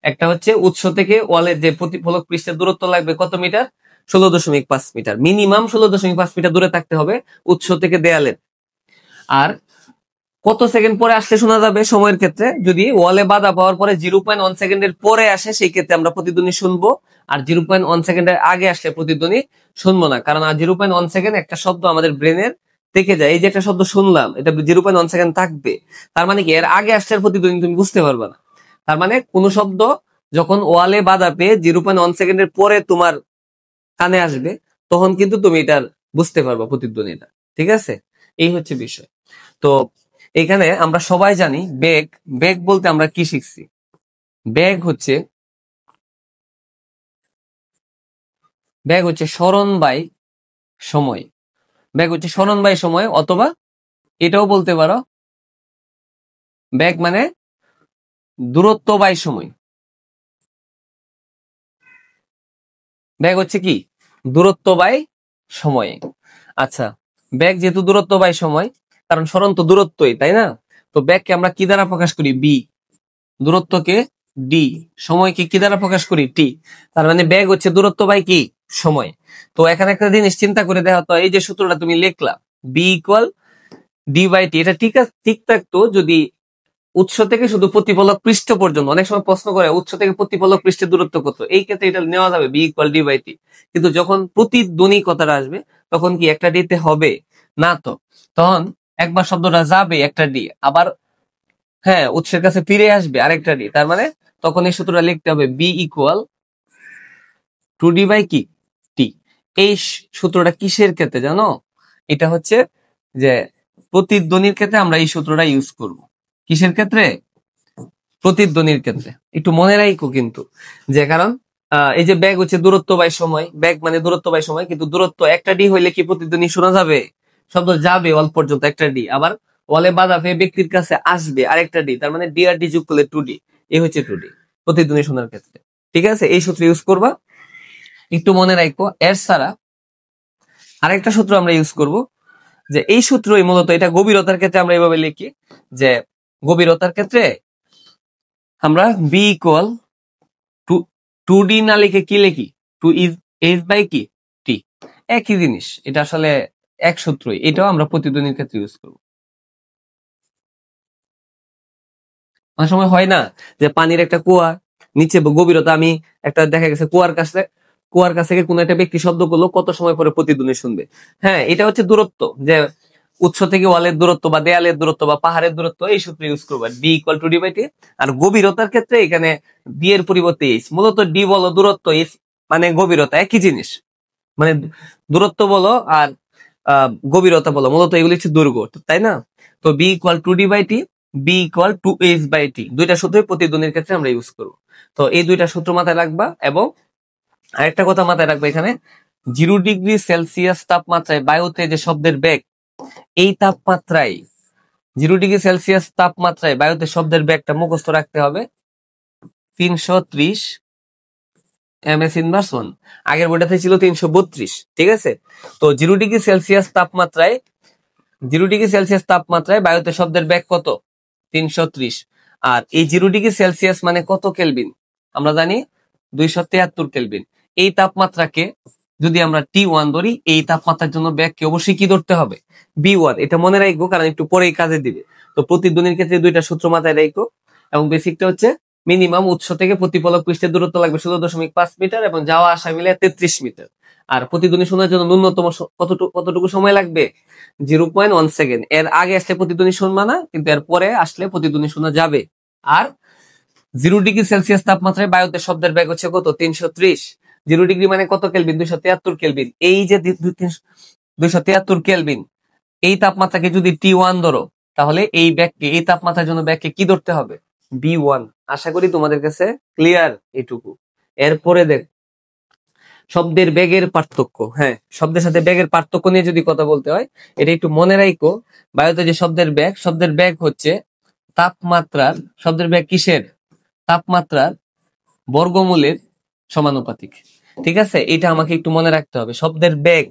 একটা হচ্ছে উৎস থেকে ওয়ালের যে প্রতিফলক পৃষ্ঠের দূরত্ব লাগবে কত মিটার, 16.5 মিটার, মিনিমাম 16.5 মিটার দূরে থাকতে হবে উৎস থেকে দেয়ালের। আর কত সেকেন্ড পরে আসলে শোনা যাবে সময়ের ক্ষেত্রে, যদি ওয়ালে বাধা পাওয়ার পরে 0.1 সেকেন্ডের পরে আসে সেই ক্ষেত্রে আমরা প্রতিধ্বনি শুনবো, আর 0.1 সেকেন্ডের আগে আসলে প্রতিধ্বনি শুনবো না। কারণ আর 0.1 সেকেন্ড একটা শব্দ আমাদের ব্রেনের থেকে যায়, এই যে একটা শব্দ শুনলাম এটা 0.1 সেকেন্ড থাকবে, তার মানে কি এর আগে আসছে প্রতিধ্বনি তুমি বুঝতে পারবে না। তার মানে কোন শব্দ যখন ওয়ালে বাধা পেয়ে 0.1 সেকেন্ডের পরে তোমার কানে আসবে তখন কিন্তু তুমি এটার বুঝতে পারবা প্রতিধ্বনিটা। ঠিক আছে, এই হচ্ছে বিষয়। তো এখানে আমরা সবাই জানি বেগ, বেগ বলতে আমরা কি শিখছি? বেগ হচ্ছে স্মরণ বাই সময়। বেগ হচ্ছে স্মরণ বাই সময়, অথবা এটাও বলতে পারো বেগ মানে দূরত্ব বাই সময়। বেগ হচ্ছে কি? দূরত্ব বাই সময়। আচ্ছা, বেগ যেহেতু দূরত্ব বাই সময়, কারণ স্মরণ তো দূরত্বই, তাই না? তো বেগকে আমরা কি দ্বারা প্রকাশ করি? বি। দূরত্বকে ডি, সময়কে কি দ্বারা প্রকাশ করি? টি। তার মানে বেগ হচ্ছে দূরত্ব বাই কি? সময়। তো এখানে একটা জিনিস চিন্তা করে দেখা, তো এই যে সূত্রটা তুমি লিখলা বি ইকুয়াল ডি বাই টি, এটা ঠিক থাকতো যদি উৎস থেকে শুধু প্রতিফলক পৃষ্ঠ পর্যন্ত। অনেক সময় প্রশ্ন করে উৎস থেকে প্রতিফলক পৃষ্ঠের দূরত্ব কত, এই ক্ষেত্রে এটা নেওয়া যাবে বি ইকুয়াল ডি বাই টি। কিন্তু যখন প্রতিধ্বনি কথাটা আসবে তখন কি একটা ডিতে হবে না, তো তখন একবার শব্দটা যাবে একটা ডি, আবার হ্যাঁ উৎসের কাছে ফিরে আসবে আরেকটা ডি। তার মানে তখন এই সূত্রটা লিখতে হবে v equal to D by কি টি। এই সূত্রটা কিসের ক্ষেত্রে জানো? এটা হচ্ছে যে প্রতিধ্বনির ক্ষেত্রে আমরা এই সূত্রটা ইউজ করব। কিসের ক্ষেত্রে? প্রতিধ্বনির ক্ষেত্রে। একটু মনে রাখো কিন্তু, যে কারণ এই যে বেগ হচ্ছে দূরত্ব বাই সময়, বেগ মানে দূরত্ব বাই সময়, কিন্তু দূরত্ব একটা ডি হইলে কি প্রতিধ্বনি শোনা যাবে? শব্দ যাবে ওয়াল পর্যন্ত একটা ডি, আবার ওয়ালে বাধা পেয়ে ব্যক্তির কাছে আসবে আরেকটা ডি, তার মানে ডি আর ডি যোগ করলে টু ডি। এই হচ্ছে টু ডি প্রতিধ্বনি শোনার ক্ষেত্রে। ঠিক আছে, এই সূত্র ইউজ করবা, একটু মনে রাখো। এর ছাড়া আরেকটা সূত্র আমরা ইউজ করব, যে এই সূত্রই মূলত, এটা গভীরতার ক্ষেত্রে আমরা এইভাবে লিখি, যে গভীরতার ক্ষেত্রে আমরা বি ইকুয়াল টু ডি না লিখে কি লিখি? টু ইজ এইচ বাই কি টি। একই জিনিস, এটা আসলে এক সূত্রই, এটাও আমরা প্রতিধ্বনির ক্ষেত্রে ইউজ করব। অনেক সময় হয় না যে পানির একটা কুয়া, নিচে গভীরতা, আমি একটা দেখা গেছে কুয়ার কাছ থেকে কোন একটা ব্যক্তি শব্দ করলো, কত সময় পরে প্রতিধ্বনি শুনবে? হ্যাঁ, এটা হচ্ছে দূরত্ব, যে উৎস থেকে ওয়ালের দূরত্ব বা দেয়ালের দূরত্ব বা পাহাড়ের দূরত্ব, এই সূত্র ইউজ করবো D equal to D by T. আর গভীরতার ক্ষেত্রে এখানে ডি এর পরিবর্তে এইচ। মূলত ডি বলো দূরত্ব, এইচ মানে গভীরতা, একই জিনিস। মানে দূরত্ব বলো আর গভীরতা বলো, মূলত এগুলি হচ্ছে দৈর্ঘ্য, তাই না? তো B equal to D by T, B equal to H by T, দুইটা সূত্রই প্রতিধ্বনির ক্ষেত্রে আমরা ইউজ করব। তো এই দুইটা সূত্র মাথায় রাখবা। এবং আরেকটা কথা মাথায় রাখবা, এখানে 0°C তাপমাত্রায় বায়ুতে যে শব্দের বেগ, এই তাপমাত্রায় 0°C তাপমাত্রায় বায়ুতে শব্দের বেগটা মুখস্থ রাখতে হবে 330 ms ইনভার্স 1। আগের বইটাতে ছিল 332। ঠিক আছে, তো 0°C তাপমাত্রায় 0°C তাপমাত্রায় বায়ুতে শব্দের বেগ কত? 330। আর এই 0°C মানে কত কেলভিন? আমরা জানি 273 কেলভিন। এই তাপমাত্রাকে যদি আমরা T1 ধরি, এই তাপমাত্রার জন্য বেগকে অবশ্যই কি ধরতে হবে? B1। এটা মনে রাখবো, কারণ একটু পরেই কাজে দিবে। তো প্রতিধ্বনির ক্ষেত্রে দুইটা সূত্র মাথায় রাখো। এবং বেসিকটা হচ্ছে মিনিমাম উৎস থেকে প্রতিফলক পৃষ্ঠের দূরত্ব লাগবে 16.5 মিটার, এবং যাওয়া আসা মিলে 33 মিটার। আর প্রতিধ্বনি শোনার জন্য ন্যূনতম কতটুকু সময় লাগবে? 0.1 সেকেন্ড। এর আগে আসলে প্রতিধ্বনি শুনবা না, কিন্তু এর পরে আসলে প্রতিধ্বনি শোনা যাবে। আর 0°C তাপমাত্রায় বায়ুতে শব্দের বেগ হচ্ছে কত? 330। 0° মানে কত কেলভিন? 273 কেলভিন। এই যে 273 কেলভিন, এই তাপমাত্রাকে যদি T1 ধরো, তাহলে এই ব্যাগকে, এই তাপমাত্রার জন্য ব্যাগকে কি ধরতে হবে? B1। আশা করি তোমাদের কাছে ক্লিয়ার এইটুকু। এরপরে দেখ শব্দের বেগের পার্থক্য। হ্যাঁ, শব্দের সাথে বেগের পার্থক্য নিয়ে যদি কথা বলতে হয়, এটা একটু মনে রাখো। বায়ুতে যে শব্দের বেগ হচ্ছে তাপমাত্রার, শব্দের বেগ কিসের? তাপমাত্রার বর্গমূলের সমানুপাতিক। ঠিক আছে, এটা আমাকে একটু মনে রাখতে হবে। শব্দের বেগ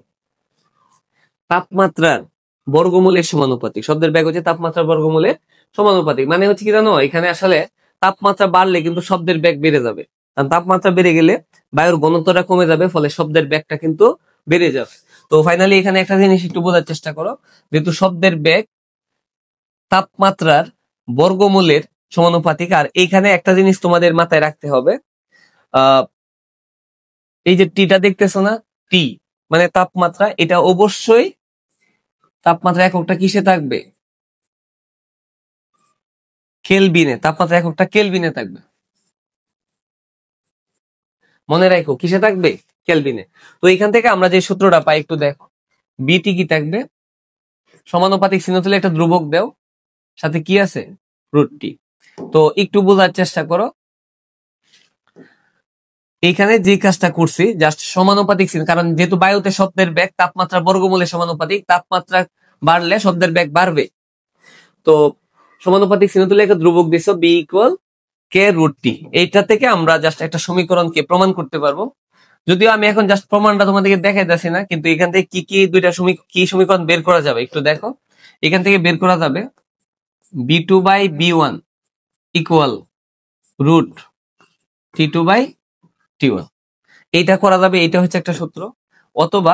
তাপমাত্রার বর্গমূলের সমানুপাতিক। শব্দের বেগ হচ্ছে তাপমাত্রার বর্গমূলের সমানুপাতিক। মানে হচ্ছে কি জানো, এখানে আসলে তাপমাত্রা বাড়লে কিন্তু শব্দের বেগ বেড়ে যাবে, কারণ তাপমাত্রা বেড়ে গেলে বায়ুর ঘনত্বটা কমে যাবে, ফলে শব্দের বেগটা কিন্তু বেড়ে যাবে। তো ফাইনালি এখানে একটা জিনিস একটু বোঝার চেষ্টা করো, যেহেতু শব্দের বেগ তাপমাত্রার বর্গমূলের সমানুপাতিক। আর এইখানে একটা জিনিস তোমাদের মাথায় রাখতে হবে, এই যে টিটা দেখতেছো না, টি মানে তাপমাত্রা, এটা অবশ্যই তাপমাত্রা এককটা কিসে থাকবে? কেলভিনে। তাপমাত্রা এককটা কেলভিনে থাকবে। মনে রাখো কিসে থাকবে? কেলভিনে। তো এখান থেকে আমরা যে সূত্রটা পাই একটু দেখো। বিটি কি থাকবে? সমানুপাতিক চিহ্ন তুলে একটা ধ্রুবক দাও, সাথে কি আছে? √T। তো একটু বোঝার চেষ্টা করো, এইখানে যে কাজটা করছি জাস্ট সমানুপাতিক চিহ্ন, কারণ যেহেতু বায়ুতে শব্দের বেগ তাপমাত্রা বর্গমূলের সমানুপাতিক, তাপমাত্রা বাড়লে শব্দের বেগ বাড়বে। তো সমানুপাতিক চিহ্ন তুলে একটা ধ্রুবক দিছো বি ইকুয়াল k√T। এইটা থেকে আমরা জাস্ট একটা সমীকরণকে প্রমাণ করতে পারবো। যদিও আমি এখন জাস্ট প্রমাণটা তোমাদেরকে দেখাই যাচ্ছি না, কিন্তু এখান থেকে কি দুইটা সমীকরণ বের করা যাবে একটু দেখো। এখান থেকে বের করা যাবে b2/b1 ইকুয়াল √T2/T1। এইটা করা যাবে, এইটা হচ্ছে একটা সূত্র। অথবা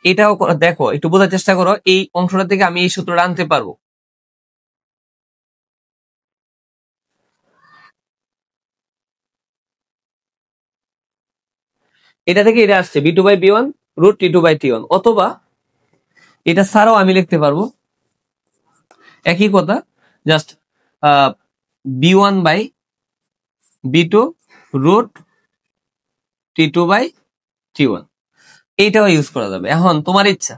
এটাও দেখো, একটু বোঝার চেষ্টা করো, এই অংশটা থেকে আমি এই সূত্রটা আনতে পারবো। এটা থেকে এটা আসছে b2/b1 √T2/T1। অথবা এটা ছাড়াও আমি লিখতে পারবো একই কথা, জাস্ট b1/b2 √T2/T1। এইটাও ইউজ করা যাবে, এখন তোমার ইচ্ছা।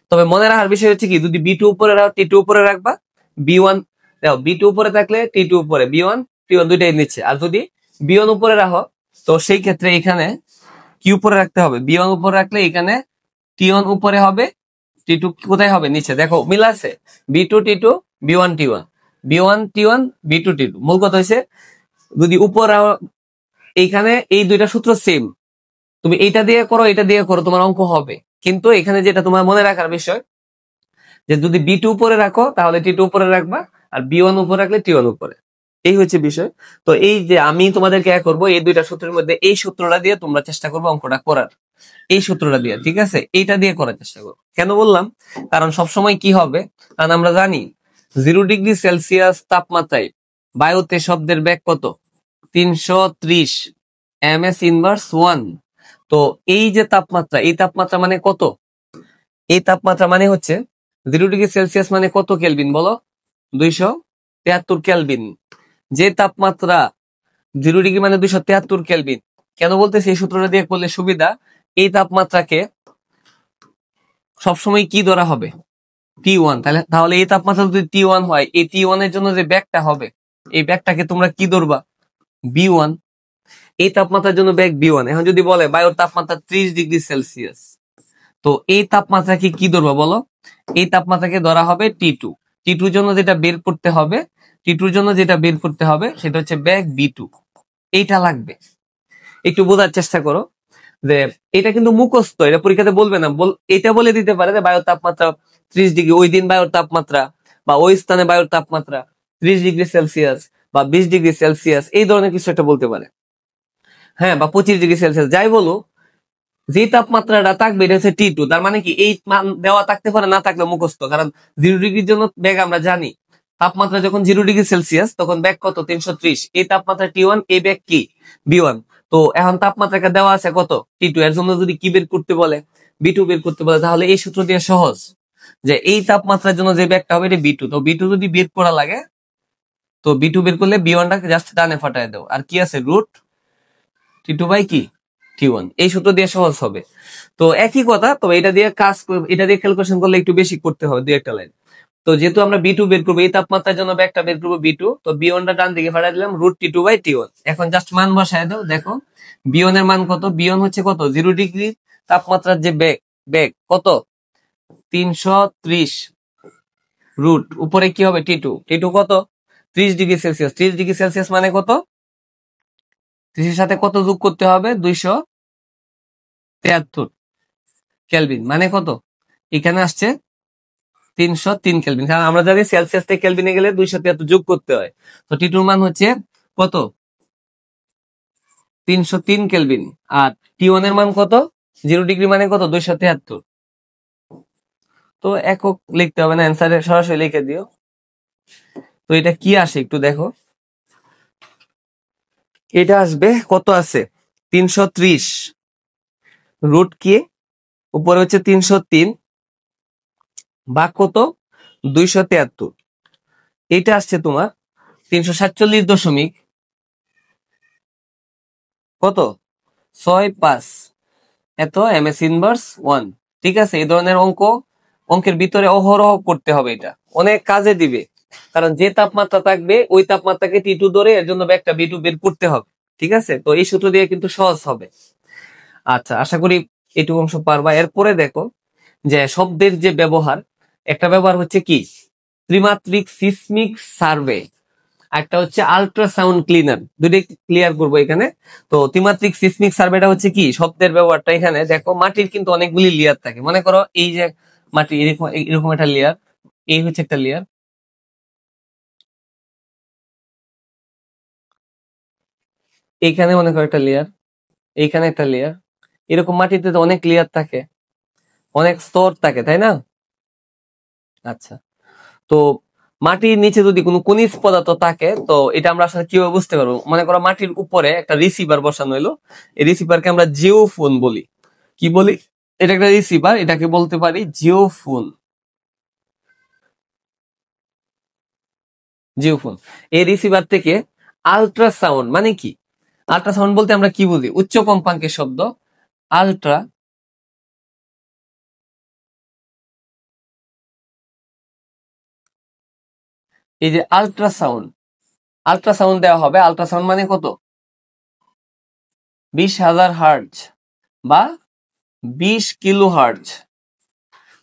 তবে মনে রাখার বিষয় হচ্ছে কি, যদি b2 উপরে রাখো T2 উপরে রাখবা, b1 দেখো b2 উপরে থাকলে T2 উপরে, b1 T1 দুইটাই নিচ্ছে। আর যদি b1 উপরে রাখো তো সেই ক্ষেত্রে এখানে কি উপরে রাখতে হবে? b1 উপরে রাখলে এখানে T1 উপরে হবে, T2 কোথায় হবে? নিচে। দেখো মিল আছে, b2 T2 b1 T1 b1 T1 b2 T2। মূল কথা হয়েছে যদি উপর এইখানে এই দুইটা সূত্র সেম, তুমি এইটা দিয়ে করো এটা দিয়ে করো তোমার অঙ্ক হবে। কিন্তু এখানে যেটা তোমার মনে রাখার বিষয়, যে যদি b2 উপরে রাখো তাহলে T2 উপরে রাখবা, আর b1 উপরে রাখলে T1 উপরে। এই হচ্ছে বিষয়। তো এই যে আমি তোমাদেরকে করবো এই দুইটা সূত্রের মধ্যে এই সূত্রটা দিয়ে তোমরা চেষ্টা করবো অঙ্কটা করার, এই সূত্রটা দিয়ে, ঠিক আছে? এইটা দিয়ে করার চেষ্টা করো। কেন বললাম? কারণ সবসময় কি হবে, কারণ আমরা জানি 0°C তাপমাত্রায় বায়ুতে শব্দের বেগ কত? 330 ms−1। তো এই যে তাপমাত্রা, এই তাপমাত্রা মানে কত? এই তাপমাত্রা মানে হচ্ছে 0°C মানে কত কেলভিন বলো? 273 কেলভিন। যে তাপমাত্রা 0° মানে 273 কেলভিন। কেন বলতেছি? এই সূত্রটা দিয়ে করলে সুবিধা। এই তাপমাত্রাকে সবসময় কি ধরা হবে? T1। তাহলে এই তাপমাত্রা যদি T1 হয়, এই T1 এর জন্য যে ব্যাগটা হবে, এই ব্যাগটাকে তোমরা কি ধরবা? B1। এই তাপমাত্রার জন্য ব্যাগ B1। এখন যদি বলে বায়ুর তাপমাত্রা 30°C, তো এই তাপমাত্রাকে কি ধরবা বলো? এই তাপমাত্রাকে ধরা হবে T2। T2 জন্য যেটা বের করতে হবে, T2 জন্য যেটা বের করতে হবে সেটা হচ্ছে ব্যাগ B2। এইটা লাগবে, একটু বোঝার চেষ্টা করো। যে এটা কিন্তু মুখস্থ, এটা পরীক্ষাতে বলবে না, এটা বলে দিতে পারে যে বায়ুর তাপমাত্রা 30°, ওই দিন বায়ুর তাপমাত্রা বা ওই স্থানে বায়ুর তাপমাত্রা 30°C বা 20°C, এই ধরনের কিছু একটা বলতে পারে। হ্যাঁ, বা 25°C, যাই বলো, যে তাপমাত্রাটা থাকবে এটা হচ্ছে T2। তার মানে কি এই মান দেওয়া থাকতে পারে, না থাকলে মুখস্থ। কারণ 0°র জন্য বেগ আমরা জানি, তাপমাত্রা যখন 0°C তখন বেগ কত? 330। এই তাপমাত্রা T1, এই বেগ কি? B1। তো এখন তাপমাত্রাকে দেওয়া আছে কত? T2। এর জন্য যদি কি বের করতে বলে? B2 বের করতে বলে, তাহলে এই সূত্র দিয়ে সহজ যে এই তাপমাত্রার জন্য যে বেগটা হবে এটা B2। তো B2 যদি বের করা লাগে, তো B2 বের করলে B1টাকে জাস্ট ডানে ফাটায় দাও, আর কি আছে? √T2/কি? T1। এই সূত্র দিয়ে সহজ হবে। তো একই কথা, তো এটা দিয়ে এটা দিয়ে ক্যালকুলেশন করলে একটু বেশি করতে হবে, দুই একটা লাইন। তো যেহেতু আমরা B2 বের করবো, এই তাপমাত্রার জন্য ব্যাগটা বের করবো B2, তো B1টা ডান দিকে ফাটাই দিলাম, √T2/T1। এখন জাস্ট মান বসায় দাও। দেখো B1 এর মান কত? B1 হচ্ছে কত? 0° তাপমাত্রার যে বেগ কত? 330 রুট উপরে কি হবে? T2। T2 কত? 30°C। 30°C মানে কত? 30 এর সাথে কত যোগ করতে হবে? 273 কেলভিন। মানে কত? এখানে আসছে 303 কেলভিন। কারণ আমরা জানি সেলসিয়াস থেকে কেলভিনে গেলে 273 যোগ করতে হয়। তো T2 মান হচ্ছে কত? 303 কেলভিন। আর T1 এর মান কত? 0° মানে কত? 273। তো একক লিখতে হবে না, অ্যান্সারে সরাসরি লিখে দিও। তো এটা কি আসে একটু দেখো। এটা আসবে কত? আছে 330 রুট কি, উপরে হচ্ছে 303, ভাগ কত 273, এটা আসছে তোমার 347 দশমিক কত 65 এত এমএস ইনভার্স 1। ঠিক আছে, এই ধরনের অঙ্কের ভিতরে অহরহ করতে হবে, এটা অনেক কাজে দিবে, কারণ যে তাপমাত্রা থাকবে ওই তাপমাত্রাকে টি2 ধরে এর জন্য একটা বি2 বের করতে হবে। ঠিক আছে, তো এই সূত্র দিয়ে কিন্তু সহজ হবে। আচ্ছা, আশা করি এইটুকু অংশ পারবা। এরপরে দেখো যে শব্দের যে ব্যবহার, একটা ব্যবহার হচ্ছে কি ত্রিমাত্রিক সিসমিক সার্ভে, একটা হচ্ছে আল্ট্রাসাউন্ড ক্লিনার। দুটোই ক্লিয়ার করবো এখানে। তো ত্রিমাত্রিক সিসমিক সার্ভেটা হচ্ছে কি শব্দের ব্যবহারটা। এখানে দেখো মাটির কিন্তু অনেকগুলি লেয়ার থাকে, মনে করো এই যে মাটি এরকম এরকম একটা লেয়ার, এই হচ্ছে একটা লেয়ার, এইখানে মনে করো একটা লেয়ার, এইখানে একটা লেয়ার, এরকম মাটিতে তো অনেক লেয়ার থাকে, অনেক স্তর থাকে, তাই না? আচ্ছা, তো মাটির নিচে যদি কোনো খনিজ পদার্থ থাকে, তো এটা আমরা আসলে কিভাবে বুঝতে পারবো? মনে করো মাটির উপরে একটা রিসিভার বসানো হলো, এই রিসিভারকে আমরা জিওফোন বলি। কি বলি? এটা একটা রিসিভার, এটাকে বলতে পারি জিওফোন। জিওফোন, এই রিসিভার থেকে আল্ট্রাসাউন্ড মানে কি? আল্ট্রাসাউন্ড বলতে আমরা কি বুঝি? উচ্চ কম্পাঙ্কের শব্দ আল্ট্রা, এই যে আল্ট্রাসাউন্ড, আল্ট্রাসাউন্ড দেওয়া হবে। আল্ট্রাসাউন্ড মানে কত 20,000 হার্জ বা 20 কিলো হার্জ।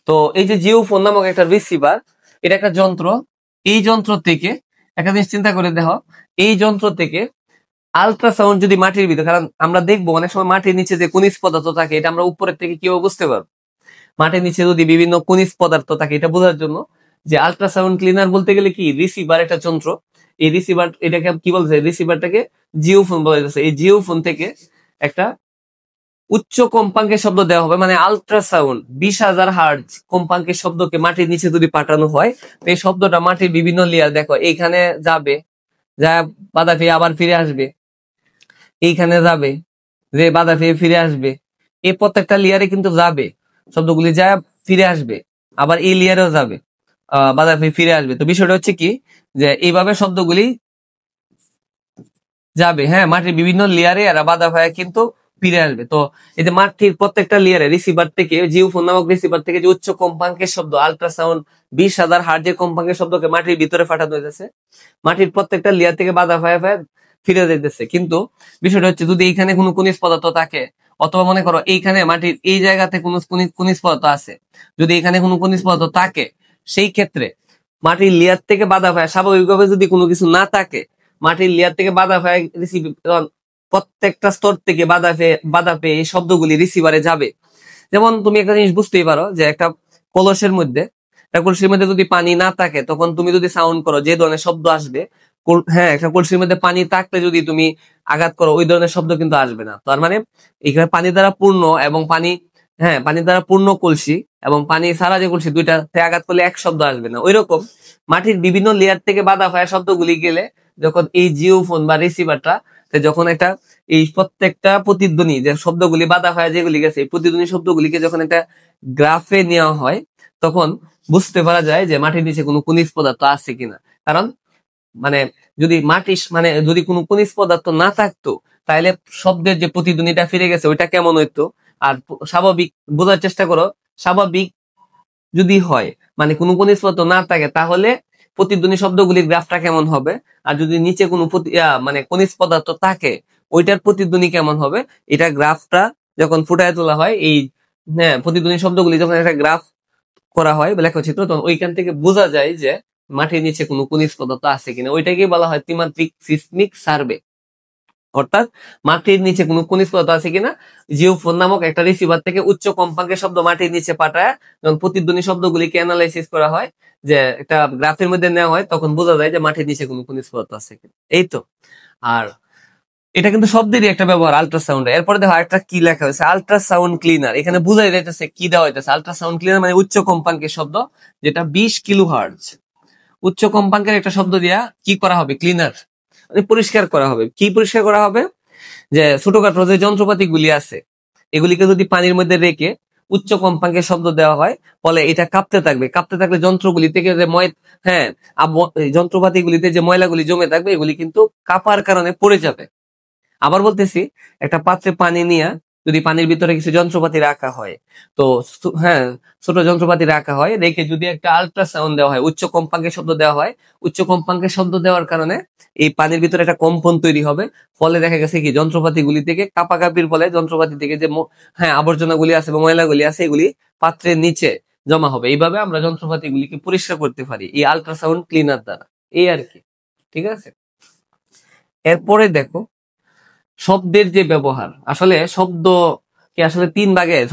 তো এই যে জিওফোন নামক একটা রিসিভার, এটা একটা যন্ত্র। এই যন্ত্র থেকে একটা জিনিস চিন্তা করে দেখো, এই যন্ত্র থেকে আল্ট্রাসাউন্ড যদি মাটির ভিতরে, কারণ আমরা দেখবো অনেক সময় মাটির নিচে যে খনিজ পদার্থ থাকে, এটা আমরা উপরের থেকে কিভাবে বুঝতে পারবো? মাটির নিচে যদি বিভিন্ন খনিজ পদার্থ থাকে, এটা বোঝার জন্য যে আল্ট্রাসাউন্ড ক্লিনার বলতে গেলে কি রিসিভার একটা যন্ত্র। এই রিসিভার, এটাকে কি বলছে? রিসিভারটাকে জিওফোন বলা যাচ্ছে। এই জিওফোন থেকে একটা উচ্চ কম্পাঙ্কের শব্দ দেওয়া হবে, মানে আল্ট্রাসাউন্ড 20,000 হার্জ কম্পাঙ্কের শব্দকে মাটির নিচে যদি পাঠানো হয়, তো এই শব্দটা মাটির বিভিন্ন লেয়ার, দেখো এইখানে যাবে, যা বাধা পেয়ে আবার ফিরে আসবে, এইখানে যাবে, যে বাধা পেয়ে ফিরে আসবে, এই প্রত্যেকটা লেয়ারে কিন্তু যাবে শব্দগুলি, যা ফিরে আসবে, আবার এই লেয়ারেও যাবে, বাধা পেয়ে ফিরে আসবে। তো বিষয়টা হচ্ছে কি যে এইভাবে শব্দগুলি যাবে, হ্যাঁ, মাটির বিভিন্ন লেয়ারে এরা বাধা হয়ে কিন্তু ফিরে আসবে। তো এই যে মাটির প্রত্যেকটা লেয়ারে রিসিভার থেকে, জিওফোন নামক রিসিভার থেকে যে উচ্চ কম্পাঙ্কের শব্দ আল্ট্রাসাউন্ড 20,000 হার্জের কম্পাঙ্কের শব্দকে মাটির ভিতরে পাঠানো হইতেছে, মাটির প্রত্যেকটা লেয়ার থেকে বাধা হয়ে ফিরে যেতেছে। কিন্তু বিষয়টা হচ্ছে যদি এইখানে কোনো খনিজ পদার্থ থাকে, অথবা মনে করো এইখানে মাটির এই জায়গাতে কোনো খনিজ পদার্থ আছে, যদি এখানে কোনো খনিজ পদার্থ থাকে, সেই ক্ষেত্রে মাটির লেয়ার থেকে বাধা হয়ে, স্বাভাবিকভাবে যদি কোনো কিছু না থাকে, মাটির লেয়ার থেকে বাধা হয়ে প্রত্যেকটা স্তর থেকে বাধা পেয়ে এই শব্দগুলি রিসিভারে যাবে। যেমন তুমি একটা জিনিস বুঝতেই পারো যে একটা কলসের মধ্যে, একটা কলসির মধ্যে যদি পানি না থাকে, তখন তুমি যদি সাউন্ড করো যে ধরনের শব্দ আসবে, হ্যাঁ, একটা কলসির মধ্যে পানি থাকলে যদি তুমি আঘাত করো, ওই ধরনের শব্দ কিন্তু আসবে না। তার মানে এখানে পানি দ্বারা পূর্ণ এবং পানি, হ্যাঁ, পানি দ্বারা পূর্ণ কলসি এবং পানি ছাড়া যে কলসি, দুইটাতে আঘাত করলে এক শব্দ আসবে না। ওইরকম মাটির বিভিন্ন লেয়ার থেকে বাধা হয়ে শব্দগুলি গেলে, যখন এই জিওফোন বা রিসিভারটা, যখন একটা এই প্রত্যেকটা প্রতিধ্বনি যে শব্দগুলি বাধা হয়ে যেগুলি গেছে, এই প্রতিধ্বনি শব্দগুলিকে যখন একটা গ্রাফে নেওয়া হয়, তখন বুঝতে পারা যায় যে মাটির নিচে কোনো খনিজ পদার্থ আছে কিনা। কারণ মানে যদি কোনো খনিজ পদার্থ না থাকতো, তাহলে শব্দের যে প্রতিধ্বনিটা ফিরে গেছে ওইটা কেমন হইতো? আর স্বাভাবিক বোঝার চেষ্টা করো, স্বাভাবিক যদি হয়, মানে কোনো খনিজ পদার্থ না থাকে, তাহলে প্রতিধ্বনি শব্দগুলির গ্রাফটা কেমন হবে? আর যদি নিচে কোনো মানে খনিজ পদার্থ থাকে, ওইটার প্রতিধ্বনি কেমন হবে? এটা গ্রাফটা যখন ফুটায় তোলা হয়, এই, হ্যাঁ, প্রতিধ্বনি শব্দগুলি যখন একটা গ্রাফ করা হয় লেখচিত্র, তখন ওইখান থেকে বোঝা যায় যে মাটির নিচে কোনো খনিজ পদার্থ আছে কিনা। ওইটাকে বলা হয় ত্রিমাত্রিক সিসমিক সার্ভে। অর্থাৎ মাটির নিচে কোনো খনিজ পদার্থ আছে কিনা, জিওফোন নামক একটা রিসিভার থেকে উচ্চ কম্পাঙ্কের শব্দ মাটির নিচে পাঠায় যখন প্রতিধ্বনি শব্দগুলিকে অ্যানালাইসিস করা হয়, যে একটা গ্রাফের মধ্যে নেওয়া হয়, তখন বোঝা যায় যে মাটির নিচে কোনো খনিজ পদার্থ আছে কিনা। এই তো। আর এটা কিন্তু শব্দেরই একটা ব্যবহার আল্ট্রাসাউন্ড। এরপরে দেখো একটা কি লেখা হয়েছে, আল্ট্রাসাউন্ড ক্লিনার। এখানে বোঝাই যাইতেছে কি দেওয়া হইতেছে। আল্ট্রাসাউন্ড ক্লিনার মানে উচ্চ কম্পাঙ্কের শব্দ, যেটা 20 কিলো হার্জ। উচ্চ কম্পাঙ্কের একটা শব্দ দিয়া কি করা হবে? ক্লিনার, মানে পরিষ্কার করা হবে। কি পরিষ্কার করা হবে? যে ছোটখাটো যে যন্ত্রপাতি গুলি আছে, এগুলিকে যদি পানির মধ্যে রেখে উচ্চ কম্পাঙ্কের শব্দ দেওয়া হয়, ফলে এটা কাঁপতে থাকবে। কাঁপতে থাকলে যন্ত্রগুলি থেকে যে হ্যাঁ এই যন্ত্রপাতিগুলিতে যে ময়লাগুলি জমে থাকবে এগুলি কিন্তু কাঁপার কারণে পড়ে যাবে। আবার বলতেছি, একটা পাত্রে পানি নিয়ে যদি পানির ভিতরে কিছু যন্ত্রপাতি রাখা হয়, তো হ্যাঁ ছোট যন্ত্রপাতি রাখা হয়, রেখে যদি একটা আল্ট্রাসাউন্ড দেওয়া হয়, উচ্চ কম্পাঙ্কের শব্দ দেওয়া হয়, উচ্চ কম্পাঙ্কের শব্দ দেওয়ার কারণে এই পানির ভিতরে একটা কম্পন তৈরি হবে। ফলে দেখা গেছে কি যন্ত্রপাতিগুলি থেকে কাঁপাকাঁপির ফলে যন্ত্রপাতি থেকে যে আবর্জনাগুলি আছে বা ময়লাগুলি আছে এগুলি পাত্রের নিচে জমা হবে। এইভাবে আমরা যন্ত্রপাতিগুলিকে পরিষ্কার করতে পারি এই আল্ট্রাসাউন্ড ক্লিনার দ্বারা। এই আর কি, ঠিক আছে। এরপরে দেখো শব্দের যে ব্যবহার, আসলে শব্দকে আসলে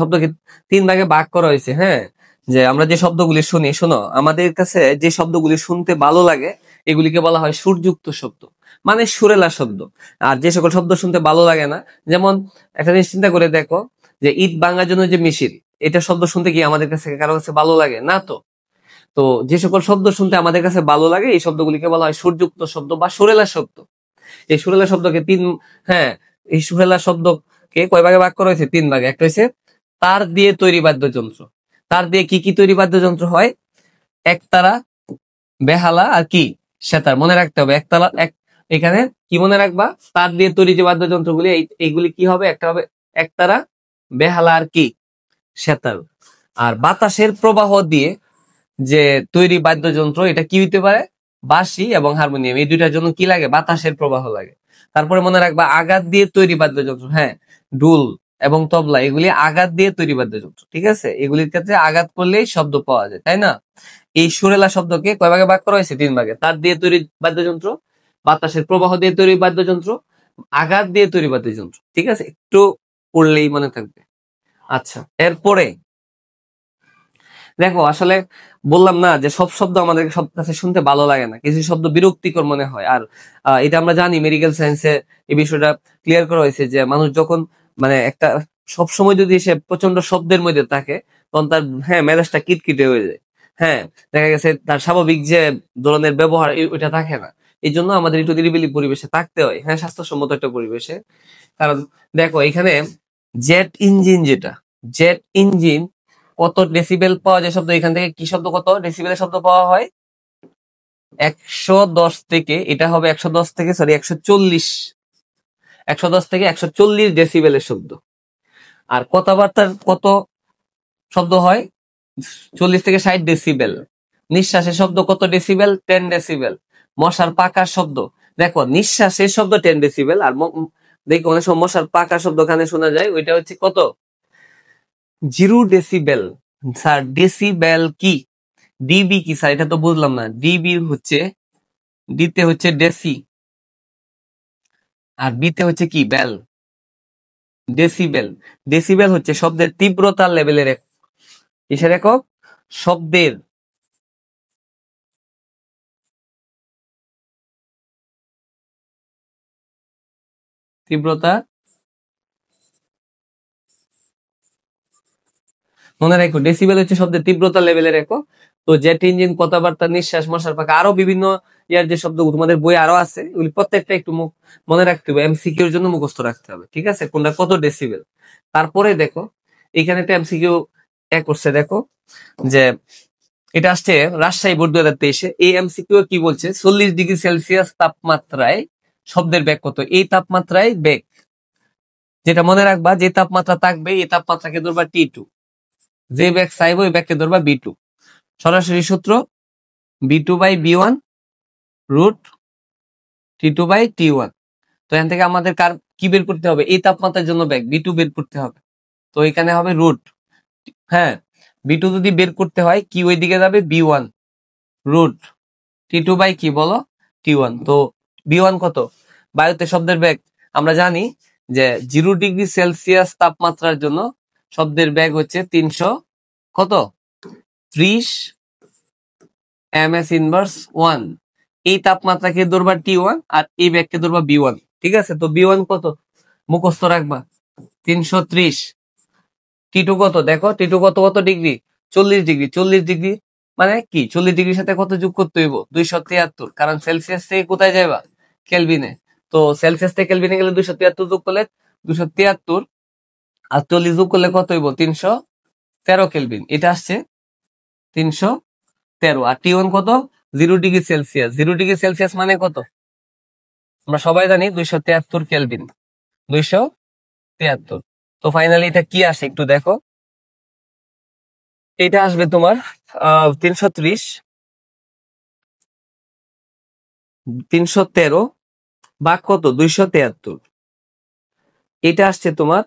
শব্দকে তিন ভাগে ভাগ করা হয়েছে। হ্যাঁ, যে আমরা যে শব্দগুলি শুনি, শোনো, আমাদের কাছে যে শব্দগুলি শুনতে ভালো লাগে এগুলিকে বলা হয় সুরযুক্ত শব্দ, মানে সুরেলা শব্দ। আর যে সকল শব্দ শুনতে ভালো লাগে না, যেমন একটা জিনিস চিন্তা করে দেখো, যে ইট ভাঙার জন্য যে মেশিন, এটা শব্দ শুনতে কি আমাদের কাছে কারো কাছে ভালো লাগে না? তো তো যে সকল শব্দ শুনতে আমাদের কাছে ভালো লাগে এই শব্দগুলিকে বলা হয় সুরযুক্ত শব্দ বা সুরেলা শব্দ। এই সুরেলা শব্দকে হ্যাঁ এই সুরেলা শব্দকে কয় ভাগে ভাগ করা হয়েছে? তিন ভাগে। একটা হয়েছে তার দিয়ে তৈরি বাদ্যযন্ত্র। তার দিয়ে কি কি তৈরি বাদ্যযন্ত্র হয়? একতারা, বেহালা আর কি সেতার। মনে রাখতে হবে এখানে কি মনে রাখবা? তার দিয়ে তৈরি যে বাদ্যযন্ত্রগুলি এইগুলি কি হবে? একটা হবে একতারা, বেহালা আর কি সেতার। আর বাতাসের প্রবাহ দিয়ে যে তৈরি বাদ্যযন্ত্র, এটা কি হইতে পারে? বাঁশি এবং হারমোনিয়াম। এই দুইটার জন্য কি লাগে? বাতাসের প্রবাহ লাগে। তারপরে মনে রাখবা আঘাত দিয়ে তৈরি বাদ্যযন্ত্র, হ্যাঁ, ঢোল এবং তবলা, এগুলি আঘাত দিয়ে তৈরি বাদ্যযন্ত্র, ঠিক আছে। এগুলির ক্ষেত্রে আঘাত করলেই শব্দ পাওয়া যায়, তাই না? এই সুরেলা শব্দকে কয় ভাগে ভাগ করা হয়েছে? তিন ভাগে। তার দিয়ে তৈরি বাদ্যযন্ত্র, বাতাসের প্রবাহ দিয়ে তৈরি বাদ্যযন্ত্র, আঘাত দিয়ে তৈরি বাদ্যযন্ত্র, ঠিক আছে। একটু পড়লেই মনে থাকবে। আচ্ছা, এরপরে দেখো, আসলে বললাম না যে সব শব্দ আমাদের সব কাছে শুনতে ভালো লাগে না, কিছু শব্দ বিরক্তিকর মনে হয়। আর এটা আমরা জানি, মেডিকেল সায়েন্সে এই বিষয়টা ক্লিয়ার করা হয়েছে যে মানুষ যখন একটা সবসময় যদি সে প্রচন্ড শব্দের মধ্যে থাকে, তখন তার মেজাজটা কিটকিটে হয়ে যায়। হ্যাঁ, দেখা গেছে তার স্বাভাবিক যে ধরনের ব্যবহার ওইটা থাকে না। এই জন্য আমাদের একটু নিরিবিলি পরিবেশে থাকতে হয়, স্বাস্থ্যসম্মত একটা পরিবেশে। কারণ দেখো, এখানে জেট ইঞ্জিন কত ডেসিবেল পাওয়া যায় শব্দ, এখান থেকে কি শব্দ, কত ডেসিবেলের শব্দ পাওয়া হয়? 110 থেকে, এটা হবে 110 থেকে, সরি 140, 110 থেকে 140 ডেসিবেলের শব্দ। আর কথাবার্তার কত শব্দ হয়? 40 থেকে 60 ডেসিবেল। নিঃশ্বাসের শব্দ কত ডেসিবেল? 10 ডেসিবেল। মশার পাকার শব্দ, দেখো নিঃশ্বাসের শব্দ 10 ডেসিবেল, আর দেখো অনেক সময় মশার পাকার শব্দ কানে শোনা যায়, ওইটা হচ্ছে কত? 0 ডেসিবেল। স্যার ডেসিবেল কি? ডিবি কি স্যার? এটা তো বুঝলাম না। ডিবি হচ্ছে, ডিতে হচ্ছে ডেসি, আর বিতে হচ্ছে কি? বেল। ডেসিবেল, ডেসিবেল হচ্ছে শব্দের তীব্রতার লেভেলের একক। কিসের একক? শব্দের তীব্রতা। মনে রাখো, ডেসিবেল হচ্ছে শব্দের তীব্রতা লেভেলের একক। তো জেট ইঞ্জিন, কথাবার্তা, নিঃশ্বাস, মশার পাখা, আরো বিভিন্ন ইয়ার যে শব্দ তোমাদের বই আরো আছে, ওগুলি প্রত্যেকটা একটু মনে রাখতে হবে, এমসিকিউ এর জন্য মুখস্থ রাখতে হবে, ঠিক আছে, কোনটা কত ডেসিবেল। তারপরে দেখো, এখানে একটা এমসিকিউ করছে, দেখো যে এটা আসছে রাজশাহী বোর্ড 2023-এ। এই এমসিকিউ কি বলছে? 40°C তাপমাত্রায় শব্দের বেগ কত? এই তাপমাত্রায় বেগ, যেটা মনে রাখবা, যে তাপমাত্রা থাকবে এই তাপমাত্রাকে ধরবা T2, যে ব্যাগ চাইবো ওই ব্যাগকে ধরবা B2। সরাসরি সূত্র B2/B1 রুট T2/T1। তো এখান থেকে আমাদের কি বের করতে হবে? এই তাপমাত্রার জন্য ব্যাগ B2 বের করতে হবে। তো এখানে হবে রুট, হ্যাঁ, B2 যদি বের করতে হয় কি ওই দিকে যাবে? B1 রুট T2 কি বলো? T1। তো B1 কত? বায়ুতে শব্দের বেগ আমরা জানি যে 0°C তাপমাত্রার জন্য শব্দের বেগ হচ্ছে 300 কত? 30 ms−1। এই তাপমাত্রাকে ধরবা T1 আর এই বেগকে ধরবা B1, ঠিক আছে। তো B1 কত মুখস্থ রাখবা? 330। T2 কত? দেখো T2 কত ডিগ্রি? 40°। 40° মানে কি? 40°-র সাথে কত যোগ করতে হইব? 273, কারণ সেলসিয়াস থেকে কোথায় যাইবা? কেলভিনে। তো সেলসিয়াস থেকে কেলভিনে গেলে 273 যোগ করলে 273, আর 40 যোগ করলে কত হইব? 300। 13 কেলভিন, এটা আসছে 313। আর T1 কত? 0 ডিগ্রি সেলসিয়াস। 0 ডিগ্রি সেলসিয়াস মানে কত? আমরা সবাই জানি 273 কেলভিন। 273। তো ফাইনালি এটা কি আসে একটু দেখো। এটা আসবে তোমার 330, 313 বা কত 273। এটা আসছে তোমার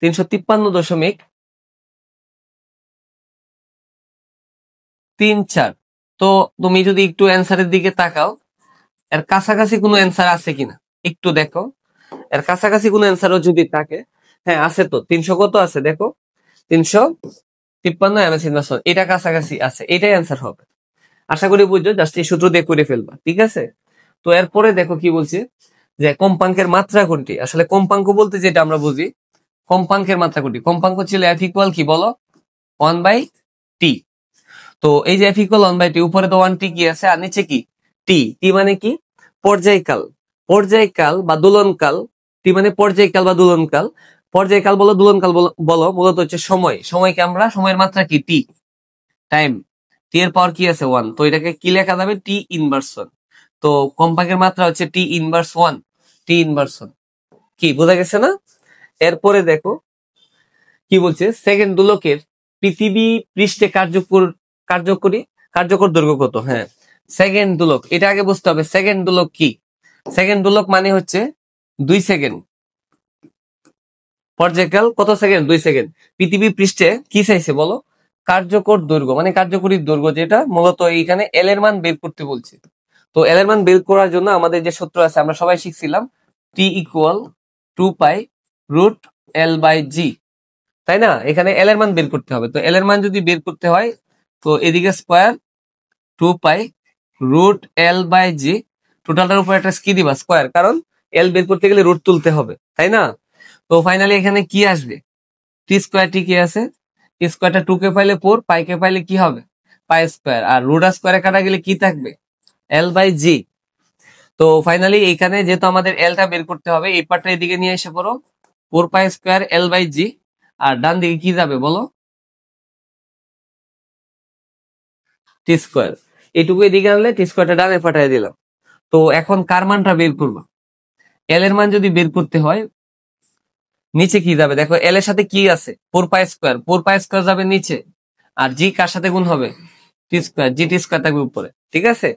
353.34। তো তুমি যদি একটু অ্যান্সারের দিকে তাকাও, এর কাছাকাছি কোনো অ্যান্সার আছে কিনা একটু দেখো। এর কাছাকাছি কোনো অ্যান্সারও যদি থাকে, হ্যাঁ আছে তো, 300 কত আছে দেখো, 353 এমএস। এটা কাছাকাছি আছে, এটাই অ্যান্সার হবে। আশা করি বুঝছো, জাস্ট এই সূত্র দিয়ে করে ফেলবা, ঠিক আছে। তো এরপরে দেখো কি বলছে, যে কম্পাঙ্কের মাত্রা কোনটি। আসলে কম্পাঙ্ক বলতে যেটা আমরা বুঝি, কম্পাঙ্কের মাত্রা কোনটি। কম্পাঙ্ক ছিল এফ ইকুয়াল কি বলো, 1/t। তো এই যে এফ ইকুয়াল 1/t, উপরে তো 1t কি আছে আর নিচে কি টি। টি মানে কি? পর্যায়কাল। পর্যায়কাল বা দোলনকাল। টি মানে পর্যায়কাল বা দোলনকাল। পর্যায়কাল বলো, দোলনকাল বলো, মূলত হচ্ছে সময়। সময়কে আমরা, সময়ের মাত্রা কি টি, টাইম। টি এর পাওয়ার কি আছে 1, তো এটাকে কি লেখা যাবে, টি ইনভার্স 1। তো কম্পাঙ্কের মাত্রা হচ্ছে টি ইনভার্স 1, টি ইনভার্স 1। কি বোঝা গেছে না? এরপরে দেখো কি বলছে, সেকেন্ড দোলকের পৃথিবী পৃষ্ঠে কার্যকর দৈর্ঘ্য কত। হ্যাঁ, সেকেন্ড দোলক, এটা আগে বুঝতে হবে সেকেন্ড দোলক কি। সেকেন্ড দোলক মানে হচ্ছে 2 সেকেন্ড। পর্যায়কাল কত সেকেন্ড, 2 সেকেন্ড। পৃথিবী পৃষ্ঠে কি চাইছে বলো, কার্যকর দৈর্ঘ্য, মানে কার্যকরী দৈর্ঘ্য, যেটা মূলত এইখানে এল এর মান বের করতে বলছে। তো এল এর মান বের করার জন্য আমাদের যে সূত্র আছে, আমরা সবাই শিখছিলাম, টি ইকুয়াল 2π√L/g, তাই না? এখানে এল এর মান বের করতে হবে। তো এল এর মান যদি বের করতে হয়, তো এদিকে স্কোয়ার 2π√L/g, টোটালটার উপর একটা কি দিবা, স্কোয়ার, কারণ এল বের করতে গেলে রুট তুলতে হবে, তাই না? তো ফাইনালি এখানে কি আসবে, টি স্কোয়ার। টি কি আছে, টি স্কোয়ারটা 2 কে পাইলে 4, পাই কে পাইলে কি হবে, পাই স্কোয়ার। আর রুট আর স্কোয়ারে কাটা গেলে কি থাকবে, L/g। তো ফাইনালি এখানে যেহেতু আমাদের এলটা বের করতে হবে, এই পার্টটা এদিকে নিয়ে এসে পড়ো, 4π² L/g। আর ডান দিকে কি যাবে বলো, টি স্কোয়ার। এইটুকু এদিকে আনলে টি স্কোয়ারটা ডানে পাঠিয়ে দিলাম। তো এখন কার মানটা বের করবো, এল এর মান যদি বের করতে হয়, নিচে কি যাবে দেখো, এল এর সাথে কি আছে, 4π², 4π² যাবে নিচে। আর জি কার সাথে গুণ হবে, টি স্কোয়ার, জি টি স্কোয়ার থাকবে উপরে, ঠিক আছে।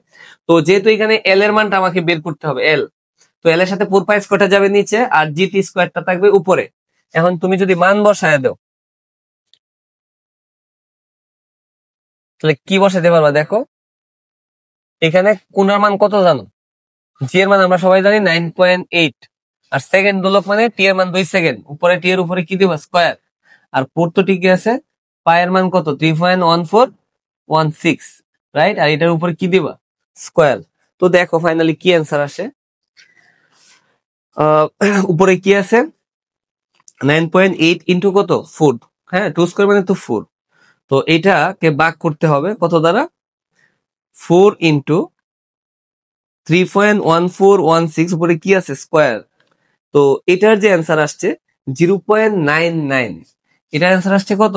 তো যেহেতু এখানে এল এর মানটা আমাকে বের করতে হবে, এল, তো এল এর সাথে 4π² যাবে নিচে, আর জি টি স্কোয়ারটা থাকবে উপরে। এখন তুমি যদি মান বসায় দাও, তাহলে কি বসাতে পারবা দেখো, এখানে কোনার মান কত জানো, জি এর মান আমরা সবাই জানি 9.8। আর সেকেন্ড দোলক মানে টি এর মান 2 সেকেন্ড, উপরে টি এর উপরে কি দিবা, স্কোয়ার। আর ফোর তো ঠিকই আছে, পায়ের মান কত, 3.1416, রাইট। আর এটার উপরে কি দিবা, স্কোয়ার। তো দেখো ফাইনালি কি অ্যান্সার আসে। উপরে কি আছে, 9.8 ইন্টু কত, 4। হ্যাঁ, 2 স্কোয়ার মানে তো 4। তো এটাকে ভাগ করতে হবে কত দ্বারা, 4 ইন্টু 3.1416, উপরে কি আছে, স্কোয়ার। তো এটার যে অ্যান্সার আসছে 0.99, এটার অ্যান্সার আসছে কত,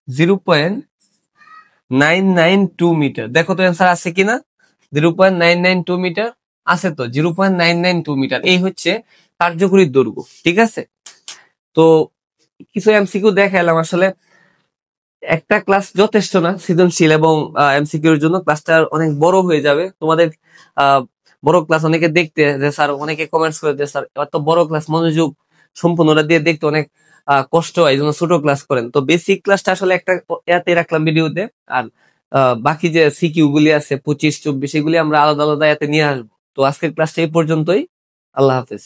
0.992 মিটার। দেখো তো অ্যান্সার আছে কিনা, 0.992 মিটার আছে তো, 0.992 মিটার। এই হচ্ছে কার্যকরী দৈর্ঘ্য, ঠিক আছে। তো কিছু এমসিকিউ দেখালাম। আসলে একটা ক্লাস যথেষ্ট না সৃজনশীল এবং এমসিকিউর জন্য, ক্লাসটা অনেক বড় হয়ে যাবে তোমাদের। বড় ক্লাস অনেকে দেখতে, যে স্যার, অনেকে কমেন্টস করে যে স্যার এত বড় ক্লাস মনোযোগ সম্পূর্ণটা দিয়ে দেখতে অনেক কষ্ট হয়, এই জন্য ছোট ক্লাস করেন। তো বেসিক ক্লাসটা আসলে একটা এতে রাখলাম ভিডিওতে। আর বাকি যে সিকিউ গুলি আছে 25, 24, এগুলি আমরা আলাদা আলাদা এতে নিয়ে আসবো। তো আজকের ক্লাসটা এই পর্যন্তই। আল্লাহ হাফেজ।